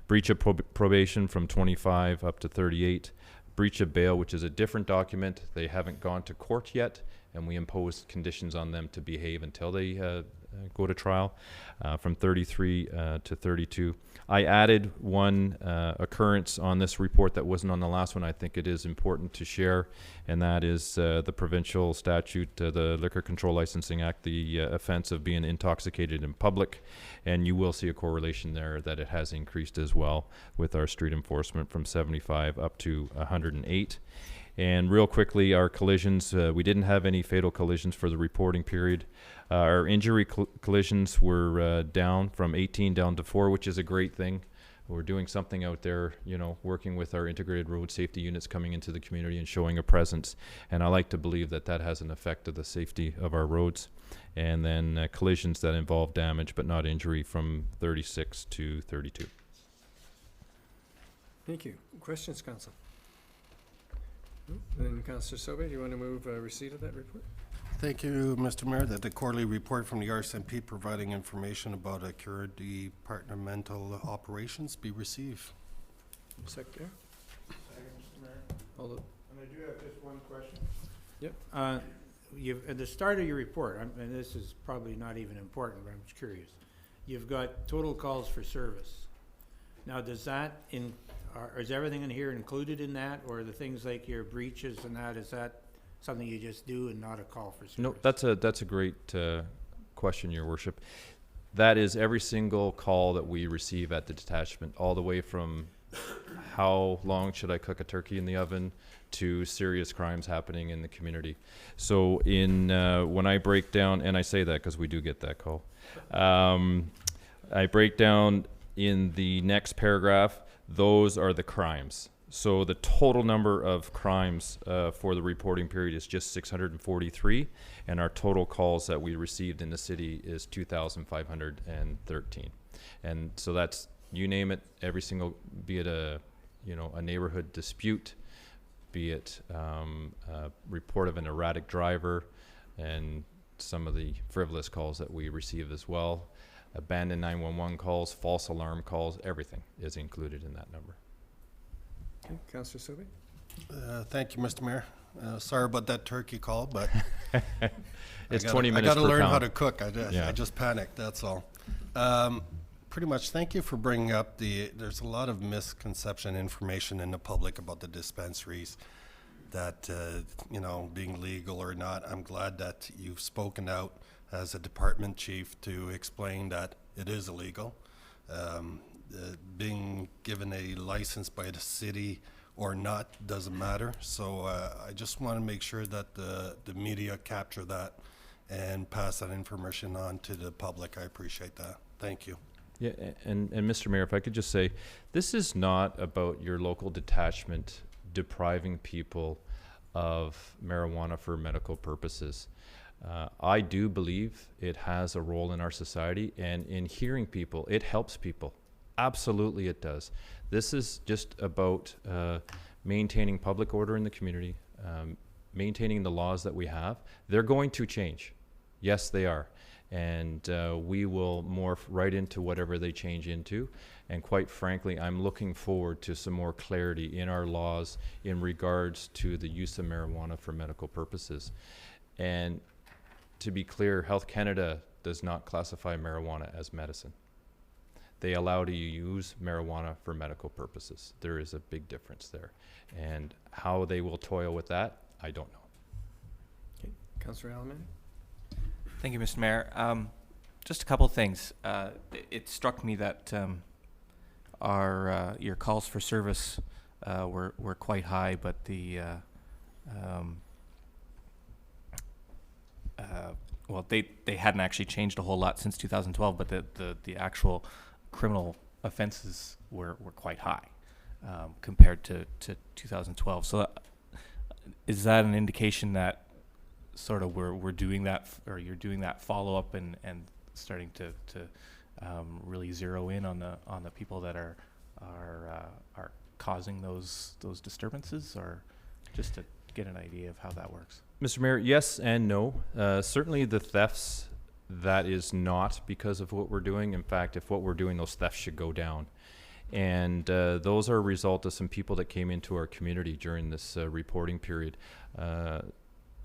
Breach of probation from 25 up to 38. Breach of bail, which is a different document. They haven't gone to court yet, and we impose conditions on them to behave until they go to trial, from 33 to 32. I added one occurrence on this report that wasn't on the last one. I think it is important to share, and that is the provincial statute, the Liquor Control Licensing Act, the offense of being intoxicated in public, and you will see a correlation there that it has increased as well with our street enforcement from 75 up to 108. And real quickly, our collisions, we didn't have any fatal collisions for the reporting period. Our injury collisions were down from 18 down to 4, which is a great thing. We're doing something out there, working with our integrated road safety units coming into the community and showing a presence. And I like to believe that that has an effect of the safety of our roads. And then collisions that involve damage but not injury from 36 to 32. Thank you. Questions, Council? Then Councillor Sobe, do you want to move receipt of that report? Thank you, Mr. Mayor, that the quarterly report from the RCMP providing information about our departmental operations be received. Secretary? Second, Mr. Mayor. Hold it. And I do have just one question. Yep. At the start of your report, and this is probably not even important, but I'm just curious. You've got total calls for service. Now, does that is everything in here included in that, or the things like your breaches and that, is that something you just do and not a call for service? No, that's a great question, Your Worship. That is every single call that we receive at the detachment, all the way from how long should I cook a turkey in the oven to serious crimes happening in the community. So when I break down, and I say that because we do get that call, I break down in the next paragraph those are the crimes. So the total number of crimes for the reporting period is just 643, and our total calls that we received in the city is 2,513. And so that's, you name it, every single, be it a neighborhood dispute, be it a report of an erratic driver, and some of the frivolous calls that we receive as well, abandoned 911 calls, false alarm calls, everything is included in that number. Okay, Councillor Sobey? Thank you, Mr. Mayor. Sorry about that turkey call, but it's 20 minutes I got to learn pound. how to cook. I just panicked, that's all. Pretty much, thank you for bringing up there's a lot of misconception information in the public about the dispensaries, that, being legal or not. I'm glad that you've spoken out as a department chief to explain that it is illegal. Being given a license by the city or not doesn't matter. So I just want to make sure that the media capture that and pass that information on to the public. I appreciate that. Thank you. Yeah, and Mr. Mayor, if I could just say, this is not about your local detachment depriving people of marijuana for medical purposes. I do believe it has a role in our society, and in hearing people, it helps people. Absolutely it does. This is just about maintaining public order in the community, maintaining the laws that we have. They're going to change. Yes, they are. And we will morph right into whatever they change into. And quite frankly, I'm looking forward to some more clarity in our laws in regards to the use of marijuana for medical purposes. And to be clear, Health Canada does not classify marijuana as medicine. They allow you to use marijuana for medical purposes. There is a big difference there. And how they will toil with that, I don't know. Okay, Councillor Alberni? Thank you, Mr. Mayor. Just a couple of things. It struck me that your calls for service were quite high, but the they hadn't actually changed a whole lot since 2012, but the actual criminal offenses were quite high compared to 2012. So is that an indication that sort of we're doing that, or you're doing that follow-up and starting to really zero in on the people that are causing those disturbances, or just to get an idea of how that works? Mr. Mayor, yes and no. Certainly the thefts, that is not because of what we're doing. In fact, if what we're doing, those thefts should go down. And those are a result of some people that came into our community during this reporting period.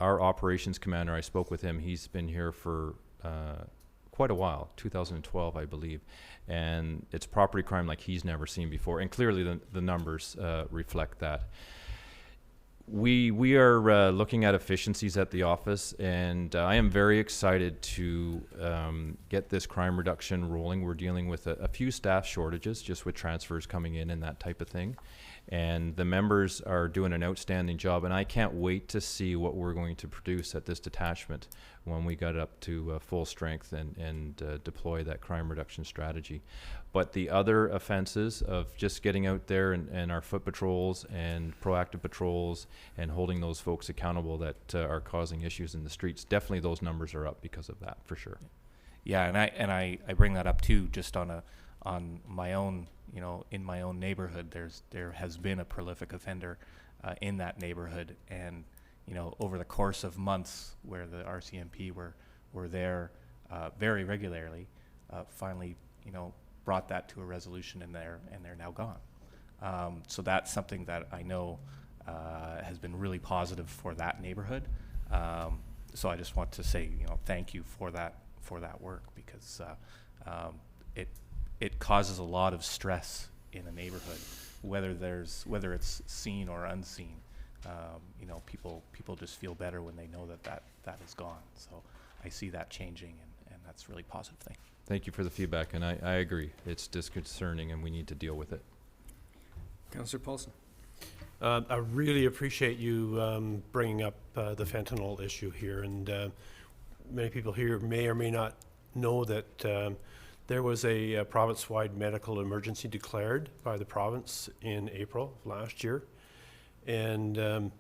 Our operations commander, I spoke with him, he's been here for quite a while, 2012, I believe. And it's property crime like he's never seen before. And clearly the numbers reflect that. We are looking at efficiencies at the office, and I am very excited to get this crime reduction rolling. We're dealing with a few staff shortages, just with transfers coming in and that type of thing. And the members are doing an outstanding job, and I can't wait to see what we're going to produce at this detachment when we got up to full strength and deploy that crime reduction strategy. But the other offenses of just getting out there and our foot patrols and proactive patrols and holding those folks accountable that are causing issues in the streets, definitely those numbers are up because of that, for sure. Yeah, and I bring that up too, just on my own, in my own neighborhood. There has been a prolific offender in that neighborhood, and over the course of months where the RCMP were there very regularly, finally brought that to a resolution, and they're now gone. So that's something that I know has been really positive for that neighborhood. So I just want to say thank you for that work, because it causes a lot of stress in a neighborhood, whether it's seen or unseen. People just feel better when they know that is gone. So I see that changing, and that's a really positive thing. Thank you for the feedback, and I agree. It's disconcerting, and we need to deal with it. Councillor Paulson? I really appreciate you bringing up the fentanyl issue here, and many people here may or may not know that There was a province-wide medical emergency declared by the province in April of last year. And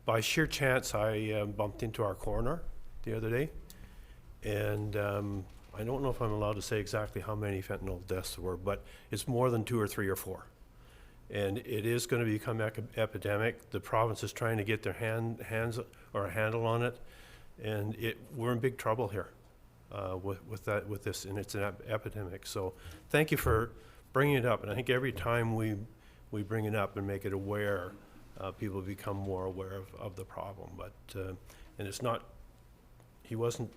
by sheer chance, I bumped into our coroner the other day. And I don't know if I'm allowed to say exactly how many fentanyl deaths there were, but it's more than 2 or 3 or 4. And it is going to become epidemic. The province is trying to get their hands or a handle on it. And we're in big trouble here. With this, and it's an epidemic. So thank you for bringing it up. And I think every time we bring it up and make it aware, people become more aware of the problem. But and it's not, he wasn't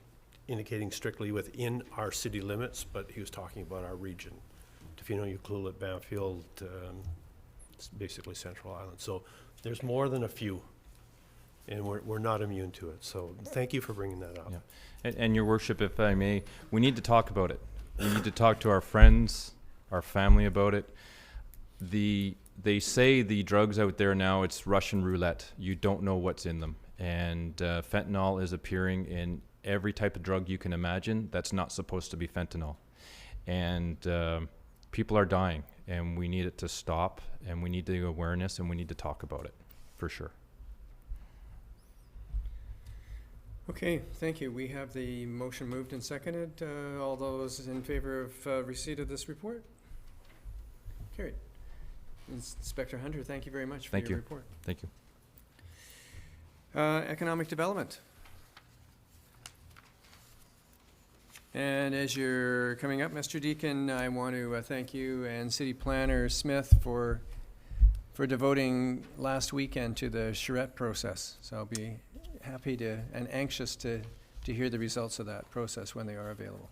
indicating strictly within our city limits, but he was talking about our region. Tofino, Ucluelet, Banfield, it's basically Central Island. So there's more than a few. And we're not immune to it. So thank you for bringing that up. Yeah. And Your Worship, if I may, we need to talk about it. We need to talk to our friends, our family about it. They say the drugs out there now, it's Russian roulette. You don't know what's in them. And fentanyl is appearing in every type of drug you can imagine that's not supposed to be fentanyl. And people are dying, and we need it to stop, and we need the awareness, and we need to talk about it, for sure. Okay, thank you. We have the motion moved and seconded. All those in favor of receipt of this report? Carried. Inspector Hunter, thank you very much for your report. Thank you. Economic development. And as you're coming up, Mr. Deacon, I want to thank you and City Planner Smith for devoting last weekend to the charrette process. So I'll be happy to and anxious to hear the results of that process when they are available.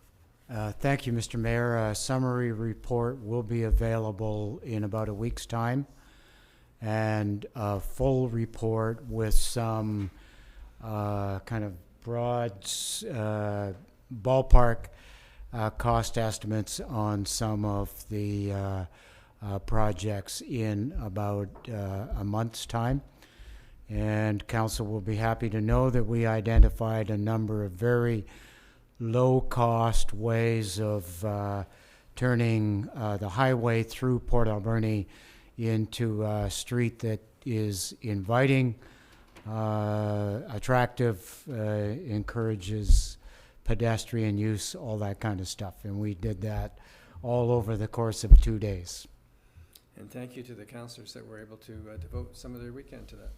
Thank you, Mr. Mayor. A summary report will be available in about a week's time, and a full report with some kind of broad ballpark cost estimates on some of the projects in about a month's time. And council will be happy to know that we identified a number of very low-cost ways of turning the highway through Port Alberni into a street that is inviting, attractive, encourages pedestrian use, all that kind of stuff. And we did that all over the course of 2 days. And thank you to the councillors that were able to devote some of their weekend to that.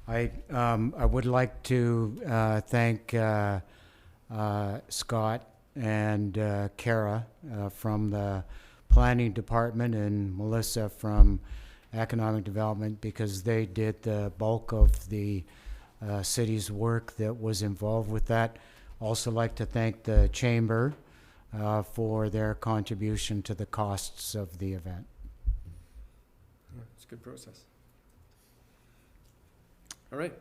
I would like to thank Scott and Kara from the planning department and Melissa from economic development, because they did the bulk of the city's work that was involved with that. Also like to thank the chamber for their contribution to the costs of the event. Yeah, it's a good process. All right.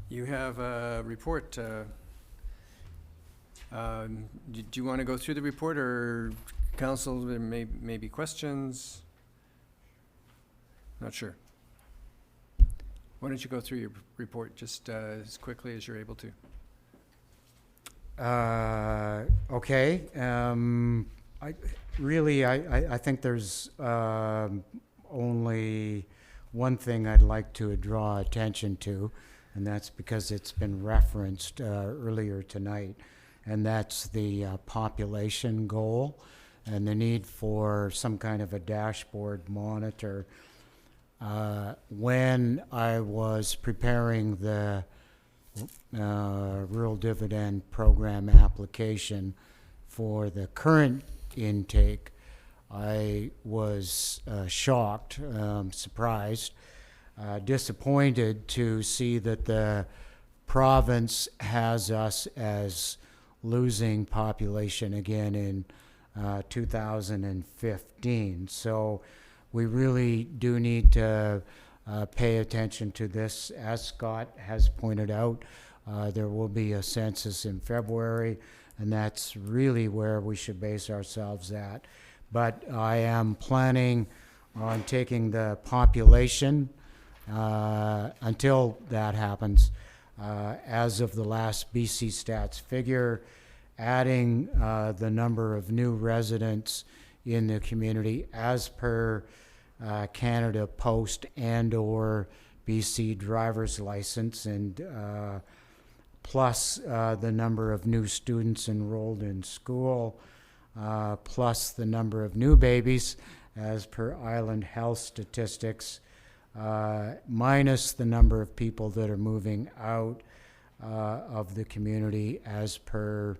You have a report. Do you want to go through the report, or council, there may be questions? Not sure. Why don't you go through your report just as quickly as you're able to? Okay. I think there's only one thing I'd like to draw attention to, and that's because it's been referenced earlier tonight, and that's the population goal and the need for some kind of a dashboard monitor. When I was preparing the Rural Dividend Program application for the current intake, I was shocked, surprised, disappointed to see that the province has us as losing population again in 2015. So we really do need to pay attention to this. As Scott has pointed out, there will be a census in February, and that's really where we should base ourselves at. But I am planning on taking the population until that happens. As of the last BC Stats figure, adding the number of new residents in the community as per Canada Post and/or BC driver's license, and plus the number of new students enrolled in school, plus the number of new babies as per island health statistics, minus the number of people that are moving out of the community as per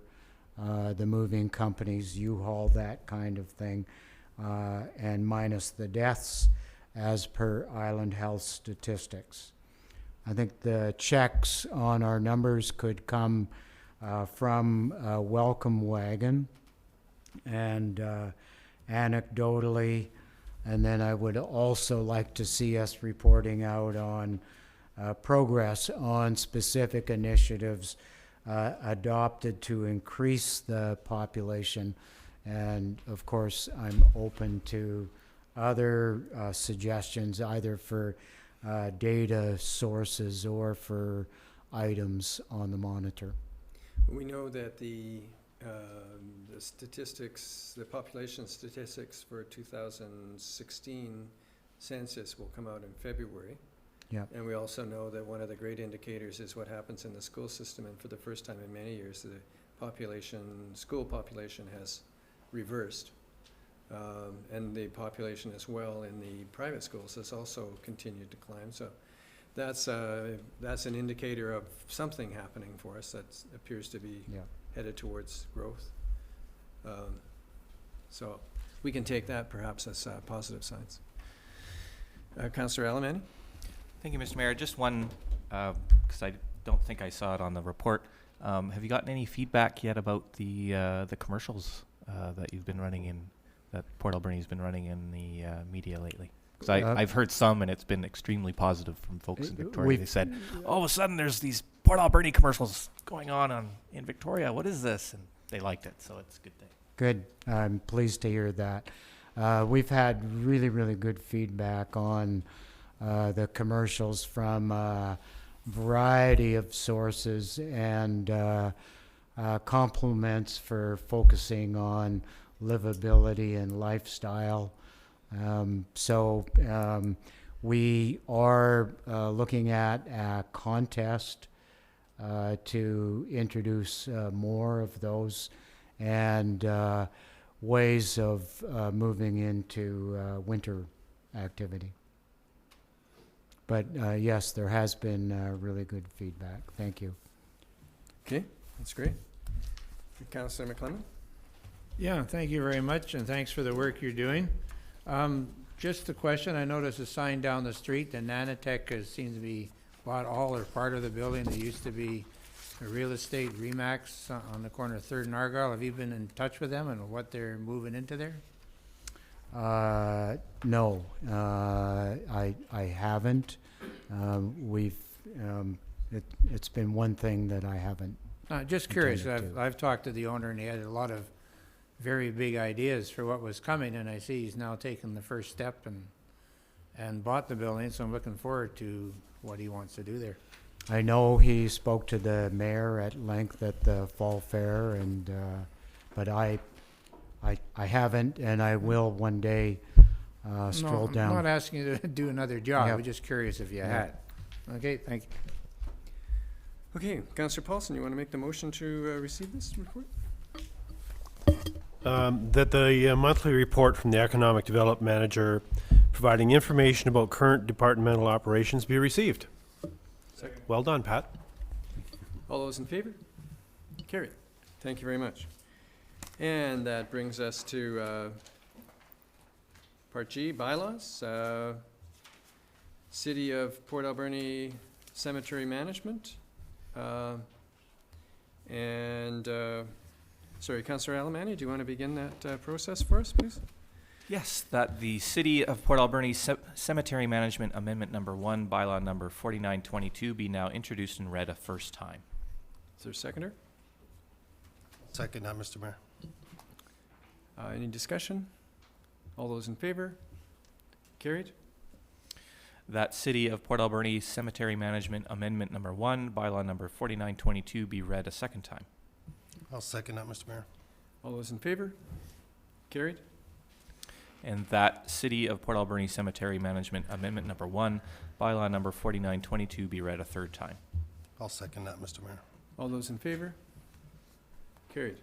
the moving companies, U-Haul, that kind of thing, and minus the deaths as per island health statistics. I think the checks on our numbers could come from Welcome Wagon, and anecdotally, and then I would also like to see us reporting out on progress on specific initiatives adopted to increase the population. And of course, I'm open to other suggestions, either for data sources or for items on the monitor. We know that the statistics, the population statistics for 2016 census will come out in February. Yeah. And we also know that one of the great indicators is what happens in the school system, and for the first time in many years, the school population has reversed. And the population as well in the private schools has also continued to climb. So that's an indicator of something happening for us that appears to be headed towards growth. So we can take that perhaps as positive signs. Councillor Alberni? Thank you, Mr. Mayor. Just one, because I don't think I saw it on the report. Have you gotten any feedback yet about the commercials that you've been running in, that Port Alberni's been running in the media lately? Because I've heard some, and it's been extremely positive from folks in Victoria. They said, all of a sudden there's these Port Alberni commercials going on in Victoria. What is this? And they liked it, so it's a good thing. Good. I'm pleased to hear that. We've had really, really good feedback on the commercials from a variety of sources, and compliments for focusing on livability and lifestyle. So we are looking at a contest to introduce more of those, and ways of moving into winter activity. But yes, there has been really good feedback. Thank you. Okay, that's great. Councillor McClellan? Yeah, thank you very much, and thanks for the work you're doing. Just a question, I noticed a sign down the street, the Nanotech seems to be bought all or part of the building. There used to be a real estate Remax on the corner of 3rd and Argyle. Have you been in touch with them and what they're moving into there? No, I haven't. It's been one thing that I haven't. Just curious, intended to. I've talked to the owner, and he had a lot of very big ideas for what was coming, and I see he's now taken the first step and bought the building, so I'm looking forward to what he wants to do there. I know he spoke to the mayor at length at the fall fair, and but I haven't, and I will one day stroll down. I'm not asking you to do another job. Yeah. I'm just curious if you had. Okay, thank you. Okay, Councillor Paulson, you want to make the motion to receive this report? That the monthly report from the Economic Development Manager providing information about current departmental operations be received. Second. Well done, Pat. All those in favor? Carried. Thank you very much. And that brings us to Part G, bylaws. City of Port Alberni Cemetery Management. Sorry, Councillor Alberni, do you want to begin that process for us, please? Yes, that the City of Port Alberni Cemetery Management Amendment Number 1, Bylaw Number 4922 be now introduced and read a first time. Is there a seconder? Second that, Mr. Mayor. Any discussion? All those in favor? Carried. That City of Port Alberni Cemetery Management Amendment Number 1, Bylaw Number 4922 be read a second time. I'll second that, Mr. Mayor. All those in favor? Carried. And that City of Port Alberni Cemetery Management Amendment Number 1, bylaw number 4922 be read a third time. I'll second that, Mr. Mayor. All those in favor? Carried.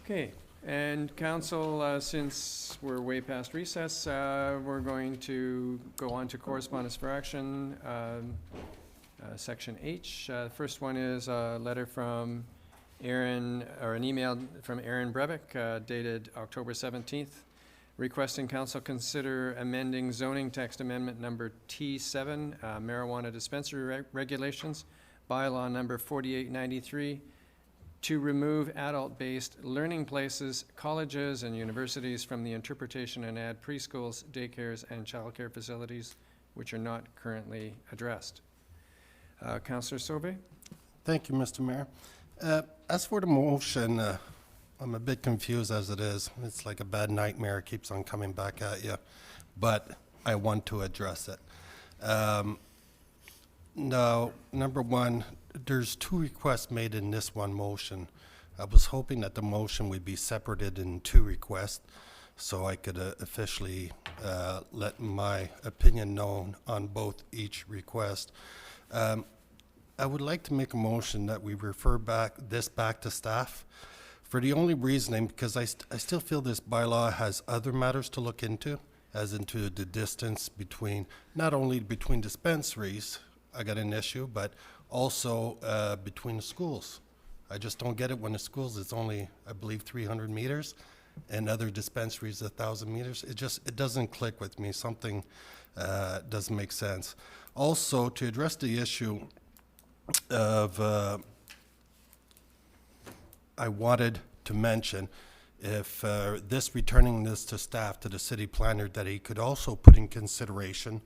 Okay, and council, since we're way past recess, we're going to go on to correspondence for action, section H. First one is a letter from Aaron, or an email from Aaron Brevick, dated October 17th, requesting council consider amending zoning text amendment number T7, marijuana dispensary regulations, bylaw number 4893, to remove adult-based learning places, colleges, and universities from the interpretation and add preschools, daycares, and childcare facilities which are not currently addressed. Councillor Sauvé? Thank you, Mr. Mayor. As for the motion, I'm a bit confused as it is. It's like a bad nightmare. It keeps on coming back at you. But I want to address it. Now, number one, there's 2 requests made in this one motion. I was hoping that the motion would be separated in 2 requests so I could officially let my opinion known on each request. I would like to make a motion that we refer back to staff for the only reasoning because I still feel this bylaw has other matters to look into, as into the distance between, not only between dispensaries, I got an issue, but also between the schools. I just don't get it when the schools it's only, I believe, 300 meters and other dispensaries 1,000 meters. It doesn't click with me. Something doesn't make sense. Also, to address the issue of, I wanted to mention if returning this to staff, to the city planner, that he could also put in consideration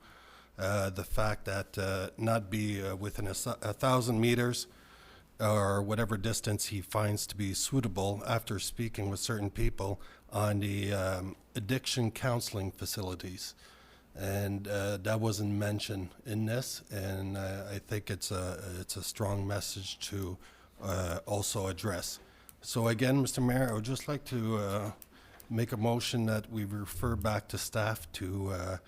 the fact that not be within 1,000 meters or whatever distance he finds to be suitable after speaking with certain people on the addiction counseling facilities. And that wasn't mentioned in this, and I think it's a strong message to also address. So again, Mr. Mayor, I would just like to make a motion that we refer back to staff to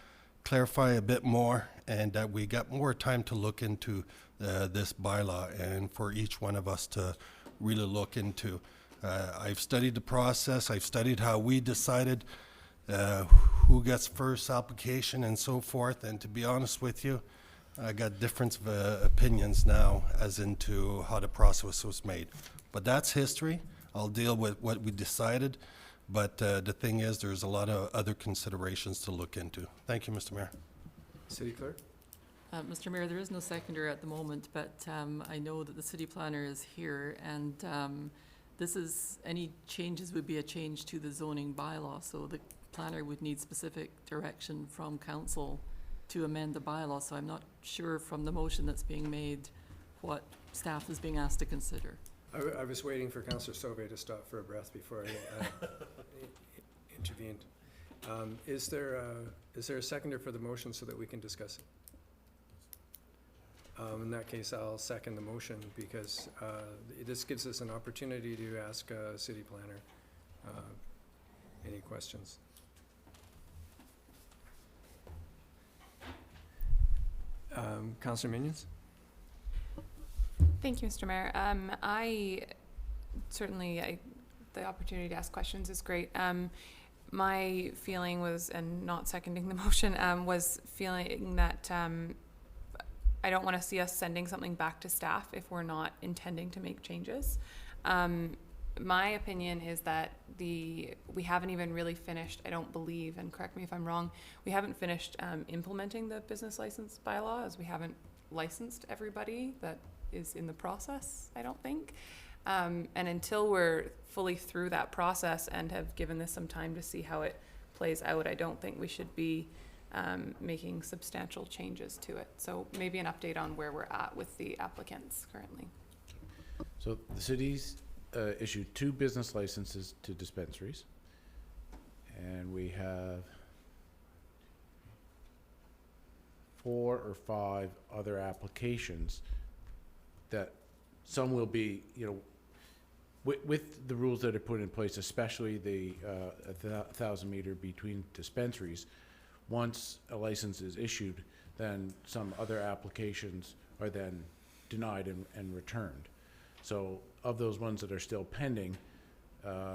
clarify a bit more, and that we got more time to look into this bylaw, and for each one of us to really look into. I've studied the process. I've studied how we decided who gets first application and so forth. And to be honest with you, I got different opinions now as into how the process was made. But that's history. I'll deal with what we decided. But the thing is, there's a lot of other considerations to look into. Thank you, Mr. Mayor. City Clerk? Mr. Mayor, there is no seconder at the moment, but I know that the city planner is here, and any changes would be a change to the zoning bylaw, so the planner would need specific direction from council to amend the bylaw, so I'm not sure from the motion that's being made what staff is being asked to consider. I was waiting for Councillor Sauvé to stop for a breath before I intervened. Is there a seconder for the motion so that we can discuss it? In that case, I'll second the motion because this gives us an opportunity to ask city planner any questions. Councillor Minions? Thank you, Mr. Mayor. The opportunity to ask questions is great. My feeling was, and not seconding the motion, was feeling that I don't want to see us sending something back to staff if we're not intending to make changes. My opinion is that we haven't even really finished, I don't believe, and correct me if I'm wrong, we haven't finished implementing the business license bylaw, as we haven't licensed everybody that is in the process, I don't think. And until we're fully through that process and have given this some time to see how it plays out, I don't think we should be making substantial changes to it. So maybe an update on where we're at with the applicants currently. So the city's issued 2 business licenses to dispensaries, and we have 4 or 5 other applications that Some will be, you know, with the rules that are put in place, especially the 1,000 meter between dispensaries, once a license is issued, then some other applications are then denied and returned. So of those ones that are still pending,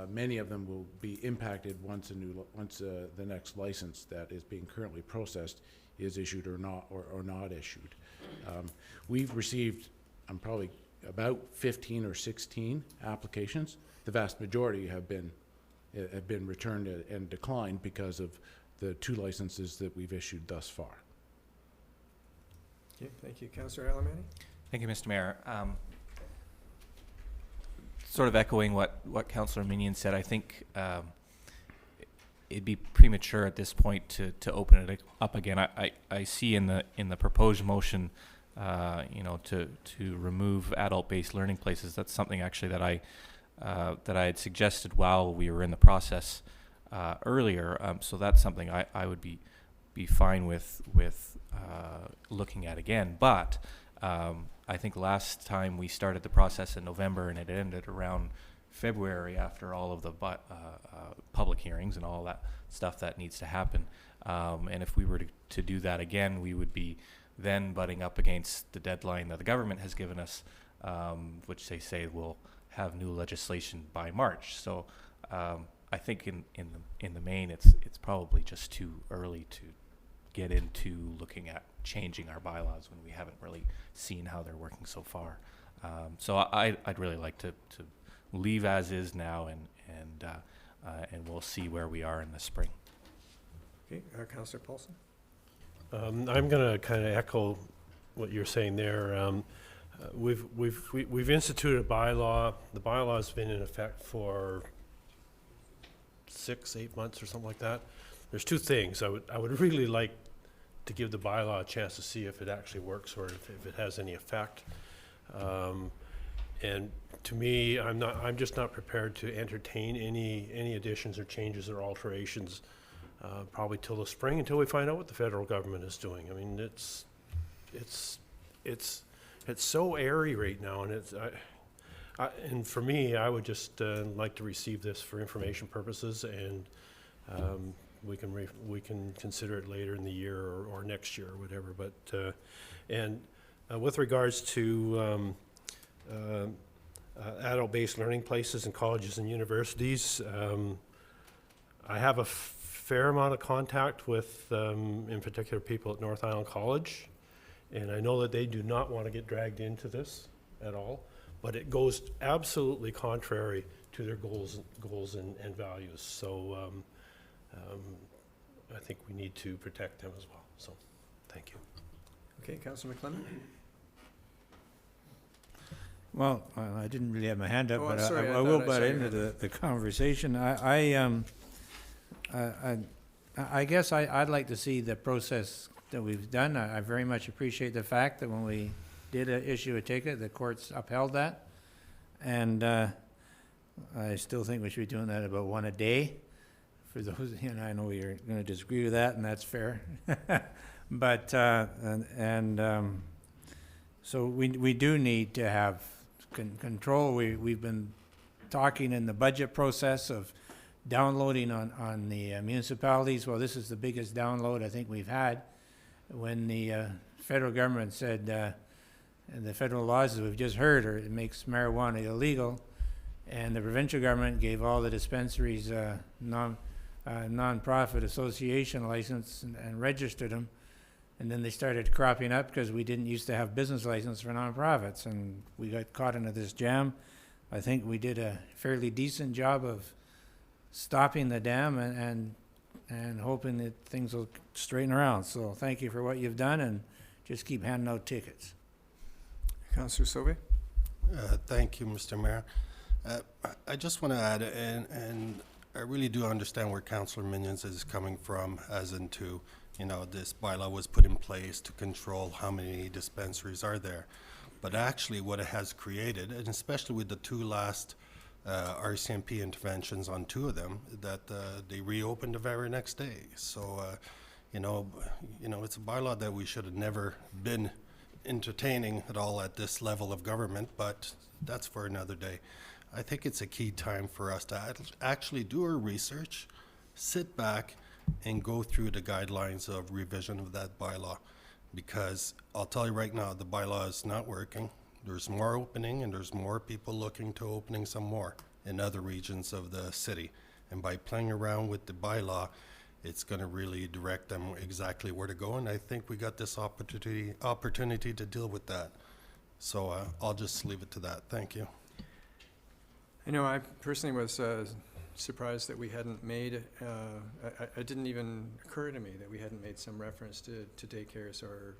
many of them will be impacted once the next license that is being currently processed is issued or not issued. We've received, probably about 15 or 16 applications. The vast majority have been returned and declined because of the 2 licenses that we've issued thus far. Okay, thank you. Councillor Alberni? Thank you, Mr. Mayor. Sort of echoing what Councillor Minion said, I think it'd be premature at this point to open it up again. I see in the proposed motion, to remove adult-based learning places. That's something actually that I had suggested while we were in the process earlier. So that's something I would be fine with looking at again. But I think last time we started the process in November and it ended around February after all of the public hearings and all that stuff that needs to happen. And if we were to do that again, we would be then butting up against the deadline that the government has given us, which they say will have new legislation by March. So I think in the main, it's probably just too early to get into looking at changing our bylaws when we haven't really seen how they're working so far. So I'd really like to leave as is now, and we'll see where we are in the spring. Okay, Councillor Paulson? I'm going to kind of echo what you're saying there. We've instituted a bylaw. The bylaw has been in effect for 6-8 months or something like that. There's 2 things. I would really like to give the bylaw a chance to see if it actually works or if it has any effect. And to me, I'm just not prepared to entertain any additions or changes or alterations probably till the spring, until we find out what the federal government is doing. I mean, it's so airy right now, and and for me, I would just like to receive this for information purposes, and we can consider it later in the year or next year or whatever. But with regards to adult-based learning places in colleges and universities, I have a fair amount of contact with, in particular, people at North Island College, and I know that they do not want to get dragged into this at all, but it goes absolutely contrary to their goals and values. So I think we need to protect them as well. So thank you. Okay, Councillor McClellan? Well, I didn't really have my hand up, Oh, but sorry, I I will thought I butt saw your into hand. the conversation. I guess I'd like to see the process that we've done. I very much appreciate the fact that when we did issue a ticket, the courts upheld that. And I still think we should be doing that about 1 a day. For those, I know you're going to disagree with that, and that's fair. But, so we do need to have control. We've been talking in the budget process of downloading on the municipalities. Well, this is the biggest download I think we've had. When the federal government said, and the federal laws, as we've just heard, it makes marijuana illegal, and the provincial government gave all the dispensaries non-profit association license and registered them, and then they started cropping up because we didn't used to have business license for nonprofits, and we got caught into this jam. I think we did a fairly decent job of stopping the dam and hoping that things will straighten around. So thank you for what you've done, and just keep handing out tickets. Councillor Sauvé? Thank you, Mr. Mayor. I just want to add, and I really do understand where Councillor Minions is coming from, as into, this bylaw was put in place to control how many dispensaries are there. But actually what it has created, and especially with the 2 last RCMP interventions on 2 of them, that they reopened the very next day. So, it's a bylaw that we should have never been entertaining at all at this level of government, but that's for another day. I think it's a key time for us to actually do our research, sit back, and go through the guidelines of revision of that bylaw. Because I'll tell you right now, the bylaw is not working. There's more opening, and there's more people looking to opening some more in other regions of the city. And by playing around with the bylaw, it's going to really direct them exactly where to go. And I think we got this opportunity to deal with that. So I'll just leave it to that. Thank you. I know I personally was surprised that we hadn't made, it didn't even occur to me that we hadn't made some reference to daycares or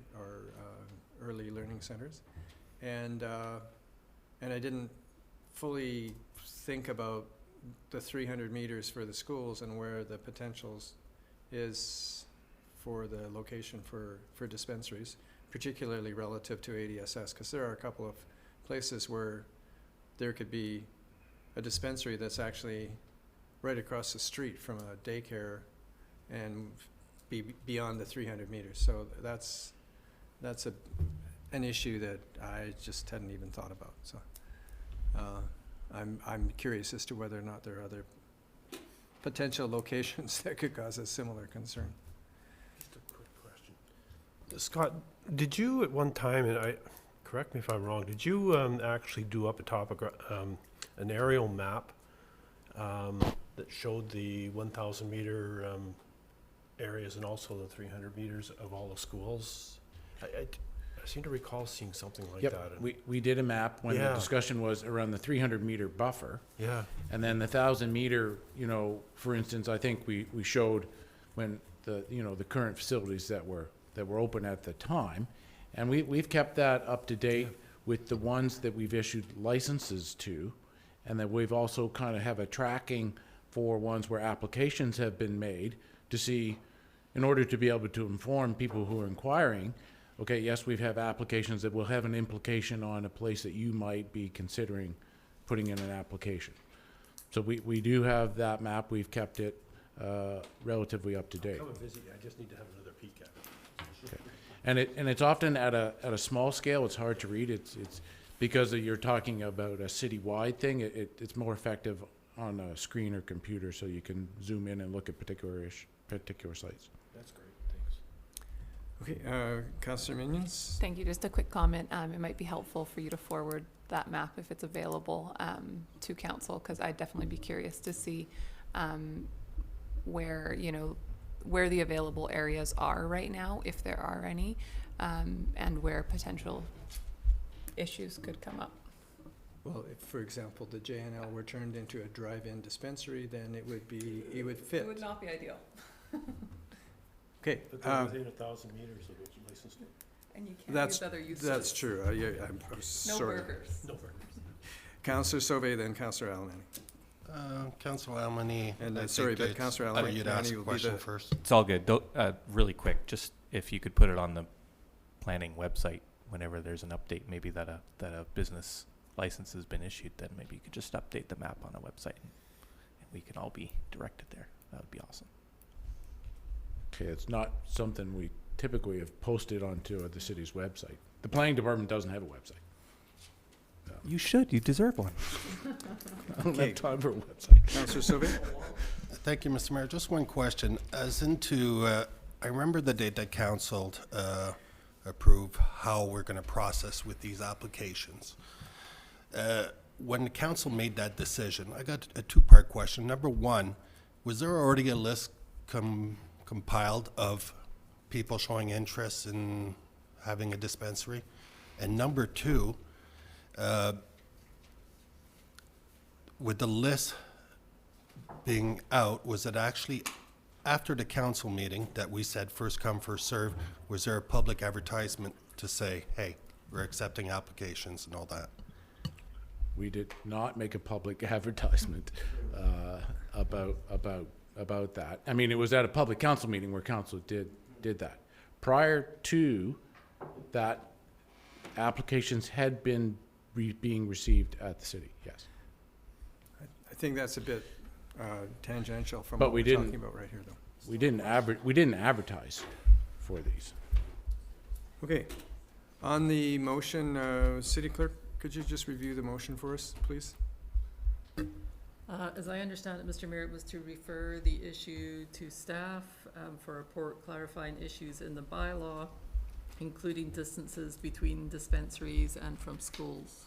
early learning centers. And I didn't fully think about the 300 meters for the schools and where the potentials is for the location for dispensaries, particularly relative to ADSS, because there are a couple of places where there could be a dispensary that's actually right across the street from a daycare and be beyond the 300 meters. So that's an issue that I just hadn't even thought about. So I'm curious as to whether or not there are other potential locations that could cause a similar concern. Just a quick question. Scott, did you at one time, and correct me if I'm wrong, did you actually do up atop an aerial map that showed the 1,000 meter areas and also the 300 meters of all the schools? I seem to recall seeing something like that. We did a map when the Yeah. discussion was around the 300 meter buffer. Yeah. And then the 1,000 meter, you know, for instance, I think we showed when the current facilities that were open at the time. And we've kept that up to date with the ones that we've issued licenses to. And then we've also kind of have a tracking for ones where applications have been made to see, in order to be able to inform people who are inquiring, okay, yes, we have applications that will have an implication on a place that you might be considering putting in an application. So we do have that map. We've kept it relatively up to date. Come and visit you. I just need to have another peek at it. Okay. And it's often at a small scale. It's hard to read. It's because you're talking about a citywide thing. It's more effective on a screen or computer, so you can zoom in and look at particular sites. That's great. Thanks. Okay, Councillor Minions? Thank you. Just a quick comment. It might be helpful for you to forward that map if it's available to council, because I'd definitely be curious to see where the available areas are right now, if there are any, and where potential issues could come up. Well, if, for example, the JNL were turned into a drive-in dispensary, then it would fit. It would not be ideal. Okay. But they're within 1,000 meters of its licensed. And you can't use other uses. That's true. I'm No sorry. burgers. No burgers. Councillor Sauvé, then Councillor Alberni. Councillor Alberni. And sorry, but Councillor Alberni you'd ask a will be question the first. It's all good. Really quick, just if you could put it on the planning website whenever there's an update, maybe that a business license has been issued, then maybe you could just update the map on the website and we can all be directed there. That would be awesome. Okay, it's not something we typically have posted onto the city's website. The planning department doesn't have a website. You should. You deserve one. I don't Okay. have time for a website. Councillor Sauvé? Thank you, Mr. Mayor. Just one question. I remember the date that council approved how we're going to process with these applications. When the council made that decision, I got a two-part question. Number one, was there already a list compiled of people showing interest in having a dispensary? And number two, with the list being out, was it actually after the council meeting that we said first come, first serve, was there a public advertisement to say, hey, we're accepting applications and all that? We did not make a public advertisement about that. I mean, it was at a public council meeting where council did that. Prior to that, applications had been being received at the city, yes. I think that's a bit tangential from But what we we're didn't- talking about right here, though. We didn't advertise for these. Okay. On the motion, City Clerk, could you just review the motion for us, please? As I understand it, Mr. Mayor, it was to refer the issue to staff for a report clarifying issues in the bylaw, including distances between dispensaries and from schools.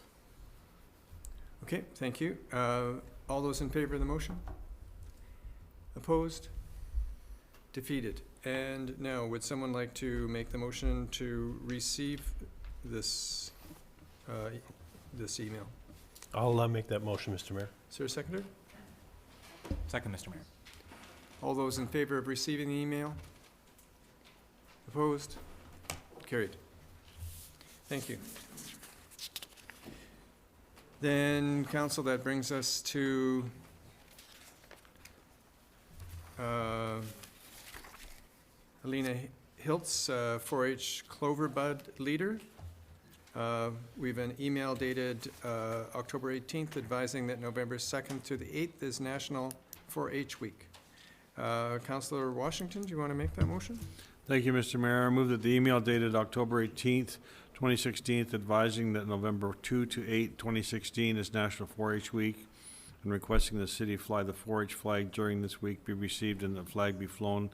Okay, thank you. All those in favor of the motion? Opposed? Defeated. And now, would someone like to make the motion to receive this, this email? I'll make that motion, Mr. Mayor. Is there a seconder? Second, Mr. Mayor. All those in favor of receiving the email? Opposed? Carried. Thank you. Then, council, that brings us to Alina Hiltz, 4-H Cloverbud leader. We have an email dated October 18th advising that November 2nd to the 8th is National 4-H Week. Councillor Washington, do you want to make that motion? Thank you, Mr. Mayor. I move that the email dated October 18th, 2016, advising that November 2 to 8, 2016 is National 4-H Week, and requesting the city fly the 4-H flag during this week be received and the flag be flown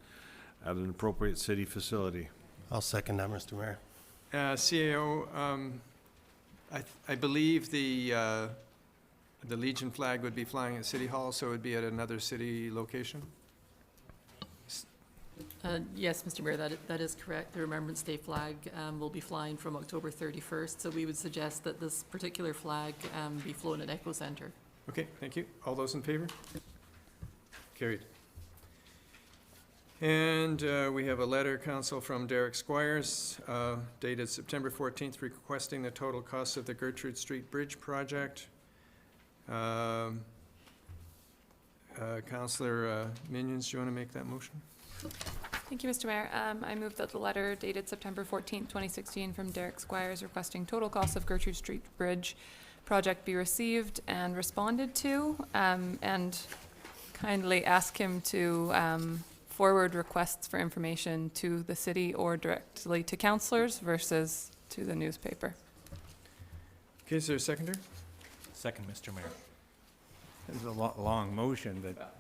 at an appropriate city facility. I'll second that, Mr. Mayor. CAO, I believe the Legion flag would be flying at City Hall, so it would be at another city location? Yes, Mr. Mayor, that is correct. The Remembrance Day flag will be flying from October 31st, so we would suggest that this particular flag be flown at Echo Centre. Okay, thank you. All those in favor? Carried. And we have a letter, Council, from Derek Squires, dated September 14th, requesting the total cost of the Gertrude Street Bridge project. Councillor Minions, do you want to make that motion? Thank you, Mr. Mayor. I move that the letter dated September 14th, 2016 from Derek Squires requesting total cost of Gertrude Street Bridge project be received and responded to, and kindly ask him to forward requests for information to the city or directly to councillors versus to the newspaper. Okay, is there a seconder? Second, Mr. Mayor. It's a long motion, but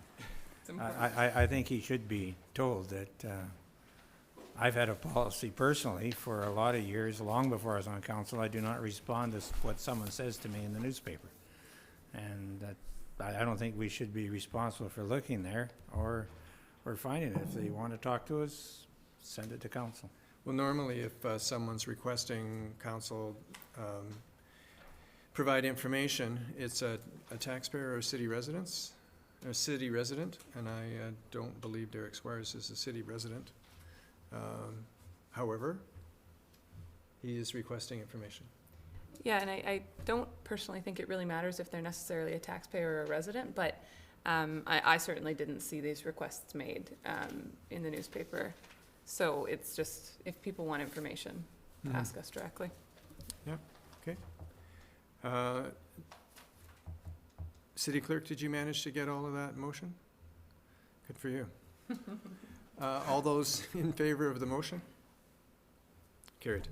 I think he should be told that I've had a policy personally for a lot of years, long before I was on council. I do not respond to what someone says to me in the newspaper. And that, I don't think we should be responsible for looking there or finding it. If they want to talk to us, send it to council. Well, normally if someone's requesting council provide information, it's a taxpayer or a city resident, and I don't believe Derek Squires is a city resident. However, he is requesting information. Yeah, and I don't personally think it really matters if they're necessarily a taxpayer or a resident, but I certainly didn't see these requests made in the newspaper. So it's just, if people want information, ask us directly. Yeah, okay. City Clerk, did you manage to get all of that motion? Good for you. All those in favor of the motion? Carried.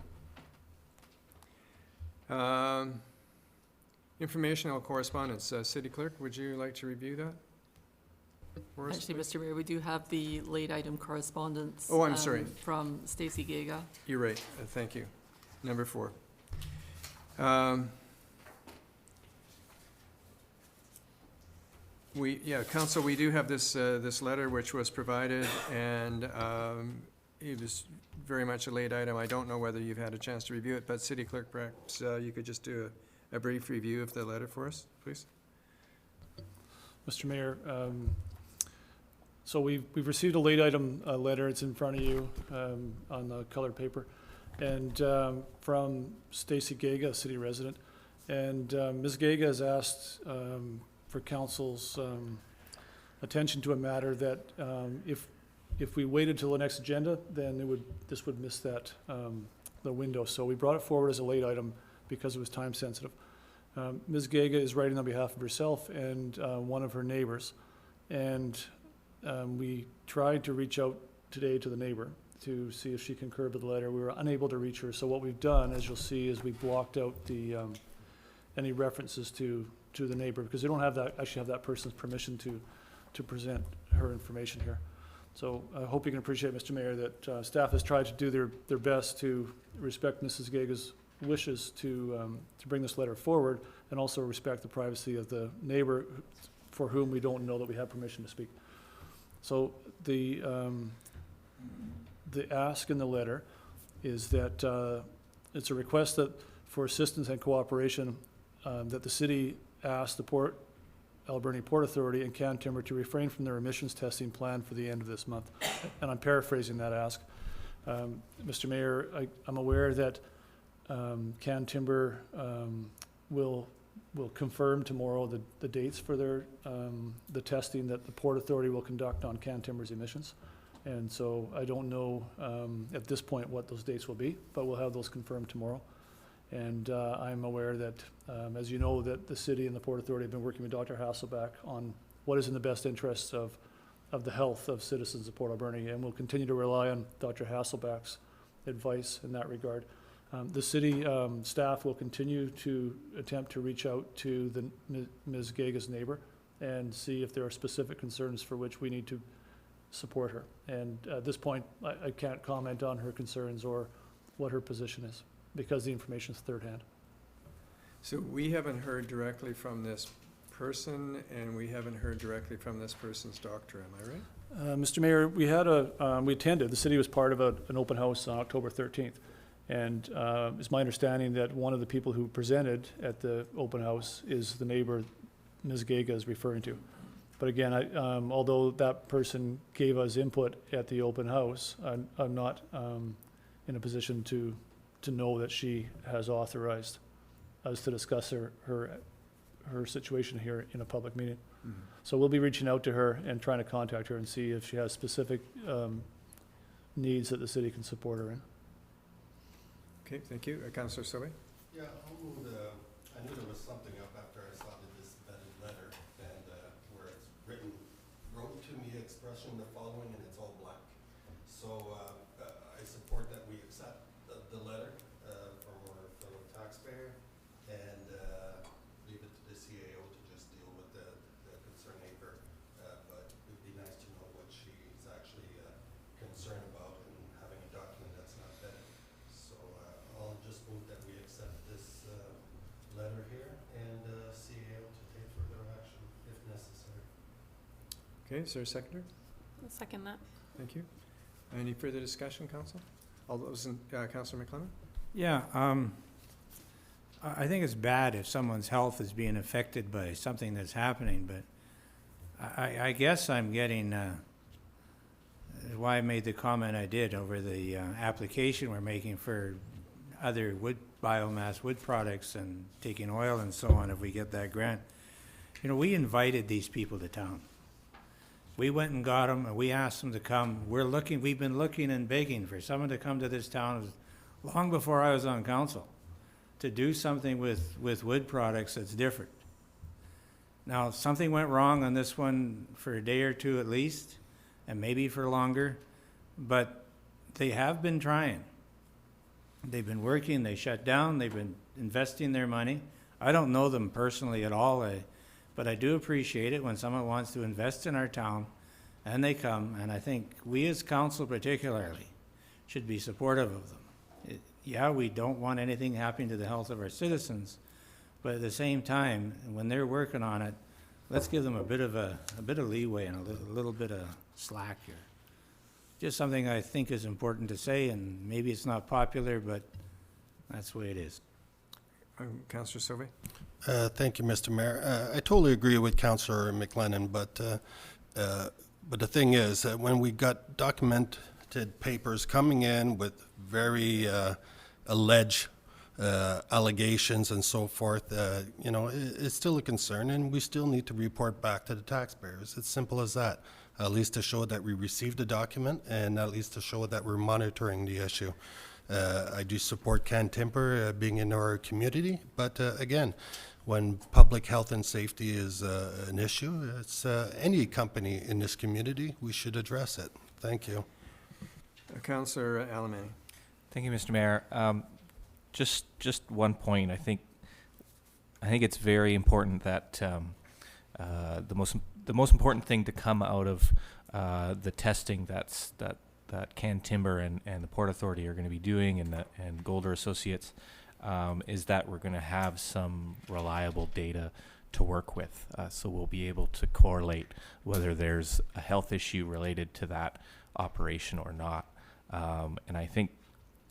Informational correspondence. City Clerk, would you like to review that for us, Actually, please? Mr. Mayor, we do have the late item correspondence. Oh, I'm sorry. From Stacey Gaga. You're right. Thank you. Number 4. Council, we do have this this letter which was provided, and it was very much a late item. I don't know whether you've had a chance to review it, but City Clerk, perhaps you could just do a brief review of the letter for us, please. Mr. Mayor, so we've received a late item letter. It's in front of you on the colored paper, and from Stacey Gaga, a city resident. And Ms. Gaga has asked for council's attention to a matter that if we waited till the next agenda, then this would miss that the window. So we brought it forward as a late item because it was time sensitive. Ms. Gaga is writing on behalf of herself and one of her neighbors, and we tried to reach out today to the neighbor. to see if she concurred with the letter. We were unable to reach her, so what we've done, as you'll see, is we blocked out the, any references to the neighbor, because they don't have that, actually have that person's permission to present her information here. So I hope you can appreciate, Mr. Mayor, that staff has tried to do their best to respect Mrs. Gega's wishes to bring this letter forward, and also respect the privacy of the neighbor for whom we don't know that we have permission to speak. So the ask in the letter is that it's a request that for assistance and cooperation that the city ask the Alberni Port Authority and Can Timber to refrain from their emissions testing plan for the end of this month. And I'm paraphrasing that ask. Mr. Mayor, I'm aware that Can Timber will confirm tomorrow the dates for their the testing that the Port Authority will conduct on Can Timber's emissions. And so I don't know at this point what those dates will be, but we'll have those confirmed tomorrow. And I'm aware that, as you know, that the city and the Port Authority have been working with Dr. Hasselbeck on what is in the best interests of the health of citizens of Port Alberni, and we'll continue to rely on Dr. Hasselbeck's advice in that regard. The city staff will continue to attempt to reach out to Ms. Gega's neighbor and see if there are specific concerns for which we need to support her. And at this point, I can't comment on her concerns or what her position is, because the information is third hand. So we haven't heard directly from this person, and we haven't heard directly from this person's doctor, am I right? Mr. Mayor, we had we attended, the city was part of an open house on October 13th. And it's my understanding that one of the people who presented at the open house is the neighbor Ms. Gega is referring to. But again, although that person gave us input at the open house, I'm not in a position to know that she has authorized us to discuss her situation here in a public meeting. Mm-hmm. So we'll be reaching out to her and trying to contact her and see if she has specific needs that the city can support her in. Okay, thank you. Councillor Sobe? Yeah, I'll move I knew there was something up after I saw this vetted letter, and where it's wrote to me expressing the following, and it's all black. So I support that we accept the letter from our fellow taxpayer, and leave it to the CAO to just deal with the concerned neighbor. But it would be nice to know what she's actually concerned about and having a document that's not vetted. So I'll just move that we accept this letter here, and CAO to take further action if necessary. Okay, is there a seconder? I'll second that. Thank you. Any further discussion, Council? All those in, Councillor McLennan? Yeah, I think it's bad if someone's health is being affected by something that's happening, but I guess I'm getting, why I made the comment I did over the application we're making for other biomass wood products and taking oil and so on if we get that grant. You know, we invited these people to town. We went and got them, and we asked them to come. We've been looking and begging for someone to come to this town long before I was on council to do something with wood products that's different. Now, something went wrong on this one for a day or two at least, and maybe for longer, but they have been trying. They've been working, they shut down, they've been investing their money. I don't know them personally at all, but I do appreciate it when someone wants to invest in our town and they come, and I think we as council particularly should be supportive of them. Yeah, we don't want anything happening to the health of our citizens, but at the same time, when they're working on it, let's give them a bit of leeway and a little bit of slack here. Just something I think is important to say, and maybe it's not popular, but that's the way it is. Councillor Sauvé? Thank you, Mr. Mayor. I totally agree with Councillor McLennan, but the thing is, when we got documented papers coming in with very alleged allegations and so forth, you know, it's still a concern, and we still need to report back to the taxpayers. It's simple as that. At least to show that we received the document, and at least to show that we're monitoring the issue. I do support Can Timber being in our community, but again, when public health and safety is an issue, it's any company in this community, we should address it. Thank you. Councillor Alamani. Thank you, Mr. Mayor. Just one point. I think it's very important that the most important thing to come out of the testing that Can Timber and the Port Authority are going to be doing, and Golder Associates, is that we're going to have some reliable data to work with. So we'll be able to correlate whether there's a health issue related to that operation or not. And I think,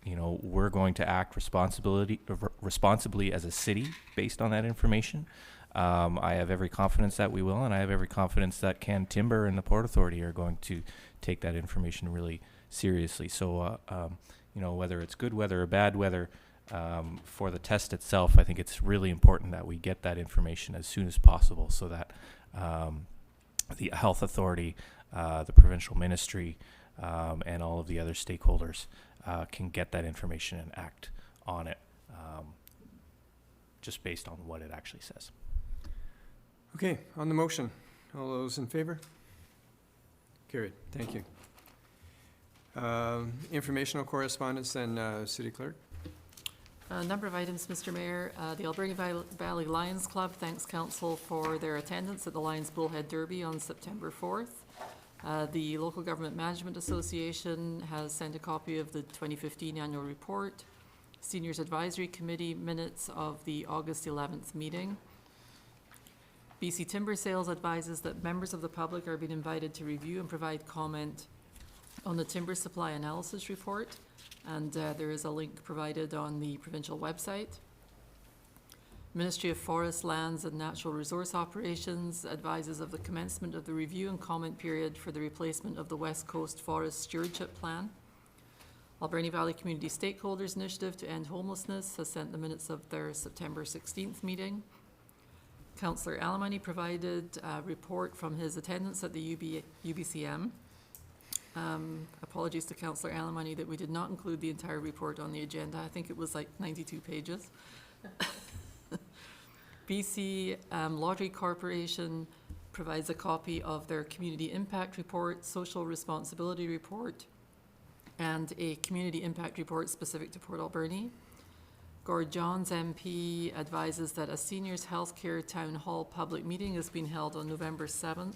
we're going to act responsibly as a city based on that information. I have every confidence that we will, and I have every confidence that Can Timber and the Port Authority are going to take that information really seriously. So, whether it's good weather or bad weather, for the test itself, I think it's really important that we get that information as soon as possible so that the health authority, the provincial ministry, and all of the other stakeholders can get that information and act on it, just based on what it actually says. Okay, on the motion, all those in favor? Carried. Thank you. Informational correspondence, then, City Clerk. A number of items, Mr. Mayor. The Alberni Valley Lions Club thanks Council for their attendance at the Lions Bullhead Derby on September 4th. The Local Government Management Association has sent a copy of the 2015 annual report. Seniors Advisory Committee minutes of the August 11th meeting. BC Timber Sales advises that members of the public are being invited to review and provide comment on the timber supply analysis report, and there is a link provided on the provincial website. Ministry of Forests, Lands and Natural Resource Operations advises of the commencement of the review and comment period for the replacement of the West Coast Forest Stewardship Plan. Alberni Valley Community Stakeholders Initiative to End Homelessness has sent the minutes of their September 16th meeting. Councillor Alamani provided a report from his attendance at the UBCM. Apologies to Councillor Alamani that we did not include the entire report on the agenda. I think it was like 92 pages. BC Lottery Corporation provides a copy of their Community Impact Report, Social Responsibility Report, and a Community Impact Report specific to Port Alberni. Gord Johns MP advises that a Seniors Healthcare Town Hall public meeting has been held on November 7th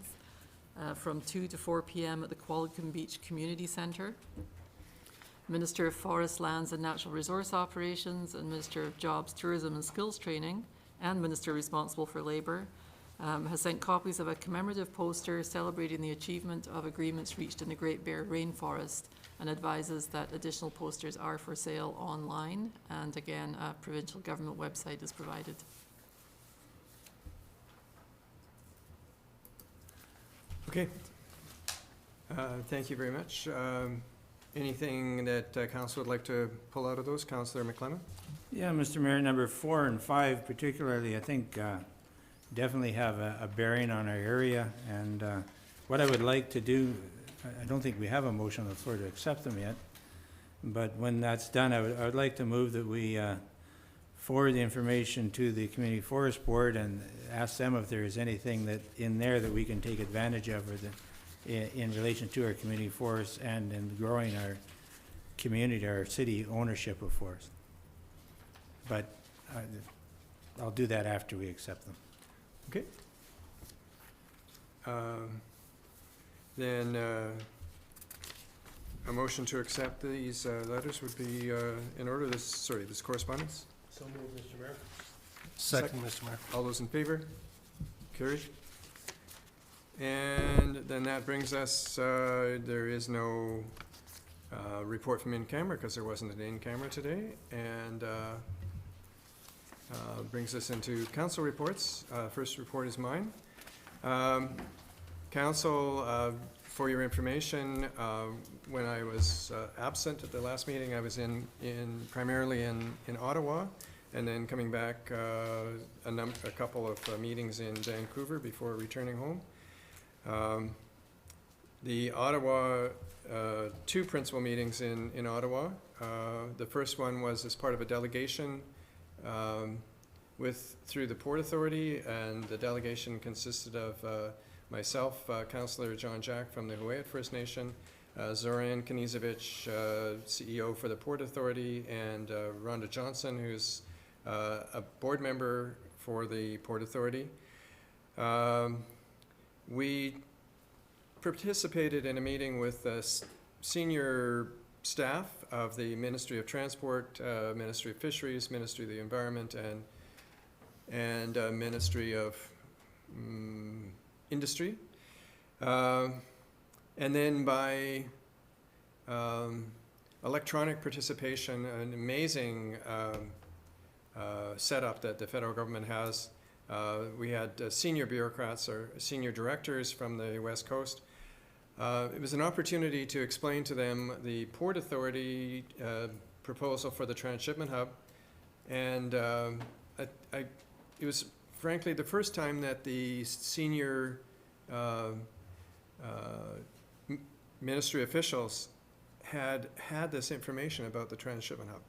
from 2 to 4 p.m. at the Qualicum Beach Community Centre. Minister of Forests, Lands and Natural Resource Operations and Minister of Jobs, Tourism and Skills Training and Minister responsible for Labour has sent copies of a commemorative poster celebrating the achievement of agreements reached in the Great Bear Rainforest and advises that additional posters are for sale online, and again, a provincial government website is provided. Okay. Thank you very much. Anything that Council would like to pull out of those? Councillor McLennan? Yeah, Mr. Mayor, number 4 and 5 particularly, I think definitely have a bearing on our area. And what I would like to do, I don't think we have a motion on the floor to accept them yet, but when that's done, I would like to move that we forward the information to the Community Forest Board and ask them if there is anything that in there that we can take advantage of, or that in relation to our community forests and in growing our community, our city ownership of forests. But I'll do that after we accept them. Okay. Then a motion to accept these letters would be in order. This correspondence. So moved, Mr. Mayor. Second, Mr. Mayor. All those in favor? Carried. And then that brings us, there is no report from in-camera because there wasn't an in-camera today. And brings us into council reports. First report is mine. Council, for your information, when I was absent at the last meeting, I was primarily in Ottawa, and then coming back a couple of meetings in Vancouver before returning home. The Ottawa, 2 principal meetings in Ottawa. The first one was as part of a delegation through the Port Authority, and the delegation consisted of myself, Councillor John Jack from the Huu-ay-aht First Nation, Zoran Kanizovic, CEO for the Port Authority, and Rhonda Johnson, who's a board member for the Port Authority. We participated in a meeting with senior staff of the Ministry of Transport, Ministry of Fisheries, Ministry of the Environment, and Ministry of Industry. And then by electronic participation, an amazing setup that the federal government has. We had senior bureaucrats or senior directors from the West Coast. It was an opportunity to explain to them the Port Authority proposal for the transshipment hub. And it was frankly the first time that the senior ministry officials had this information about the transshipment hub.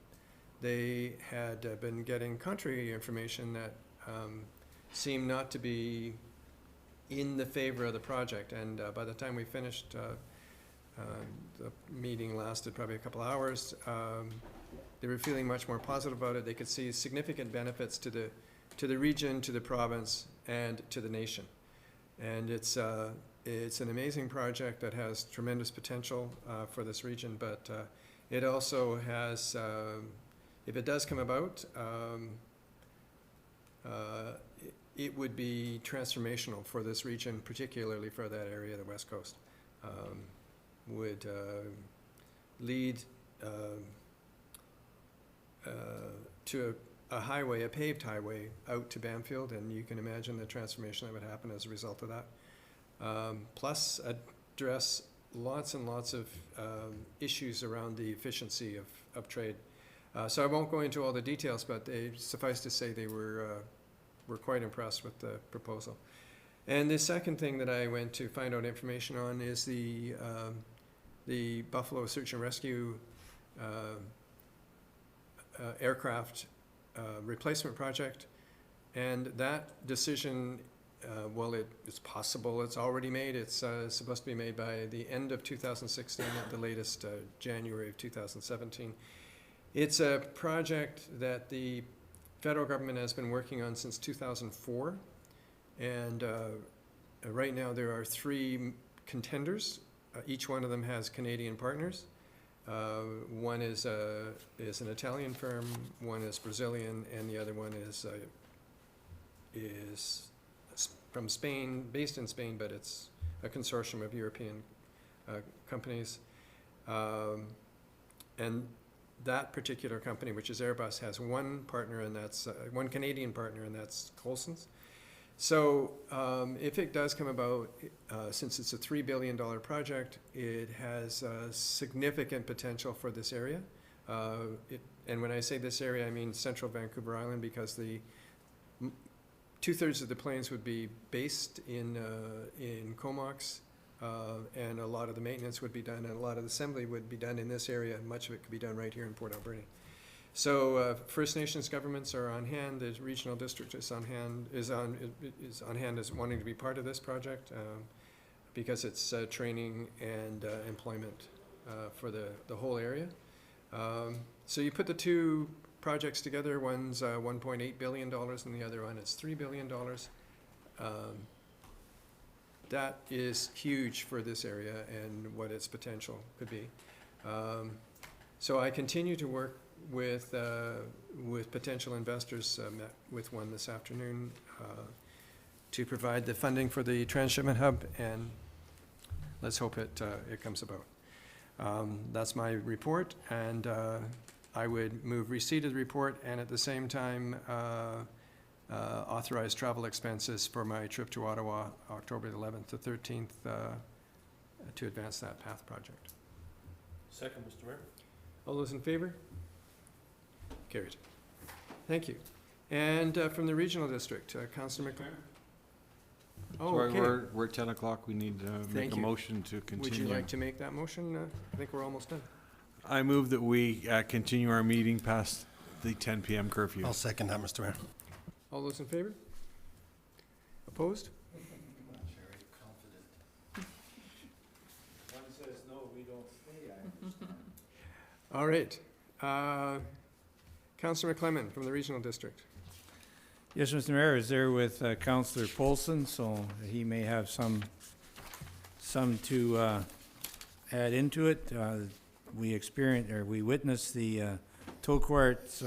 They had been getting contrary information that seemed not to be in the favor of the project, and by the time we finished, the meeting lasted probably a couple hours. They were feeling much more positive about it. They could see significant benefits to the region, to the province, and to the nation. And it's an amazing project that has tremendous potential for this region, but it also has, if it does come about, it would be transformational for this region, particularly for that area, the West Coast. Would lead to a highway, a paved highway out to Bamfield, and you can imagine the transformation that would happen as a result of that. Plus address lots and lots of issues around the efficiency of trade. So I won't go into all the details, but they suffice to say they were quite impressed with the proposal. And the second thing that I went to find out information on is the Buffalo Search and Rescue aircraft replacement project. And that decision, well, it's possible it's already made. It's supposed to be made by the end of 2016, at the latest January of 2017. It's a project that the federal government has been working on since 2004, and right now there are 3 contenders. Each one of them has Canadian partners. One is an Italian firm, one is Brazilian, and the other one is from Spain, based in Spain, but it's a consortium of European companies. And that particular company, which is Airbus, has one partner, and that's one Canadian partner, and that's Colson's. So if it does come about, since it's a $3 billion project, it has significant potential for this area. And when I say this area, I mean central Vancouver Island, because the 2/3 of the planes would be based in Comox, and a lot of the maintenance would be done, and a lot of the assembly would be done in this area, and much of it could be done right here in Port Alberni. So First Nations governments are on hand. The regional district is on hand as wanting to be part of this project, because it's training and employment for the whole area. So you put the 2 projects together. One's $1.8 billion, and the other one is $3 billion. That is huge for this area and what its potential could be. So I continue to work with potential investors. Met with one this afternoon to provide the funding for the transshipment hub, and let's hope it comes about. That's my report, and I would move receipt of the report, and at the same time authorize travel expenses for my trip to Ottawa, October 11th to 13th, to advance that PATH project. Second, Mr. Mayor. All those in favor? Carried. Thank you. And from the regional district, Councillor McLean. Oh, Sorry, okay. we're at 10 o'clock. We need to make a motion to continue. Would you like to make that motion? I think we're almost done. I move that we continue our meeting past the 10 p.m. curfew. I'll second that, Mr. Mayor. All those in favor? Opposed? One says no, All right. Councillor McClement from the Regional District. Yes, Mr. Mayor, I was there with Councillor Polson, so he may have some to add into it. We witnessed the Toquart's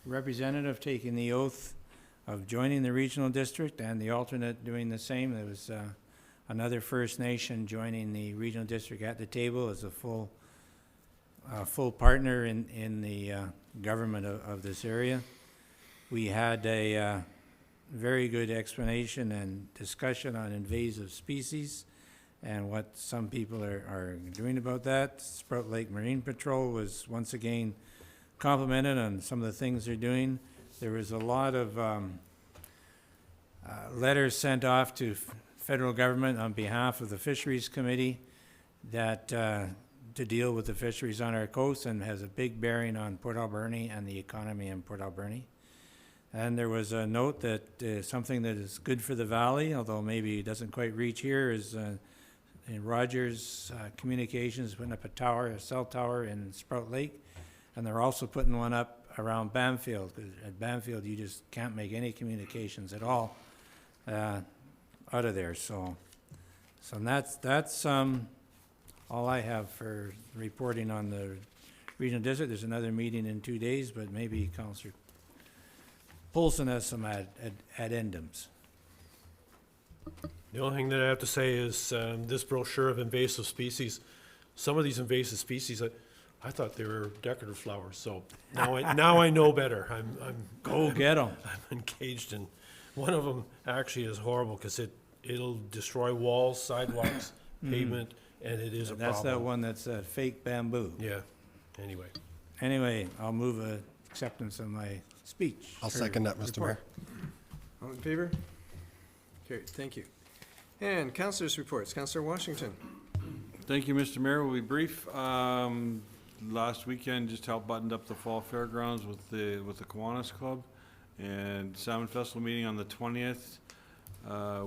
representative taking the oath of joining the Regional District and the alternate doing the same. There was another First Nation joining the Regional District at the table as a full partner in the government of this area. We had a very good explanation and discussion on invasive species and what some people are doing about that. Sprout Lake Marine Patrol was once again complimented on some of the things they're doing. There was a lot of letters sent off to federal government on behalf of the Fisheries Committee that to deal with the fisheries on our coast and has a big bearing on Port Alberni and the economy in Port Alberni. And there was a note that something that is good for the valley, although maybe it doesn't quite reach here, is in Rogers Communications putting up a cell tower in Sprout Lake, and they're also putting one up around Bamfield, because at Bamfield you just can't make any communications at all out of there. So that's all I have for reporting on the Regional District. There's another meeting in 2 days, but maybe Councillor Polson has some addendums. The only thing that I have to say is this brochure of invasive species, some of these invasive species, I thought they were decorative flowers, so now I know better. I'm Go get them. I'm engaged in, one of them actually is horrible because it'll destroy walls, sidewalks, pavement, and it is a problem. That's that one that's fake bamboo. Yeah, Anyway, I'll move acceptance of my speech. I'll second that, Mr. Mayor. All in favor? Carried. Thank you. And councillors' reports. Councillor Washington. Thank you, Mr. Mayor. We'll be brief. Last weekend, just helped button up the fall fairgrounds with the Kiwanis Club, and Salmon Festival meeting on the 20th.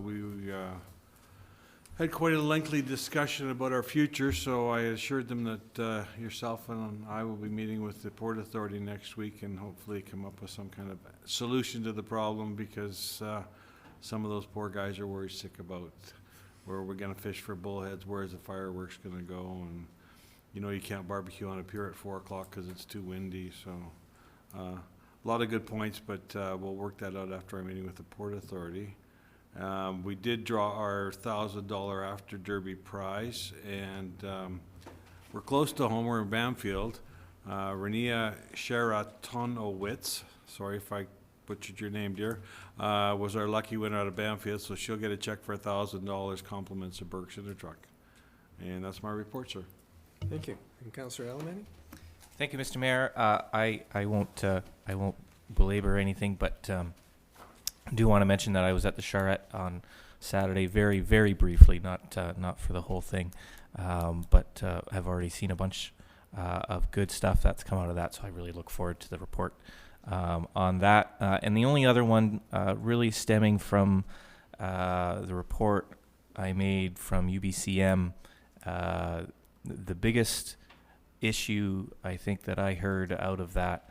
We had quite a lengthy discussion about our future, so I assured them that yourself and I will be meeting with the Port Authority next week and hopefully come up with some kind of solution to the problem, because some of those poor guys are worried sick about where we're going to fish for bullheads, where's the fireworks going to go, and you can't barbecue on a pier at 4 o'clock because it's too windy. So a lot of good points, but we'll work that out after our meeting with the Port Authority. We did draw our $1,000 After Derby prize, and we're close to home. We're in Bamfield. Renia Sheratonowitz, sorry if I butchered your name, dear, was our lucky winner out of Bamfield, so she'll get a check for $1,000, compliments of Berks in her truck. And that's my report, sir. Thank you. And Councillor Alberni. Thank you, Mr. Mayor. I won't belabor anything, but do want to mention that I was at the Charrette on Saturday, very, very briefly, not for the whole thing, but have already seen a bunch of good stuff that's come out of that, so I really look forward to the report on that. And the only other one really stemming from the report I made from UBCM, the biggest issue I think that I heard out of that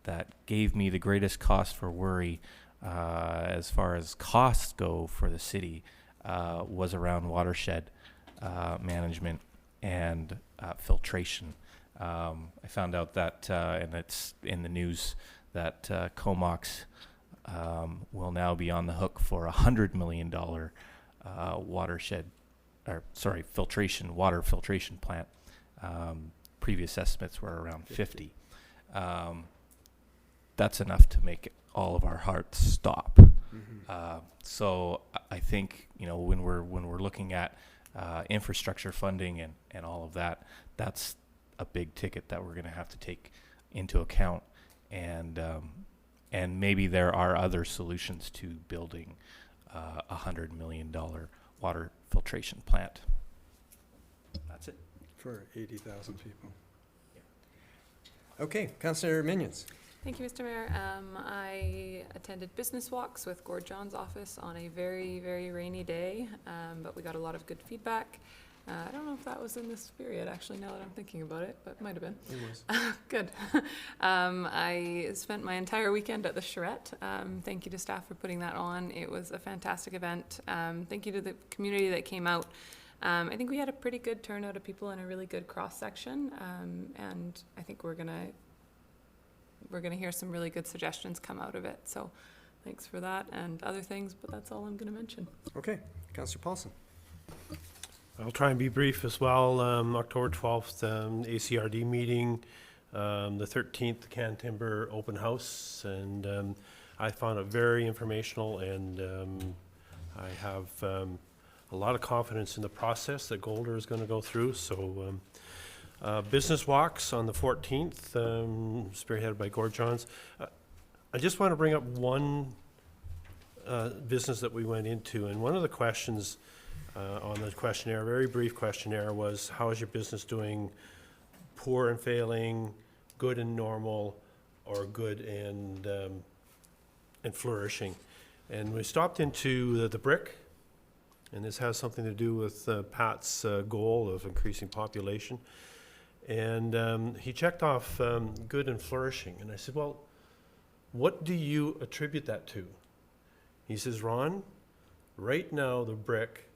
that gave me the greatest cause for worry as far as costs go for the city was around watershed management and filtration. I found out that, and it's in the news, that Comox will now be on the hook for $100 million water filtration plant. Previous estimates were around 50. That's enough to make all of our hearts stop. So I think when we're looking at infrastructure funding and all of that, that's a big ticket that we're going to have to take into account, and maybe there are other solutions to building $100 million water filtration plant. That's it. For 80,000 people. Okay, Councillor Minions. Thank you, Mr. Mayor. I attended business walks with Gord John's office on a very, very rainy day, but we got a lot of good feedback. I don't know if that was in this period, actually, now that I'm thinking about it, but it might have been. It was. Good. I spent my entire weekend at the charrette. Thank you to staff for putting that on. It was a fantastic event. Thank you to the community that came out. I think we had a pretty good turnout of people and a really good cross-section, and I think we're gonna hear some really good suggestions come out of it. So thanks for that and other things, but that's all I'm gonna mention. Okay, Councillor Paulson. I'll try and be brief as well. October 12th, ACRD meeting, the 13th, Can Timber open house, and I found it very informational, and I have a lot of confidence in the process that Golder is going to go through. So business walks on the 14th, spearheaded by Gord Johns. I just want to bring up one business that we went into, and one of the questions on the questionnaire, very brief questionnaire, was how is your business doing? Poor and failing, good and normal, or good and flourishing. And we stopped into the brick, and this has something to do with Pat's goal of increasing population. And he checked off good and flourishing, and I said, well, what do you attribute that to? He says, Ron, right now the brick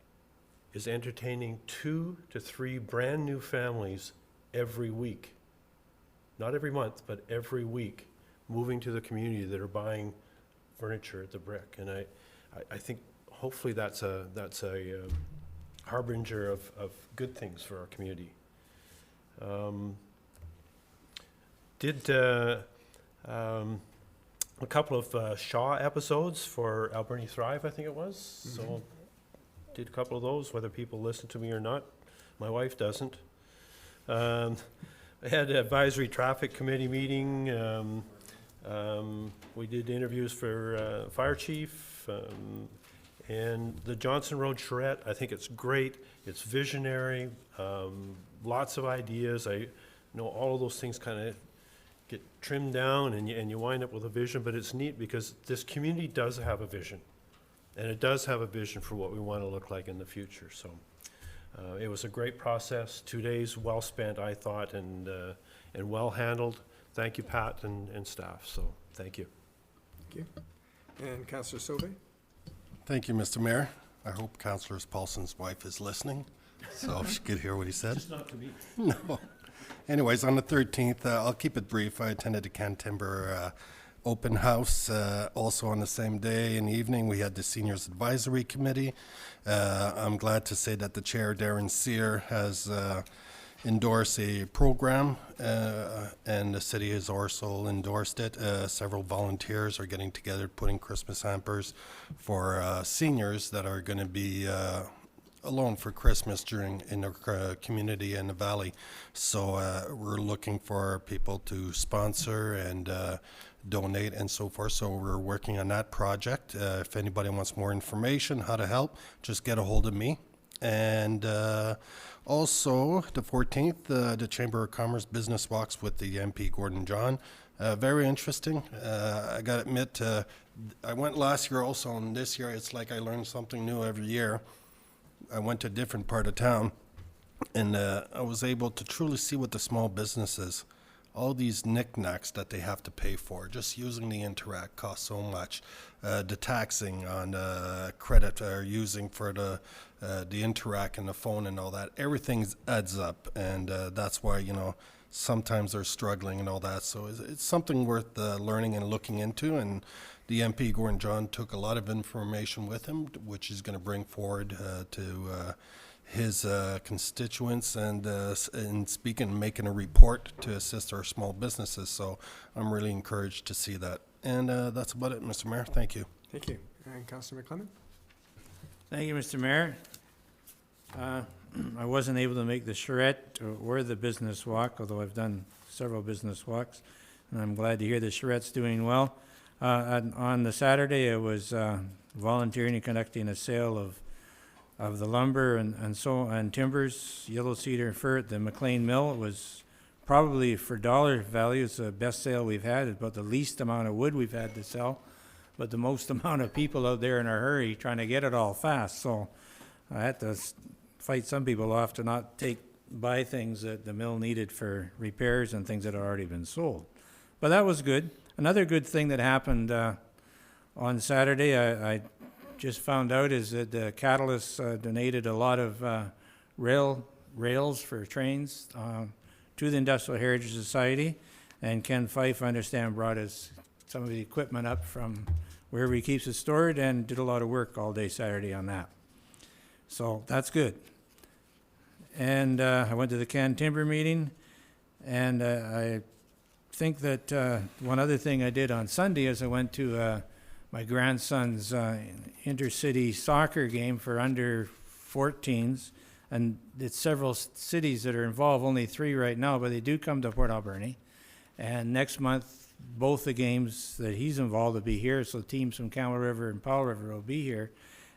is entertaining 2 to 3 brand new families every week. Not every month, but every week, moving to the community that are buying furniture at the brick. And I think hopefully that's a harbinger of good things for our community. Did a couple of Shaw episodes for Alberni Thrive, I think it was. Mm-hmm. So did a couple of those, whether people listen to me or not. My wife doesn't. I had an advisory traffic committee meeting. We did interviews for fire chief, and the Johnson Road charrette. I think it's great. It's visionary. Lots of ideas. I know all of those things kind of get trimmed down, and you wind up with a vision. But it's neat because this community does have a vision, and it does have a vision for what we want to look like in the future. So it was a great process. 2 days well spent, I thought, and well handled. Thank you, Pat and staff. So thank you. Thank you. And Councillor Sauvé. Thank you, Mr. Mayor. I hope Councillor Paulson's wife is listening, so she could hear what he said. Just not to me. No. Anyways, on the 13th, I'll keep it brief. I attended the Can Timber open house. Also on the same day in the evening, we had the Seniors Advisory Committee. I'm glad to say that the chair, Darren Sear, has endorsed a program, and the city has also endorsed it. Several volunteers are getting together, putting Christmas hampers for seniors that are going to be alone for Christmas in the community in the valley. So we're looking for people to sponsor and donate and so forth. So we're working on that project. If anybody wants more information, how to help, just get a hold of me. And also the 14th, the Chamber of Commerce business walks with the MP Gordon John. Very interesting. I gotta admit, I went last year also, and this year it's like I learned something new every year. I went to a different part of town, and I was able to truly see what the small businesses, all these knickknacks that they have to pay for, just using the Interact costs so much. The taxing on credit they're using for the Interact and the phone and all that, everything adds up, and that's why, sometimes they're struggling and all that. So it's something worth learning and looking into, and the MP, Gordon John, took a lot of information with him, which he's going to bring forward to his constituents and making a report to assist our small businesses. So I'm really encouraged to see that. And that's about it, Mr. Mayor. Thank you. Thank you. And Councillor McClement. Thank you, Mr. Mayor. I wasn't able to make the charrette or the business walk, although I've done several business walks, and I'm glad to hear the charrette's doing well. On the Saturday, I was volunteering and conducting a sale of the lumber and timbers, yellow cedar and fir at the McLean Mill. It was probably, for dollar value, it's the best sale we've had. It's about the least amount of wood we've had to sell, but the most amount of people out there in a hurry trying to get it all fast. So I had to fight some people off to not buy things that the mill needed for repairs and things that had already been sold. But that was good. Another good thing that happened on Saturday, I just found out, is that Catalyst donated a lot of rails for trains to the Industrial Heritage Society, and Ken Fife, I understand, brought some of the equipment up from wherever he keeps it stored and did a lot of work all day Saturday on that. So that's good. And I went to the Can Timber meeting, and I think that one other thing I did on Sunday is I went to my grandson's intercity soccer game for under 14s, and it's several cities that are involved, only 3 right now, but they do come to Port Alberni. And next month, both the games that he's involved will be here, so teams from Camel River and Powell River will be here,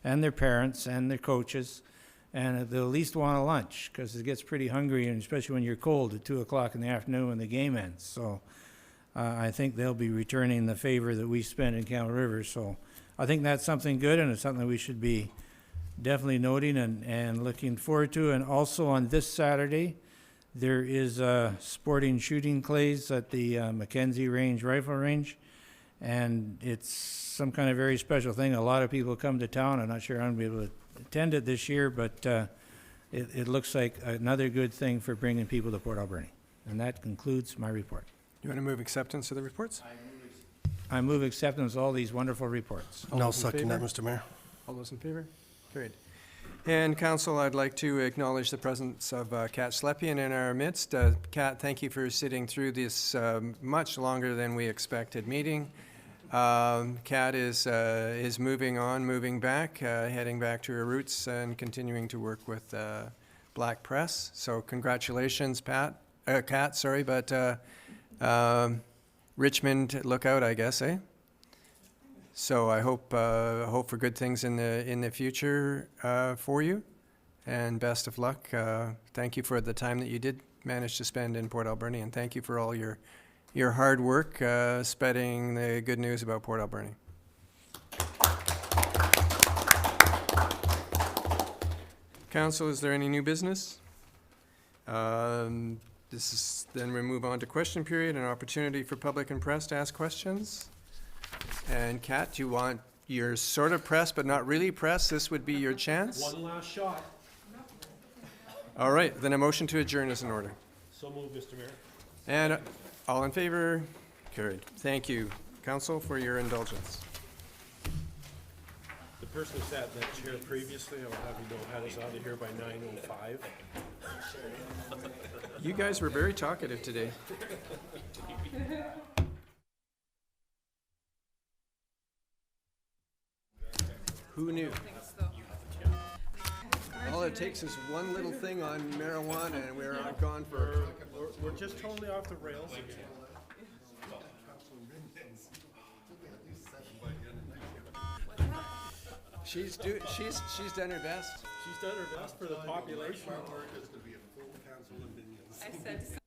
and their parents and their coaches, and they'll at least want a lunch, because it gets pretty hungry, and especially when you're cold at 2 o'clock in the afternoon when the game ends. So I think they'll be returning the favor that we spent in Camel River. So I think that's something good, and it's something we should be definitely noting and looking forward to. And also on this Saturday, there is sporting shooting clays at the Mackenzie Range Rifle Range, and it's some kind of very special thing. A lot of people come to town. I'm not sure I'm going to be able to attend it this year, but it looks like another good thing for bringing people to Port Alberni. And that concludes my report. You want to move acceptance of the reports? I move acceptance of all these wonderful reports. And I'll second that, Mr. Mayor. All those in favor? Carried. And Council, I'd like to acknowledge the presence of Kat Slepian in our midst. Kat, thank you for sitting through this much longer than we expected meeting. Kat is moving on, moving back, heading back to her roots and continuing to work with Black Press. So congratulations, Kat, but Richmond, look out, I guess, eh? So I hope for good things in the future for you, and best of luck. Thank you for the time that you did manage to spend in Port Alberni, and thank you for all your hard work spreading the good news about Port Alberni. Council, is there any new business? Then we move on to question period, an opportunity for public and press to ask questions. And Kat, you're sort of pressed, but not really pressed. This would be your chance. One last shot. All right, then a motion to adjourn is in order. So moved, Mr. Mayor. And all in favor? Carried. Thank you, Council, for your indulgence. The person who sat in that chair previously, I will have you know, had us out of here by 9:05. You guys were very talkative today. Who knew? All it takes is one little thing on marijuana and we're gone for... We're just totally off the rails again. She's done her best. She's done her best for the population. I said